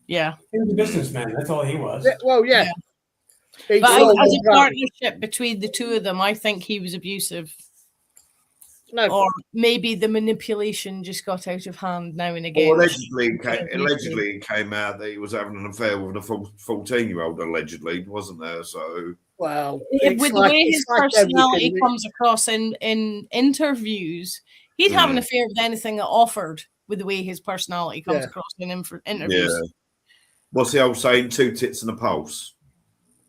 Yeah. He was a businessman. That's all he was. Well, yeah. But as a partnership between the two of them, I think he was abusive. No. Or maybe the manipulation just got out of hand now and again. Well, allegedly it came out that he was having an affair with a 14-year-old, allegedly, wasn't there? So, well, with the way his personality comes across in interviews, he'd have an affair with anything that offered. With the way his personality comes across in interviews. Yeah. What's the old saying? 2 tits and a pulse.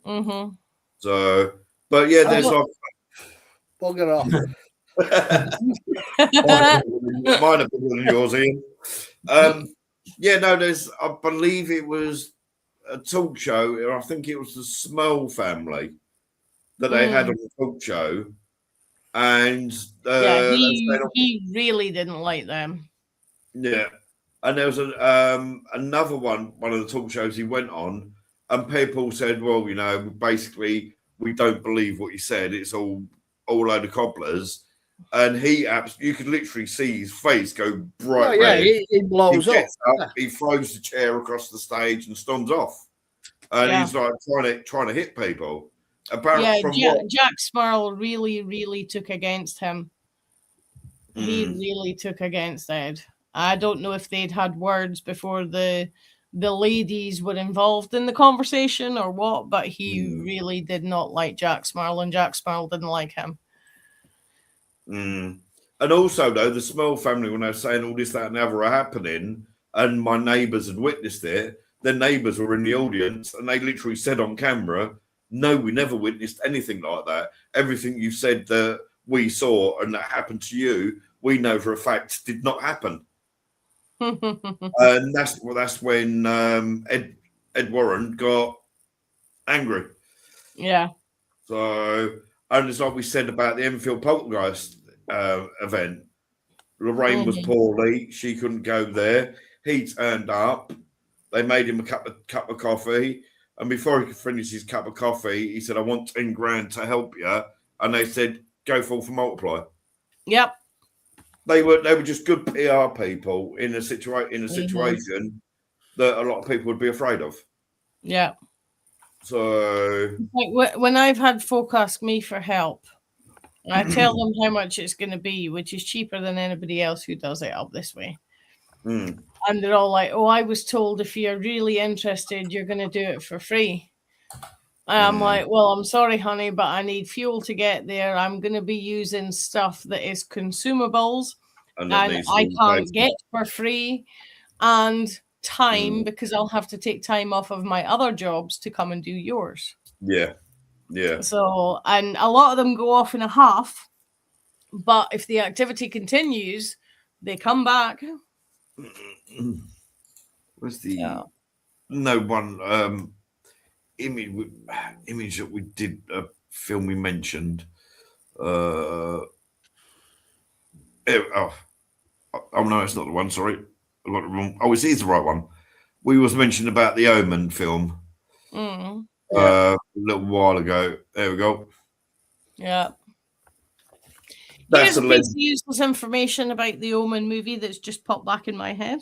Mm-hmm. So, but yeah, there's bugger off. Mine are bigger than yours, Ian. I believe it was a talk show. I think it was the Small family that they had on the talk show. And he really didn't like them. Yeah, and there was another one of the talk shows he went on, and people said, "Well, basically, we don't believe what he said. It's all load of cobblers." And you could literally see his face go bright red. He blows up. He throws the chair across the stage and storms off, and he's like trying to hit people. Apparently, Jack Sparrow really, really took against him. He really took against Ed. I don't know if they'd had words before the ladies were involved in the conversation or what, but he really did not like Jack Smarl, and Jack Smarl didn't like him. And also, though, the Small family, when they were saying all this, that, and the other are happening, and my neighbours had witnessed it, their neighbours were in the audience, and they literally said on camera, "No, we never witnessed anything like that. Everything you said that we saw and that happened to you, we know for a fact did not happen." And that's when Ed Warren got angry. Yeah. So, and it's like we said about the Enfield Poltergeist event. Lorraine was poorly; she couldn't go there. He turned up. They made him a cup of coffee, and before he could finish his cup of coffee, he said, "I want 10 grand to help you." And they said, "Go full for multiply." Yep. They were just good PR people in a situation that a lot of people would be afraid of. Yeah. So, like when I've had folk ask me for help, I tell them how much it's going to be, which is cheaper than anybody else who does it up this way. And they're all like, "Oh, I was told if you're really interested, you're going to do it for free." I'm like, "Well, I'm sorry, honey, but I need fuel to get there. I'm going to be using stuff that is consumables and I can't get for free, and time because I'll have to take time off of my other jobs to come and do yours." Yeah. So, and a lot of them go off in a half, but if the activity continues, they come back. What's the image that we did a film we mentioned? Oh no, it's not the one. Sorry, I got it wrong. Oh, it is the right one. We was mentioning about the Omen film a little while ago. There we go. Yeah. That's Here's a piece of useless information about the Omen movie that's just popped back in my head.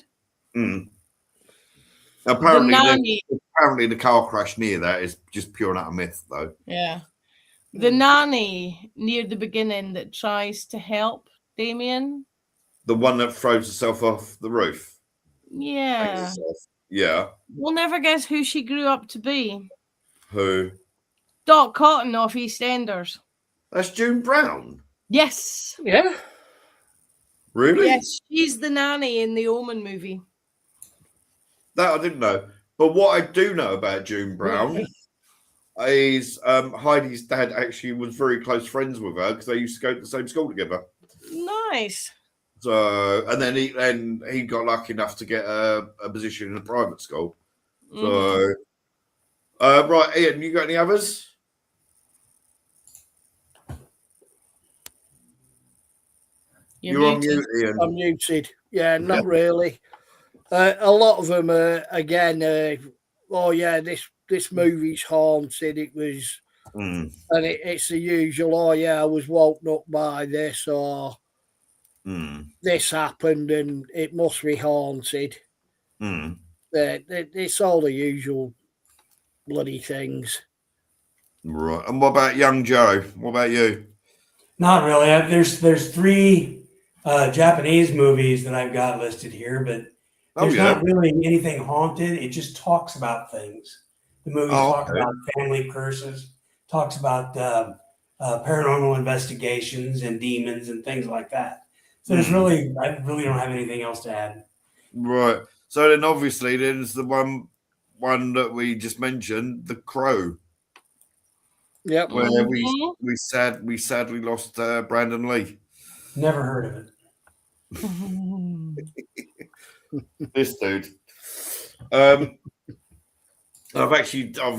Apparently, the car crash near that is just pure and utter myth, though. Yeah. The nanny near the beginning that tries to help Damien. The one that throws herself off the roof. Yeah. Yeah. We'll never guess who she grew up to be. Who? Doc Cotton off EastEnders. That's June Brown. Yes. Yeah. Really? Yes, she's the nanny in the Omen movie. That I didn't know. But what I do know about June Brown is Heidi's dad actually was very close friends with her because they used to go to the same school together. Nice. So, and then he got lucky enough to get a position in a private school. So, right, Ian, you got any others? You're on mute, Ian. I'm muted. Yeah, not really. A lot of them, again, this movie's haunted. It was, and it's the usual, oh, yeah, I was woken up by this, or this happened, and it must be haunted. It's all the usual bloody things. Right. And what about young Joe? What about you? Not really. There's 3 Japanese movies that I've got listed here, but there's not really anything haunted. It just talks about things. The movies talk about family curses, talks about paranormal investigations and demons and things like that. So I really don't have anything else to add. Right. So then obviously there's the one that we just mentioned, The Crow. Yep. Where we sadly lost Brandon Lee. Never heard of it. This dude. I've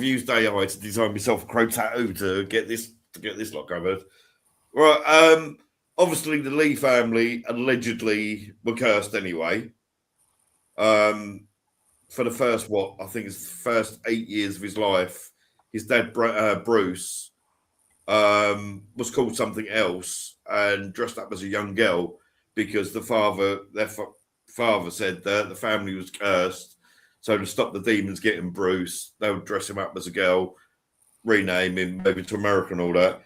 used AI to design myself a crow tattoo to get this lot covered. Right. Obviously the Lee family allegedly were cursed anyway. For the first I think it's the first 8 years of his life, his dad Bruce was called something else and dressed up as a young girl because their father said that the family was cursed. So to stop the demons getting Bruce, they would dress him up as a girl, rename him maybe to American, all that.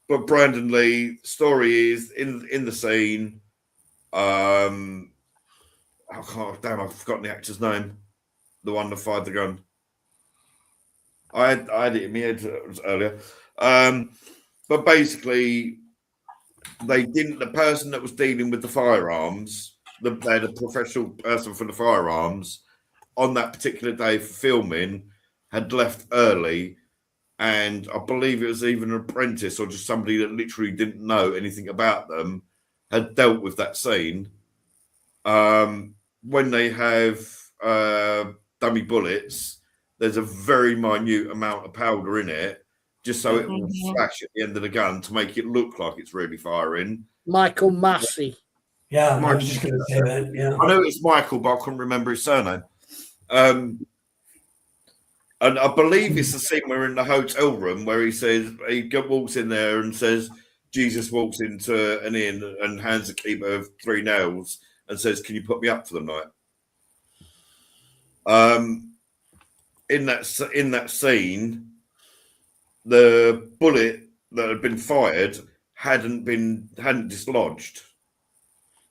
But Brandon Lee, story is in the scene. I've forgotten the actor's name. The one that fired the gun. I had it in my head earlier. But basically, the person that was dealing with the firearms they had a professional person for the firearms on that particular day for filming had left early, and I believe it was even an apprentice or just somebody that literally didn't know anything about them had dealt with that scene. When they have dummy bullets, there's a very minute amount of powder in it, just so it will flash at the end of the gun to make it look like it's really firing. Michael Massey. Yeah, I was just going to say that. Yeah, I know it's Michael, but I couldn't remember his surname. And I believe it's the scene where in the hotel room where he says he walks in there and says Jesus walks into an inn and hands the keeper of 3 nails and says, "Can you put me up for the night?" In that scene, the bullet that had been fired hadn't dislodged,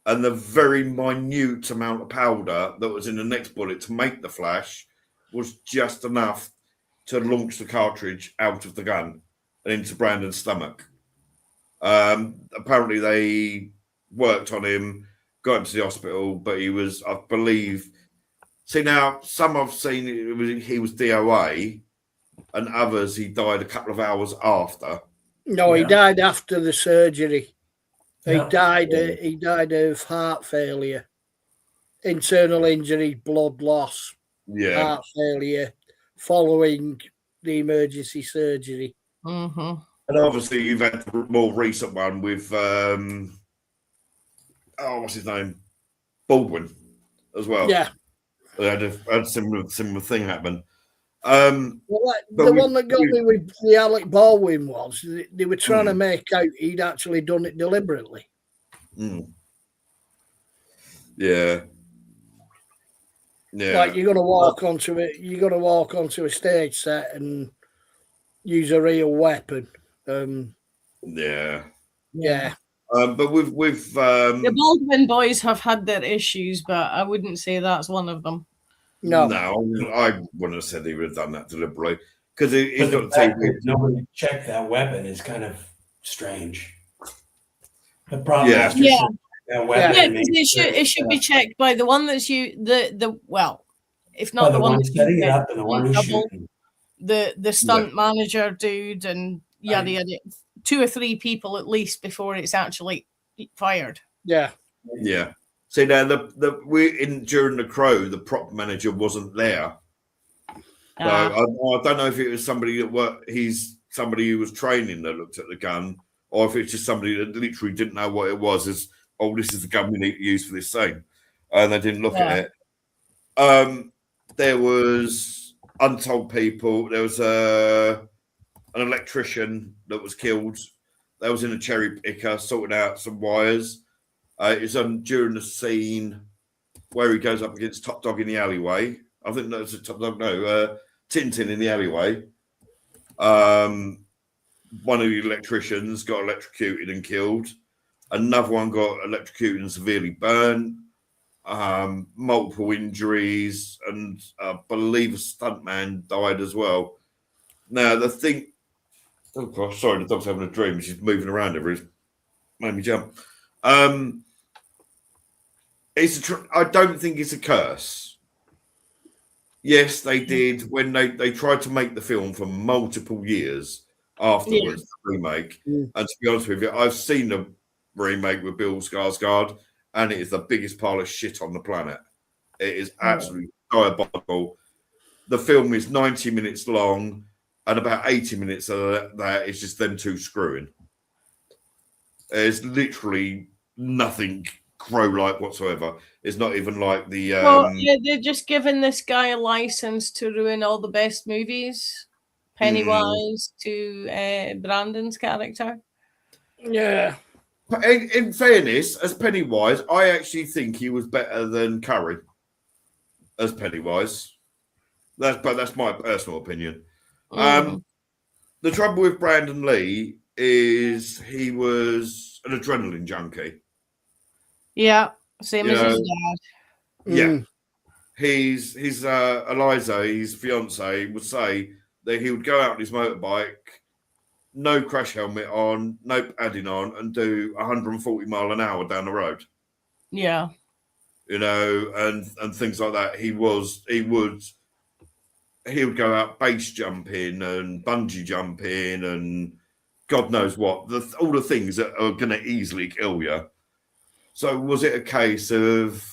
and the very minute amount of powder that was in the next bullet to make the flash was just enough to launch the cartridge out of the gun and into Brandon's stomach. Apparently, they worked on him, got him to the hospital, but he was, I believe. See, now some I've seen he was DOA, and others he died a couple of hours after. No, he died after the surgery. Yeah. He died of heart failure, internal injury, blood loss, heart failure following the emergency surgery. Mm-hmm. And obviously, you've had the more recent one with what's his name, Baldwin, as well. Yeah, they had a similar thing happen. well, the one that got me with the Alec Baldwin was they were trying to make out he'd actually done it deliberately. Yeah. Like you're gonna walk onto it. You're gonna walk onto a stage set and use a real weapon. Yeah. The But Baldwin boys have had their issues, but I wouldn't say that's one of them. No, I wouldn't have said he would have done that deliberately because he's but got the the fact that nobody checked that weapon is kind of strange. The problem is that weapon. Yeah, because it should be checked by the one that's if not the one setting it up and the one who's shooting. The stunt manager dude and yada. 2 or 3 people at least before it's actually fired. Yeah. See now during the Crow, the prop manager wasn't there. So I don't know if it was somebody he's somebody who was training that looked at the gun, or if it's just somebody that literally didn't know what it was. This is the gun we need to use for this scene, and they didn't look at it. There was untold people. There was an electrician that was killed. That was in a cherry picker sorting out some wires. It's during the scene where he goes up against Top Dog in the alleyway. I think that was a Top Dog. No, Tintin in the alleyway. One of the electricians got electrocuted and killed. Another one got electrocuted and severely burned. Multiple injuries, and I believe a stuntman died as well. Now the thing. Oh gosh, sorry, the dog's having a dream. She's moving around made me jump. I don't think it's a curse. Yes, they did when they tried to make the film for multiple years afterwards, the remake. And to be honest with you, I've seen the remake with Bill Skarsgård, and it is the biggest pile of shit on the planet. It is absolutely diabolical. The film is 90 minutes long, and about 80 minutes of that is just them two screwing. There's literally nothing Crow-like whatsoever. It's not even like the... they're just giving this guy a license to ruin all the best movies. Pennywise to Brandon's character. Yeah. In fairness, as Pennywise, I actually think he was better than Curry as Pennywise. That's my personal opinion. The trouble with Brandon Lee is he was an adrenaline junkie. Yeah, same as his dad. Yeah. His Eliza, his fiance, would say that he would go out on his motorbike, no crash helmet on, no padding on, and do 140 mile an hour down the road. Yeah. and things like that. He would go out base jumping and bungee jumping and God knows what, all the things that are going to easily kill you. So was it a case of...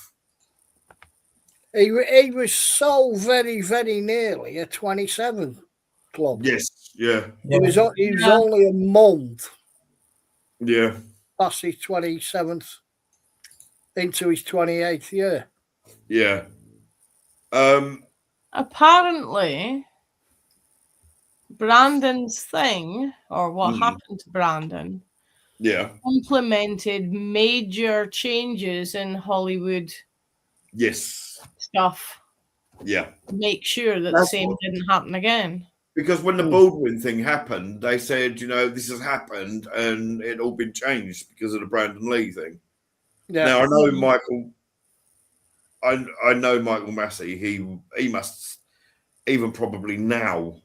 He was so very, very nearly a 27 club. Yes, yeah. He was only a month Yeah. past his 27th into his 28th year. Yeah. Apparently, Brandon's thing, or what happened to Brandon, implemented major changes in Hollywood stuff. Yeah. To make sure that the same didn't happen again. Because when the Baldwin thing happened, they said, this has happened and it all been changed because of the Brandon Lee thing. Yeah. Now, I know Michael Massey, he must even probably now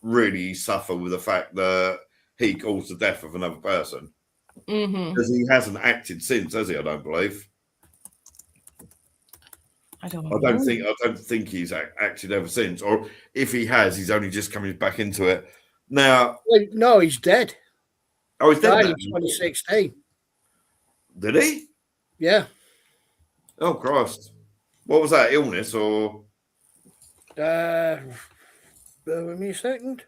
really suffer with the fact that he caused the death of another person. Because he hasn't acted since, has he? I don't believe. I don't think he's acted ever since, or if he has, he's only just coming back into it now. No, he's dead. Oh, he's dead in 2016. Did he? Yeah. Oh Christ! What was that? Illness or? Bear with me a second.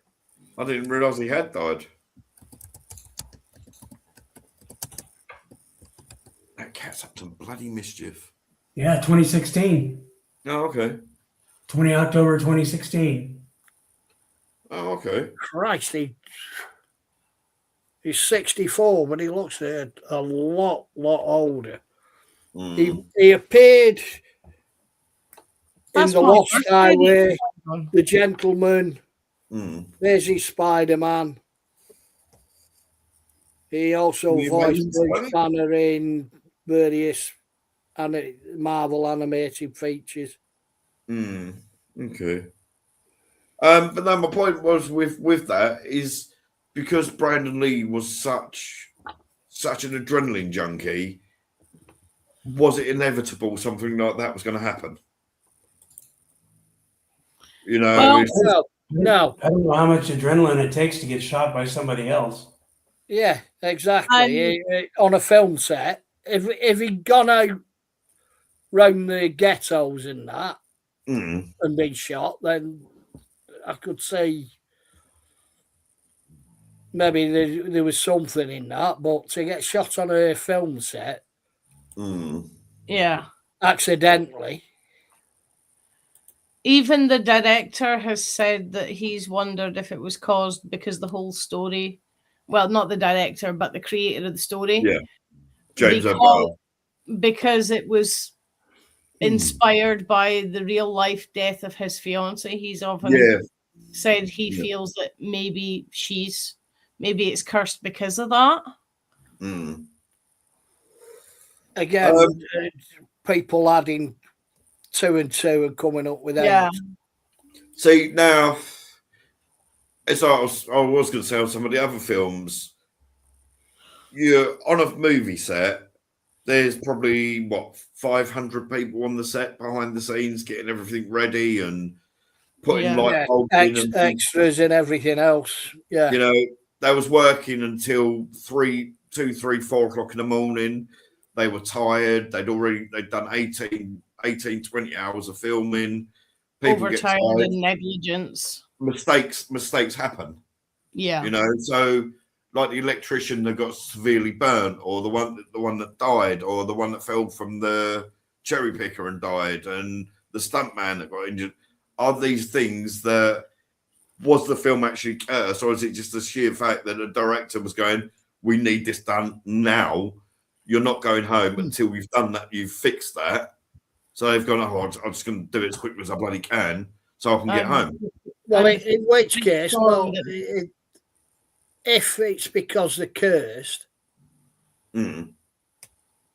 I didn't realise he had died. That cat's up to bloody mischief. Yeah, 2016. Oh, okay. 20 October 2016. Oh, okay. Christ, he's 64, but he looks a lot older. He appeared in The Lost Highway, The Gentleman, There's his Spider-Man. He also voiced Bruce Banner in various Marvel animated features. Okay. But then my point was with that is because Brandon Lee was such an adrenaline junkie, was it inevitable something like that was going to happen? No. I don't know how much adrenaline it takes to get shot by somebody else. Yeah, exactly. On a film set, if he'd gone out round the ghettos and that and been shot, then I could say maybe there was something in that. But to get shot on a film set, accidentally. Even the director has said that he's wondered if it was caused because the whole story, well, not the director, but the creator of the story. Yeah. James because it was inspired by the real life death of his fiance. He's often said he feels that maybe it's cursed because of that. Again, people adding 2 and 2 and coming up with that. See, now, as I was going to say on some of the other films, you're on a movie set, there's probably, 500 people on the set behind the scenes getting everything ready and putting light bulbs in. Extras and everything else. Yeah. They was working until 2, 3, 4 o'clock in the morning. They were tired. They'd done 18, 20 hours of filming. People overtime and negligence. Mistakes happen. Yeah. So like the electrician that got severely burnt, or the one that died, or the one that fell from the cherry picker and died, and the stuntman that got injured. Are these things that was the film actually cursed, or is it just the sheer fact that the director was going, we need this done now? You're not going home until we've done that, you've fixed that. So they've gone, I'm just going to do it as quickly as I bloody can so I can get home. Well, in which case, if it's because they're cursed,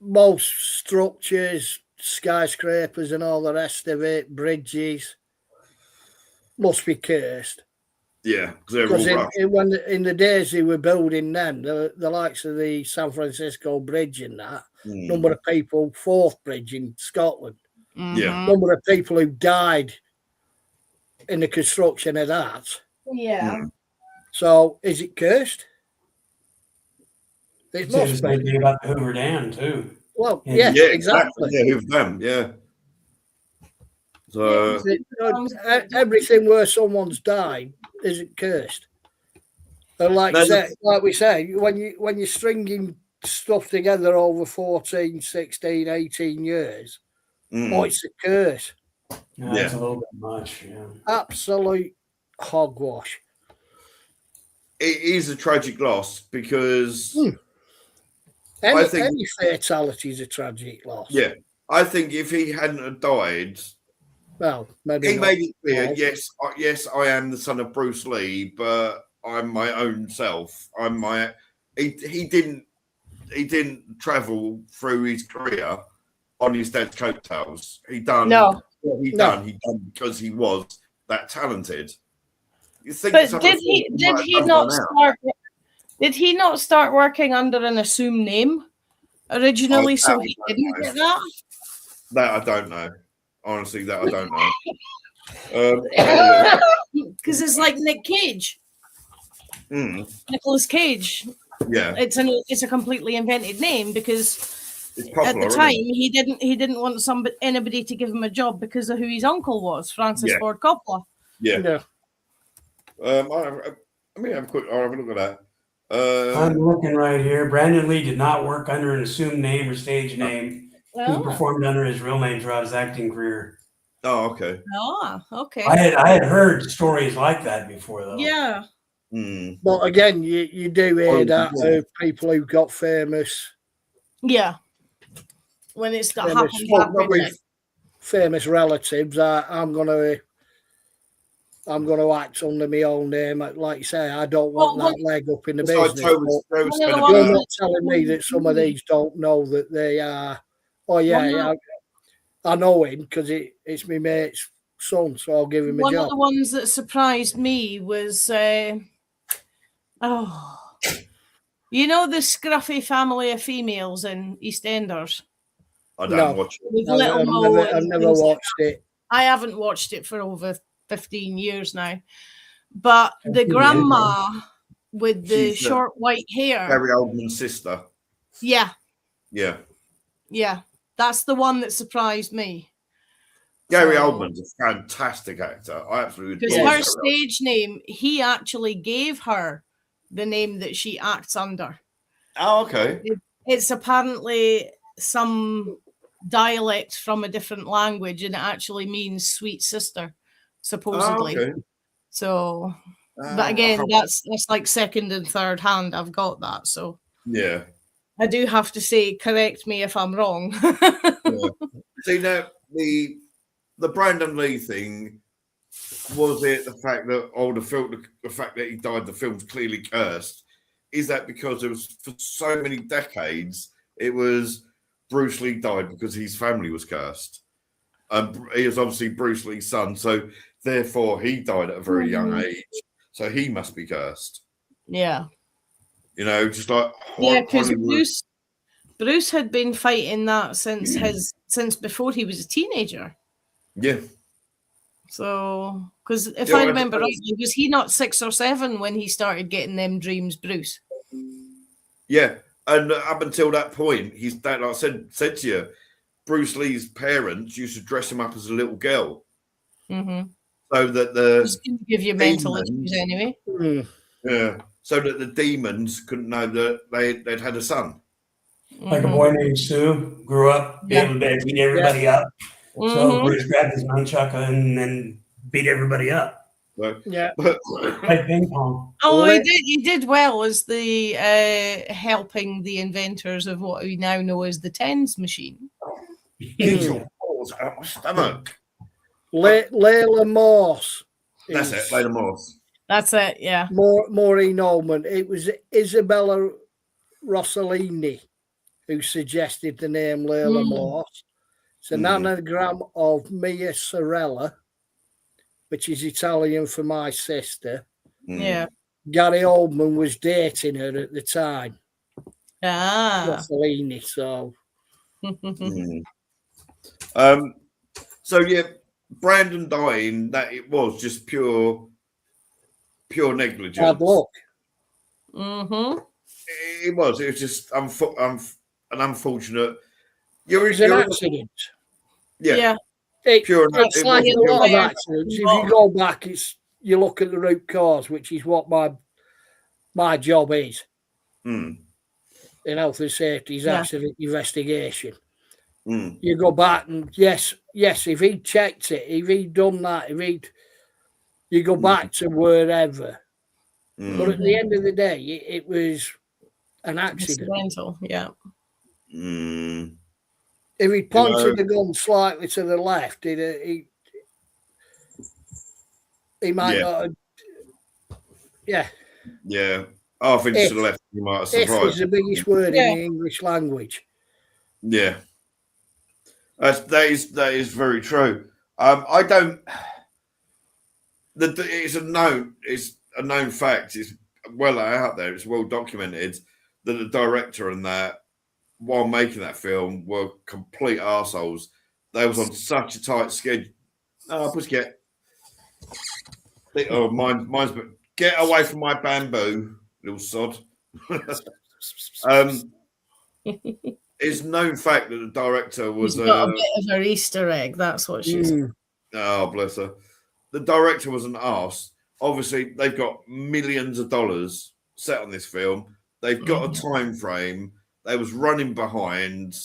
most structures, skyscrapers and all the rest of it, bridges, must be cursed. Yeah, because they're Because all rough. when in the days they were building them, the likes of the San Francisco Bridge and that, number of people, Forth Bridge in Scotland, Yeah. number of people who died in the construction of that. Yeah. So is it cursed? It It's the must same be. thing about the Hoover Dam too. Well, Yeah. yeah, Yeah, exactly. Yeah, who've them? Yeah. So Everything where someone's died isn't cursed. And like we say, when you're stringing stuff together over 14, 16, 18 years, it's a curse. No, that's a little bit much. Yeah. Absolute hogwash. it is a tragic loss because Any fatality is a tragic loss. Yeah, I think if he hadn't have died, well, maybe he made it clear. Yes, I am the son of Bruce Lee, but I'm my own self. I'm my. He didn't travel through his career on his dad's coattails. He done because he was that talented. You think but did he not start? Did he not start working under an assumed name originally? So he didn't get that. That I don't know. Honestly, that I don't know. Because it's like Nick Cage, Nicolas Cage. Yeah, it's a completely invented name because it's popular, at the time he didn't want anybody to give him a job because of who his uncle was, Francis Ford Coppola. Yeah. I'll have a look at that. I'm looking right here. Brandon Lee did not work under an assumed name or stage name. He performed under his real name throughout his acting career. Oh, okay. Oh, okay. I had heard stories like that before, though. Yeah. But again, you do hear that of people who got famous. Yeah. When it's that happened. Famous relatives. I'm gonna act under my own name. Like you say, I don't want that leg up in the business. You're not telling me that some of these don't know that they are. Oh yeah, I know him because it's my mate's son, so I'll give him a job. One of the ones that surprised me was, you know, the scruffy family of females in EastEnders. I don't watch it. I've never watched it. I haven't watched it for over 15 years now. But the grandma with the short white hair. Gary Oldman's sister. Yeah. Yeah. Yeah. That's the one that surprised me. Gary Oldman's a fantastic actor. I absolutely because her stage name, he actually gave her the name that she acts under. Oh, okay. It's apparently some dialect from a different language, and it actually means sweet sister, supposedly. Oh, okay. So, but again, that's like second and third hand. I've got that, so yeah. I do have to say, correct me if I'm wrong. Yeah. See, now the Brandon Lee thing, was it the fact that the fact that he died, the film's clearly cursed? Is that because it was for so many decades it was Bruce Lee died because his family was cursed? He was obviously Bruce Lee's son, so therefore he died at a very young age, so he must be cursed. Yeah. You know, just like because Bruce had been fighting that since before he was a teenager. Yeah. So, because if I remember rightly, was he not 6 or 7 when he started getting them dreams, Bruce? Yeah, and up until that point, like I said to you, Bruce Lee's parents used to dress him up as a little girl, so that just give you mental issues anyway. Yeah, so that the demons couldn't know that they'd had a son. Like a boy named Sue grew up, able to beat everybody up. So Bruce grabbed his nunchuck and then beat everybody up. Like ping pong. Oh, he did well as the helping the inventors of what we now know as the TENS machine. Get your balls out my stomach. Layla Morse. That's it, Layla Morse. That's it, yeah. Maureen Ullman. It was Isabella Rossellini who suggested the name Layla Morse. It's an anagram of Mia Sorella, which is Italian for my sister. Yeah. Gary Oldman was dating her at the time. Ah. Rossellini, so. So yeah, Brandon dying, that it was just pure negligence. Bad luck. Mm-hmm. It was just an unfortunate. It was an accident. Yeah. It's like a lot of fire. accidents. If you go back, you look at the root cause, which is what my job is in health and safety, is accident investigation. You go back and yes, if he'd checked it, if he'd done that, you go back to wherever. But at the end of the day, it was an accident. Accidental, yeah. If he pointed the gun slightly to the left, he might not have. Yeah. Yeah. I think to the left, you might have survived. If is the biggest word in the English language. Yeah. That is very true. I don't. It's a known fact. It's well out there. It's well documented that the director and that, while making that film, were complete arseholes. They was on such a tight schedule. Oh, pussycat. Oh, mine's. Get away from my bamboo, little sod. It's known fact that the director was She's got a bit of her Easter egg. That's what she's. Oh, bless her. The director was an arse. Obviously, they've got millions of dollars set on this film. They've got a time frame. They was running behind,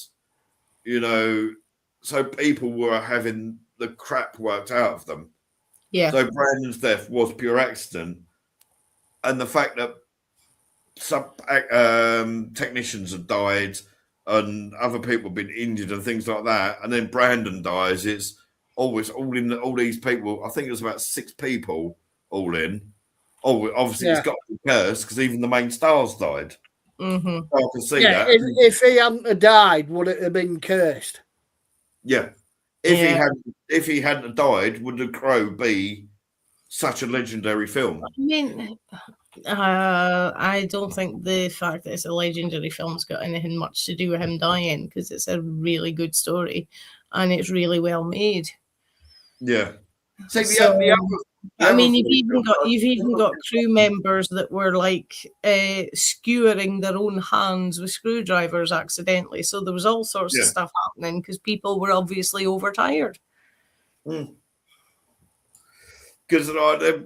so people were having the crap worked out of them. Yeah. So Brandon's death was pure accident. And the fact that some technicians have died and other people have been injured and things like that, and then Brandon dies, it's always all these people. I think it was about 6 people all in. Oh, obviously it's got to be cursed because even the main stars died. Mm-hmm. So I can see that. If he hadn't died, would it have been cursed? Yeah. If he hadn't died, would The Crow be such a legendary film? I mean, I don't think the fact that it's a legendary film's got anything much to do with him dying, because it's a really good story and it's really well made. Yeah. See, You've even got crew members that were like skewering their own hands with screwdrivers accidentally. So there was all sorts of stuff happening because people were obviously overtired. Because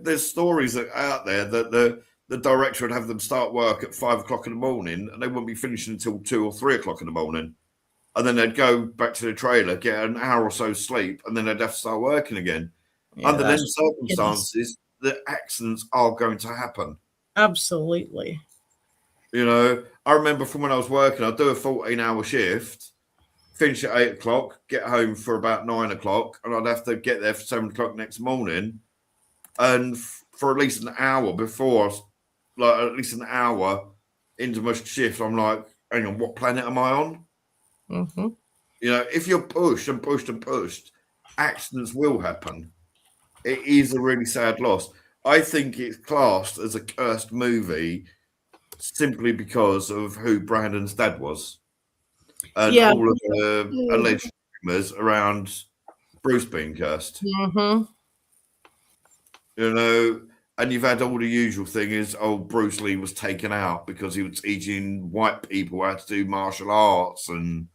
there's stories out there that the director would have them start work at 5 o'clock in the morning and they wouldn't be finishing until 2 or 3 o'clock in the morning. And then they'd go back to the trailer, get an hour or so sleep, and then they'd have to start working again. Yeah, under them circumstances, the accidents are going to happen. Absolutely. I remember from when I was working, I'd do a 14-hour shift, finish at 8 o'clock, get home for about 9 o'clock, and I'd have to get there for 7 o'clock next morning. And for at least an hour before, at least an hour into my shift, I'm like, hang on, what planet am I on? Mm-hmm. If you're pushed and pushed and pushed, accidents will happen. It is a really sad loss. I think it's classed as a cursed movie simply because of who Brandon's dad was. And all of the alleged rumors around Bruce being cursed. Mm-hmm. And you've had all the usual thing is, Bruce Lee was taken out because he was teaching white people how to do martial arts and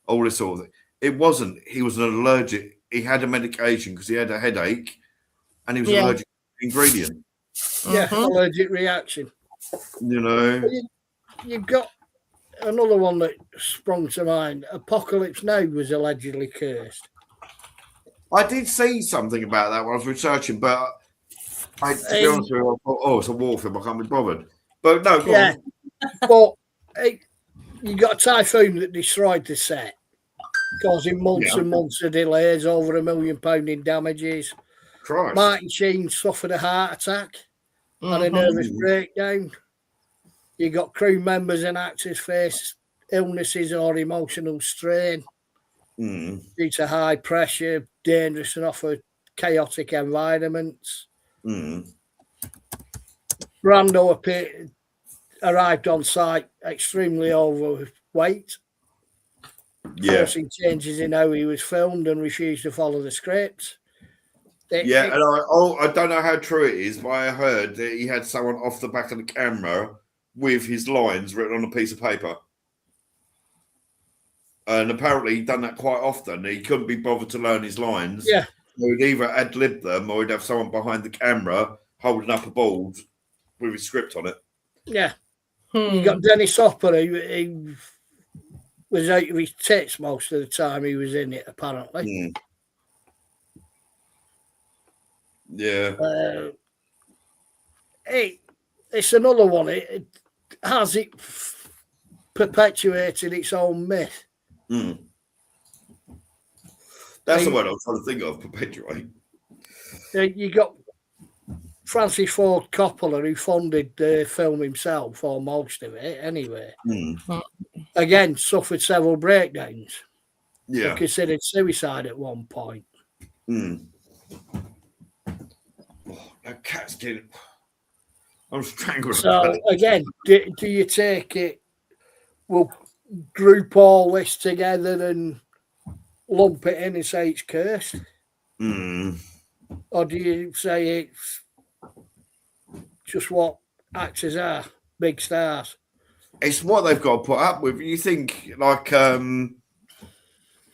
all this sort of thing. It wasn't. He was an allergic. He had a medication because he had a headache and he was allergic to the ingredient. Yeah, allergic reaction. You've got another one that sprung to mind. Apocalypse Now was allegedly cursed. I did see something about that when I was researching, but to be honest with you, I thought, it's a war film, I can't be bothered. But no, go on. But you got a typhoon that destroyed the set, causing months and months of delays, over £1 million in damages. Christ. Martin Sheen suffered a heart attack, had a nervous breakdown. You got crew members and actors face illnesses or emotional strain due to high pressure, dangerous and often chaotic environments. Brando arrived on site extremely overweight, Yeah. forcing changes in how he was filmed and refused to follow the script. And I don't know how true it is, but I heard that he had someone off the back of the camera with his lines written on a piece of paper. And apparently he'd done that quite often. He couldn't be bothered to learn his lines. Yeah. So he'd either ad-lib them or he'd have someone behind the camera holding up a board with his script on it. Yeah. You got Dennis Hopper, he was out of his tits most of the time he was in it, apparently. Yeah. It's another one. It has it perpetuated its own myth. That's the word I was trying to think of, perpetuate. You got Francis Ford Coppola, who funded the film himself, or most of it anyway. Again, suffered several breakdowns. Yeah. Considered suicide at one point. Oh, that cat's getting... I'm strangled. So, again, do you take it, we'll group all this together and lump it in and say it's cursed? Or do you say it's just what actors are, big stars? It's what they've got to put up with. You think, like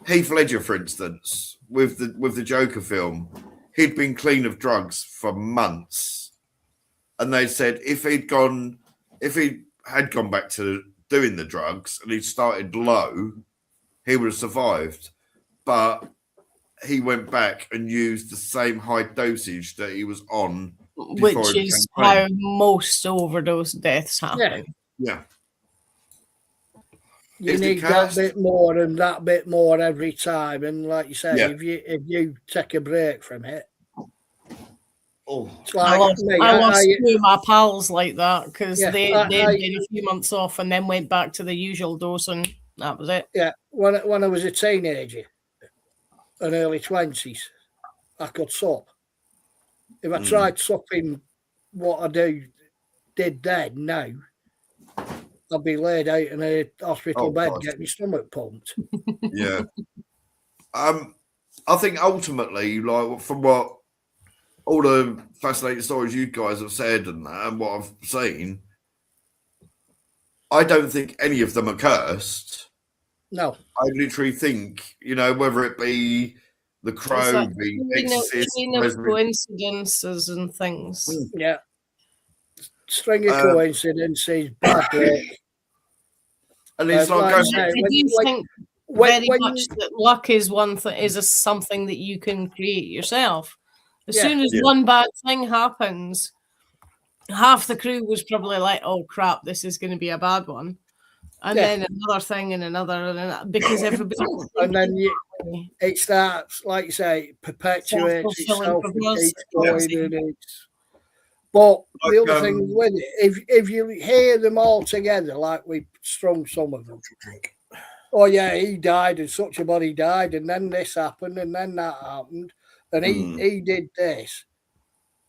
Heath Ledger, for instance, with the Joker film, he'd been clean of drugs for months, and they said if he had gone back to doing the drugs and he'd started low, he would have survived. But he went back and used the same high dosage that he was on, which is how most overdose deaths happen. Yeah. You need that bit more and that bit more every time, and like you say, if you take a break from it, it's like I lost two of my pals like that because they did a few months off and then went back to the usual dose, and that was it. Yeah, when I was a teenager, in early 20s, I could sup. If I tried supping what I did then, now, I'd be laid out in a hospital bed getting my stomach pumped. Yeah. I think ultimately, like from what all the fascinating stories you guys have said and what I've seen, I don't think any of them are cursed. No. I literally think, whether it be The Crow, the Exorcist, coincidences and things. Yeah. String of coincidences, bad luck. And it's like I do think very much that luck is one thing, is something that you can create yourself. As soon as one bad thing happens, half the crew was probably like, "Oh crap, this is going to be a bad one," and then another thing and another, because everybody. And then it starts, like you say, perpetuates itself. But the other thing with it, if you hear them all together, like we strung some of them, oh yeah, he died and such a body died, and then this happened, and then that happened, and he did this.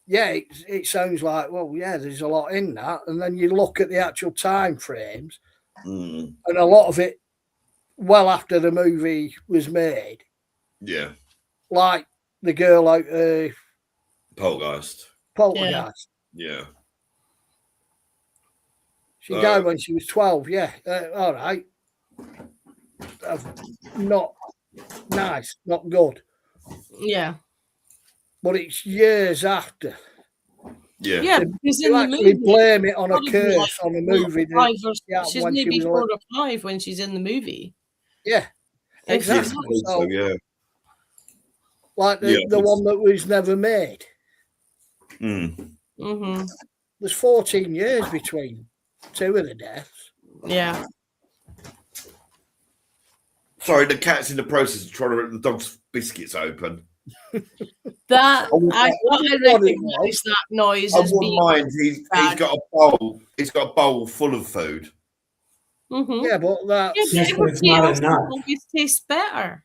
Yeah, it sounds like, well, yeah, there's a lot in that. And then you look at the actual time frames, and a lot of it well after the movie was made. Yeah. Like the girl out Poltergeist. Yeah. She died when she was 12. Yeah. All right. Not nice. Not good. Yeah. But it's years after. Yeah. Yeah, because you actually blame it on a curse on a movie. She's maybe 4 or 5 when she's in the movie. Yeah. Exactly. So, yeah. Like the one that was never made. There's 14 years between 2 of the deaths. Yeah. Sorry, the cat's in the process of trying to rip the dog's biscuits open. I recognise that noise as being. He's got a bowl. He's got a bowl full of food. Yeah, but that's it's not enough. Always tastes better.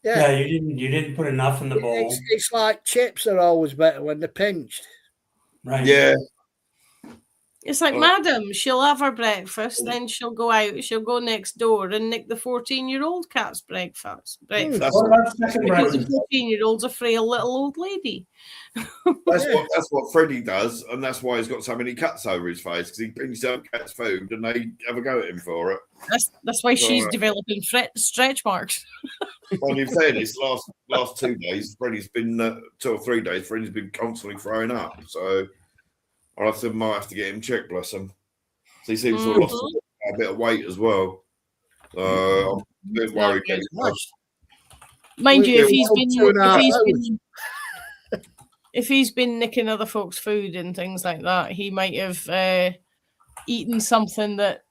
Yeah, you didn't put enough in the bowl. It's like chips are always better when they're pinched. Right. Yeah. It's like, madam, she'll have her breakfast, then she'll go out, she'll go next door and nick the 14-year-old cat's breakfast. What about second Because the breakfast? 14-year-old's a frail little old lady. That's what Freddie does, and that's why he's got so many cuts over his face, because he brings out cat's food and they have a go at him for it. That's why she's developing stretch marks. Well, in fairness, last 2 days, Freddie's been 2 or 3 days. Freddie's been constantly throwing up, so might have to get him checked. Bless him. So he seems to have lost a bit of weight as well. I'm a bit worried. Mind you, if he's been nicking other folks' food and things like that, he might have eaten something that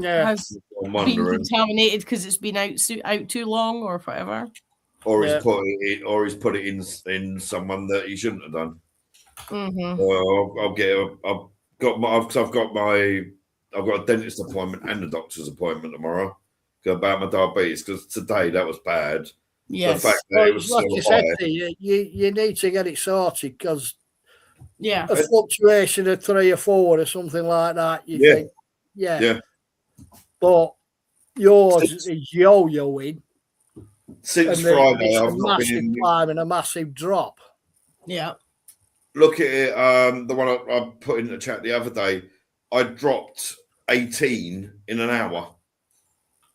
has been contaminated because it's been out too long or whatever. Or he's put it in someone that he shouldn't have done. Mm-hmm. I've got a dentist appointment and a doctor's appointment tomorrow about my diabetes, because today that was bad. Yes. The fact that it was like so you said, high. you need to get it sorted, because a fluctuation of 3 or 4 or something like that, you think, but yours is yo-yoing. Since Friday, it's I've a not massive been climb and a massive drop. Yeah. Look at it. The one I put in the chat the other day, I dropped 18 in an hour.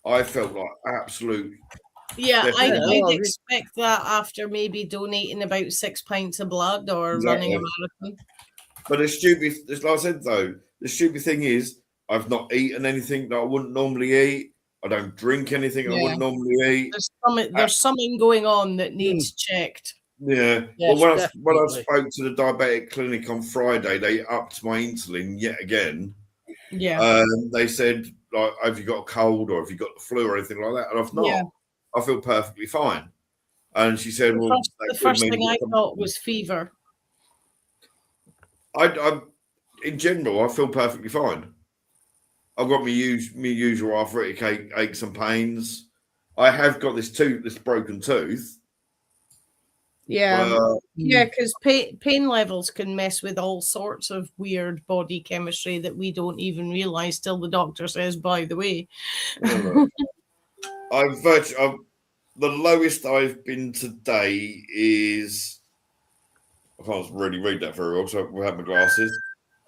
I felt like absolute. Yeah, I'd expect that after maybe donating about 6 pints of blood or running a marathon. But the stupid, like I said though, the stupid thing is I've not eaten anything that I wouldn't normally eat. I don't drink anything I wouldn't normally eat. There's something going on that needs checked. Yeah. Yes, well, when I spoke to the diabetic clinic on Friday, they upped my insulin yet again. Yeah. They said, like, have you got a cold or have you got the flu or anything like that? And I've not. Yeah. I feel perfectly fine. And she said, the first thing I thought was fever. I in general, I feel perfectly fine. I've got my usual arthritic aches and pains. I have got this broken tooth. Yeah, because pain levels can mess with all sorts of weird body chemistry that we don't even realize till the doctor says, by the way. The lowest I've been today is, I can't really read that very well, so I have my glasses.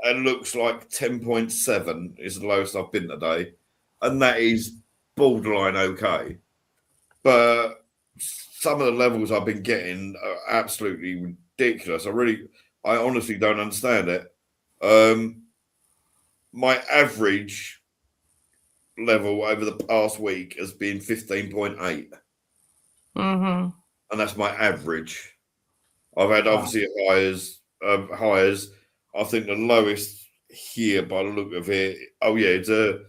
It looks like 10.7 is the lowest I've been today, and that is borderline okay. But some of the levels I've been getting are absolutely ridiculous. I honestly don't understand it. My average level over the past week has been 15.8. Mm-hmm. And that's my average. I've had obviously hires. I think the lowest here by the look of it, it's a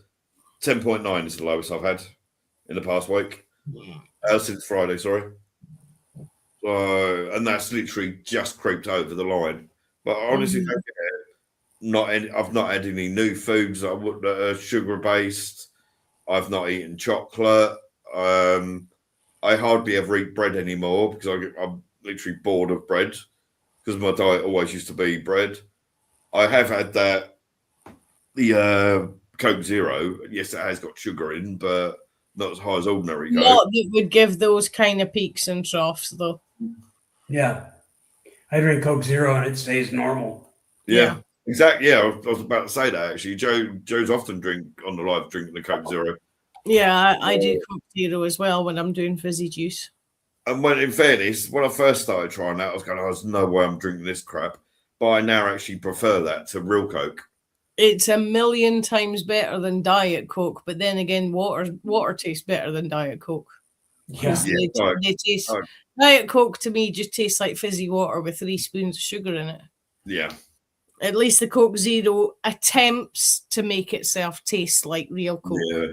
10.9 is the lowest I've had in the past week. Since Friday, sorry. And that's literally just creeped over the line. But honestly, I've not had any new foods that are sugar based. I've not eaten chocolate. I hardly ever eat bread anymore because I'm literally bored of bread, because my diet always used to be bread. I have had the Coke Zero. Yes, it has got sugar in, but not as high as ordinary Coke. Not that would give those kind of peaks and troughs, though. Yeah. I drink Coke Zero and it stays normal. Yeah. Exactly. Yeah, I was about to say that actually. Joe's often drinking the Coke Zero. Yeah, I do Coke Zero as well when I'm doing fizzy juice. And in fairness, when I first started trying that, I was going, there's no way I'm drinking this crap. But I now actually prefer that to real Coke. It's 1,000,000 times better than Diet Coke, but then again, water tastes better than Diet Coke. Yeah. They taste. Diet Coke to me just tastes like fizzy water with 3 spoons of sugar in it. Yeah. At least the Coke Zero attempts to make itself taste like real Coke. Yeah.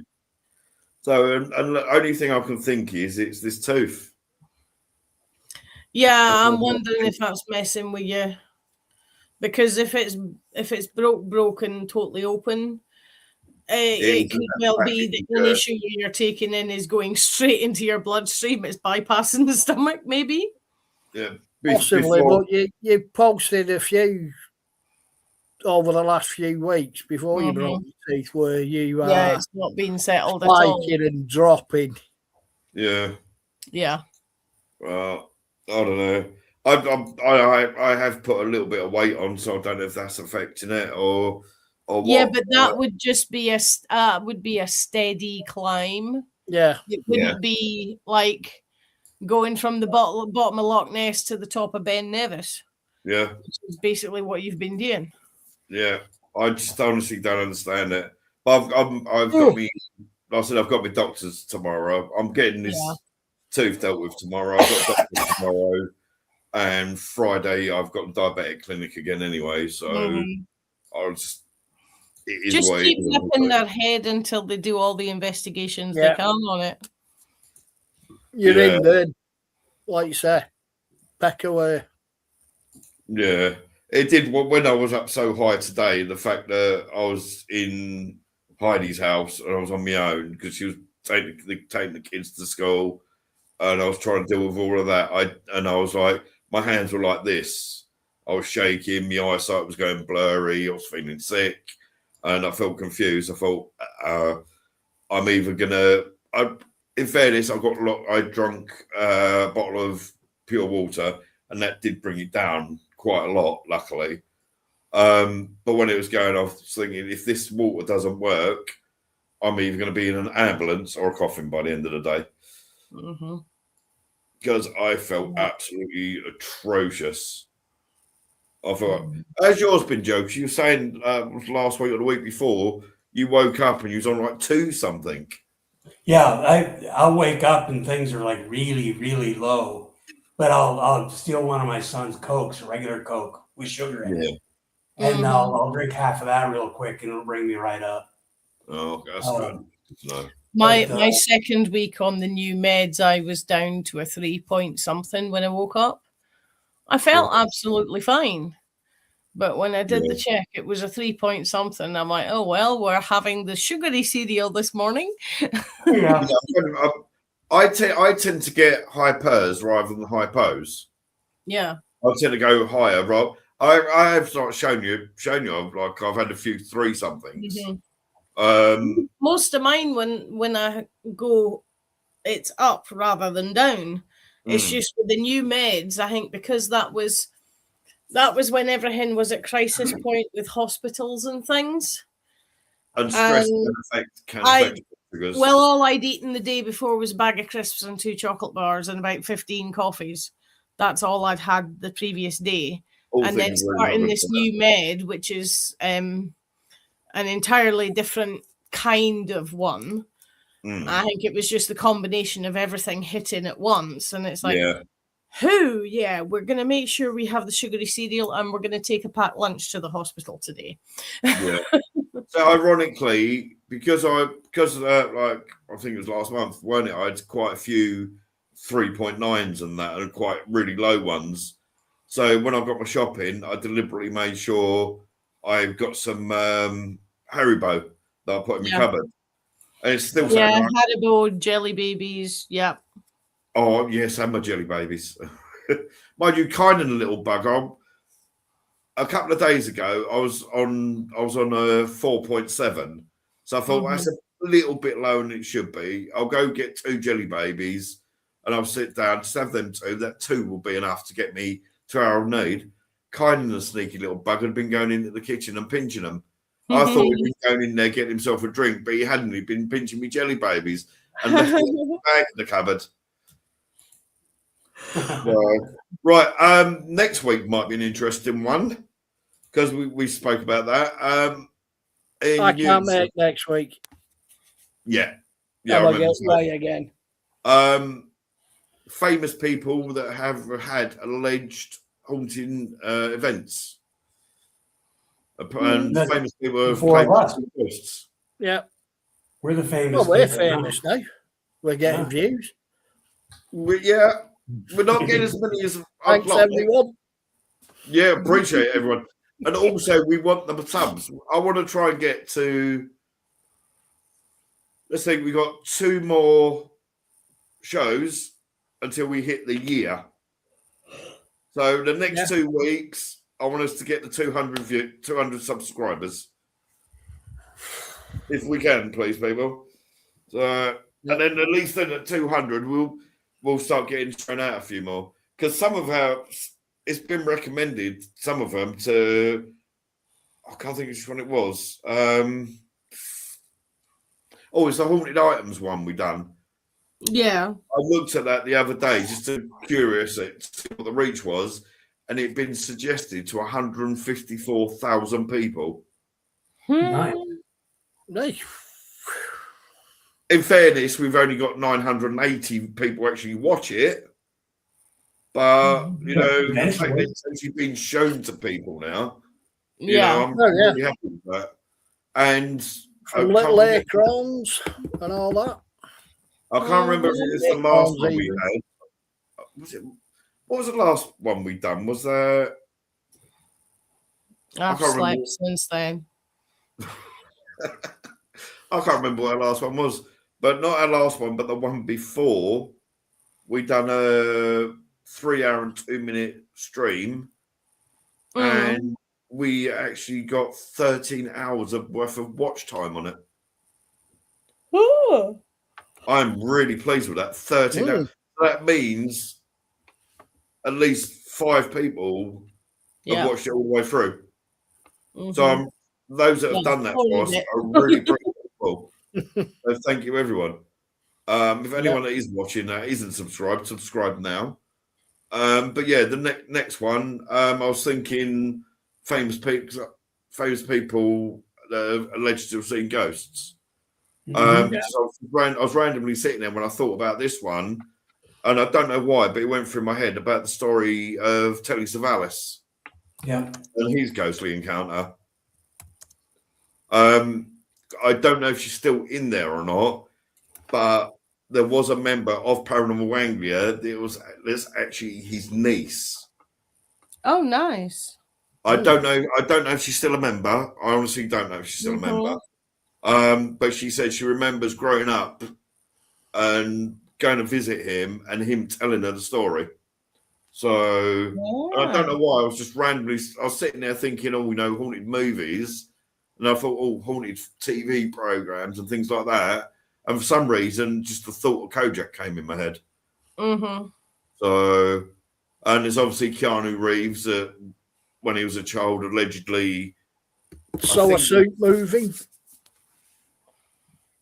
So, and the only thing I can think is it's this tooth. Yeah, I'm wondering if that's messing with you. Because if it's broken totally open, it could well be that any sugar you're taking in is going straight into your bloodstream. It's bypassing the stomach, maybe. Yeah, possibly. But you posted a few over the last few weeks before you broke your teeth, where you it's not been settled at all. spiking and dropping. Yeah. Yeah. Well, I don't know. I have put a little bit of weight on, so I don't know if that's affecting it or what. Yeah, but that would just be a steady climb. Yeah. It wouldn't be like going from the bottom of Loch Ness to the top of Ben Nevis. Yeah. Which is basically what you've been doing. Yeah. I just honestly don't understand it. But I've got me. Like I said, I've got my doctors tomorrow. I'm getting this tooth dealt with tomorrow. I've got doctors tomorrow, and Friday I've got the diabetic clinic again anyway. So I'll just keep it up in their head until they do all the investigations they can on it. You're in bed, like you say, back away. Yeah, it did. When I was up so high today, the fact that I was in Heidi's house and I was on my own because she was taking the kids to school, and I was trying to deal with all of that. I was like, my hands were like this. I was shaking, my eyesight was going blurry. I was feeling sick, and I felt confused. I thought I'm either gonna. In fairness, I drank a bottle of pure water, and that did bring it down quite a lot, luckily. But when it was going off, I was thinking, if this water doesn't work, I'm either going to be in an ambulance or a coffin by the end of the day. Because I felt absolutely atrocious. I thought, as yours been, Joe, you were saying last week or the week before, you woke up and you was on like 2 something. Yeah, I'll wake up and things are like really, really low. But I'll steal one of my son's Cokes, regular Coke with sugar in it. And I'll drink half of that real quick and it'll bring me right up. Oh, that's good. No. My second week on the new meds, I was down to a 3 point something when I woke up. I felt absolutely fine. But when I did the check, it was a 3 point something. I'm like, oh, well, we're having the sugary cereal this morning. Yeah. I tend to get hypers rather than hypos. Yeah. I tend to go higher, Rob. I have sort of shown you, like I've had a few 3 somethings. Most of mine, when I go, it's up rather than down. It's just with the new meds, I think, because that was when everything was at crisis point with hospitals and things. And stress can affect sugars. Well, all I'd eaten the day before was a bag of crisps and 2 chocolate bars and about 15 coffees. That's all I'd had the previous day. And then starting this new med, which is an entirely different kind of one. I think it was just the combination of everything hitting at once. And it's like, we're going to make sure we have the sugary cereal and we're going to take a packed lunch to the hospital today. Yeah. So ironically, because of that, like I think it was last month, weren't it? I had quite a few 3.9s and that, and quite really low ones. So when I got my shopping, I deliberately made sure I got some Haribo that I put in my cupboard. And it's still Haribo, jelly babies, Oh yes, and my jelly babies. Mind you, kind of a little bug. A couple of days ago, I was on a 4.7, so I thought that's a little bit lower than it should be. I'll go get 2 jelly babies, and I'll sit down, just have them 2. That 2 will be enough to get me to our need. Kind of a sneaky little bug had been going into the kitchen and pinching them. I thought he'd been going in there getting himself a drink, but he hadn't. He'd been pinching me jelly babies and left it in the bag in the cupboard. Right. Next week might be an interesting one because we spoke about that. I can't make next week. Yeah. I get away again. Famous people that have had alleged haunting events. And famous people have claimed ghosts. Yeah. We're the famous. Well, we're famous now. We're getting views. We're not getting as many as thanks, everyone. Yeah, appreciate it, everyone. And also, we want the subs. I want to try and get to. Let's say we got 2 more shows until we hit the year. So the next 2 weeks, I want us to get the 200 subscribers. If we can, please, people. So, and then at least then at 200, we'll start getting thrown out a few more. Because some of it's been recommended, some of them, to, I can't think which one it was. It's the haunted items one we done. Yeah. I looked at that the other day just to curious to see what the reach was, and it'd been suggested to 154,000 people. Nice. Nice. In fairness, we've only got 980 people actually watch it, but you know, the fact that it's actually been shown to people now, you know, I'm really happy with that. And from little acorns and all that. I can't remember if it was the last one we had. What was the last one we done? Was there? I've slept since then. I can't remember what our last one was, but not our last one, but the one before. We done a 3-hour and 2-minute stream, and we actually got 13 hours worth of watch time on it. Oh. I'm really pleased with that. 13 hours. That means at least 5 people have watched it all the way through. So those that have done that for us are really grateful. So thank you, everyone. If anyone that is watching that isn't subscribed, subscribe now. But yeah, the next one, I was thinking famous people that have alleged to have seen ghosts. So I was randomly sitting there when I thought about this one, and I don't know why, but it went through my head about the story of Telly Savalas. Yeah. And his ghostly encounter. I don't know if she's still in there or not, but there was a member of Paranormal Anglia that's actually his niece. Oh, nice. I don't know if she's still a member. I honestly don't know if she's still a member. But she said she remembers growing up and going to visit him and him telling her the story. So I don't know why. I was just randomly, I was sitting there thinking, haunted movies. And I thought, haunted TV programs and things like that. And for some reason, just the thought of Kojak came in my head. So, and there's obviously Keanu Reeves that when he was a child allegedly saw a suit moving.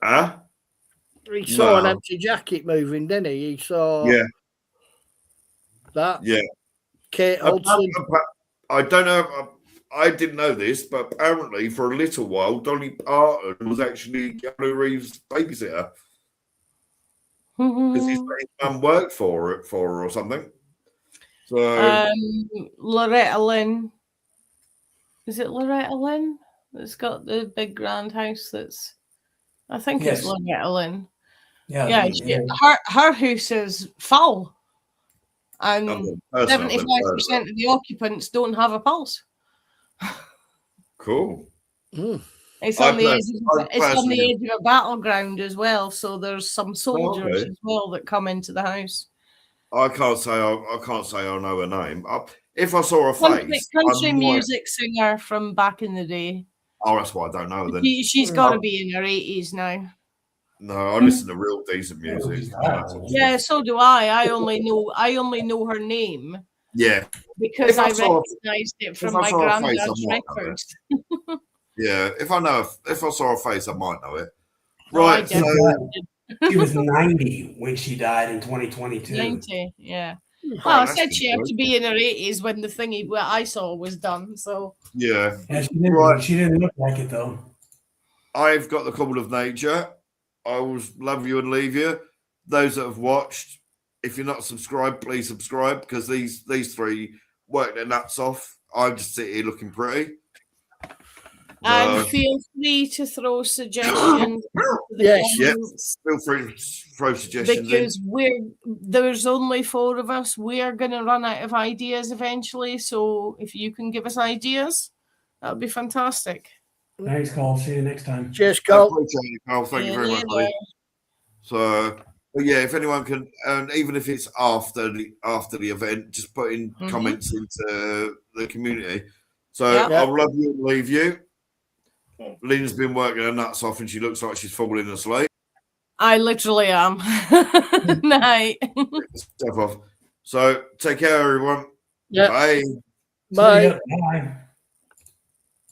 Huh? He saw an empty jacket moving, didn't he? He saw that. Yeah. Kate Hudson. I don't know. I didn't know this, but apparently for a little while, Dolly Parton was actually Keanu Reeves' babysitter. Because his mum worked for her or something. So Loretta Lynn. Is it Loretta Lynn? That's got the big grand house that's I think it's Loretta Lynn. Yeah. Her house is full. And 75% of the occupants don't have a pulse. Cool. It's on the edge of a battleground as well, so there's some soldiers as well that come into the house. I can't say I know her name. If I saw her face, country music singer from back in the day. Oh, that's why I don't know. Then she's got to be in her 80s now. No, I listen to real decent music. Yeah, so do I. I only know her name. Yeah, because I recognised it from my granddad's records. Yeah, if I saw her face, I might know it. Right, she was 90 when she died in 2022. 90, yeah. Well, I said she had to be in her 80s when the thingy what I saw was done. So yeah, she didn't look like it though. I've got the call of nature. I will love you and leave you. Those that have watched, if you're not subscribed, please subscribe because these three work their nuts off. I just sit here looking pretty. And feel free to throw suggestions. Yes, feel free to throw suggestions because there's only 4 of us. We are going to run out of ideas eventually. So if you can give us ideas, that would be fantastic. Thanks, Carl. See you next time. Cheers, Carl. I appreciate it, Carl. Thank you very much. So But yeah, if anyone can, and even if it's after the event, just put in comments into the community. So I'll love you and leave you. Lynn's been working her nuts off, and she looks like she's falling asleep. I literally am. Night. Step off. So take care, everyone. Yeah. Bye. Bye. Bye.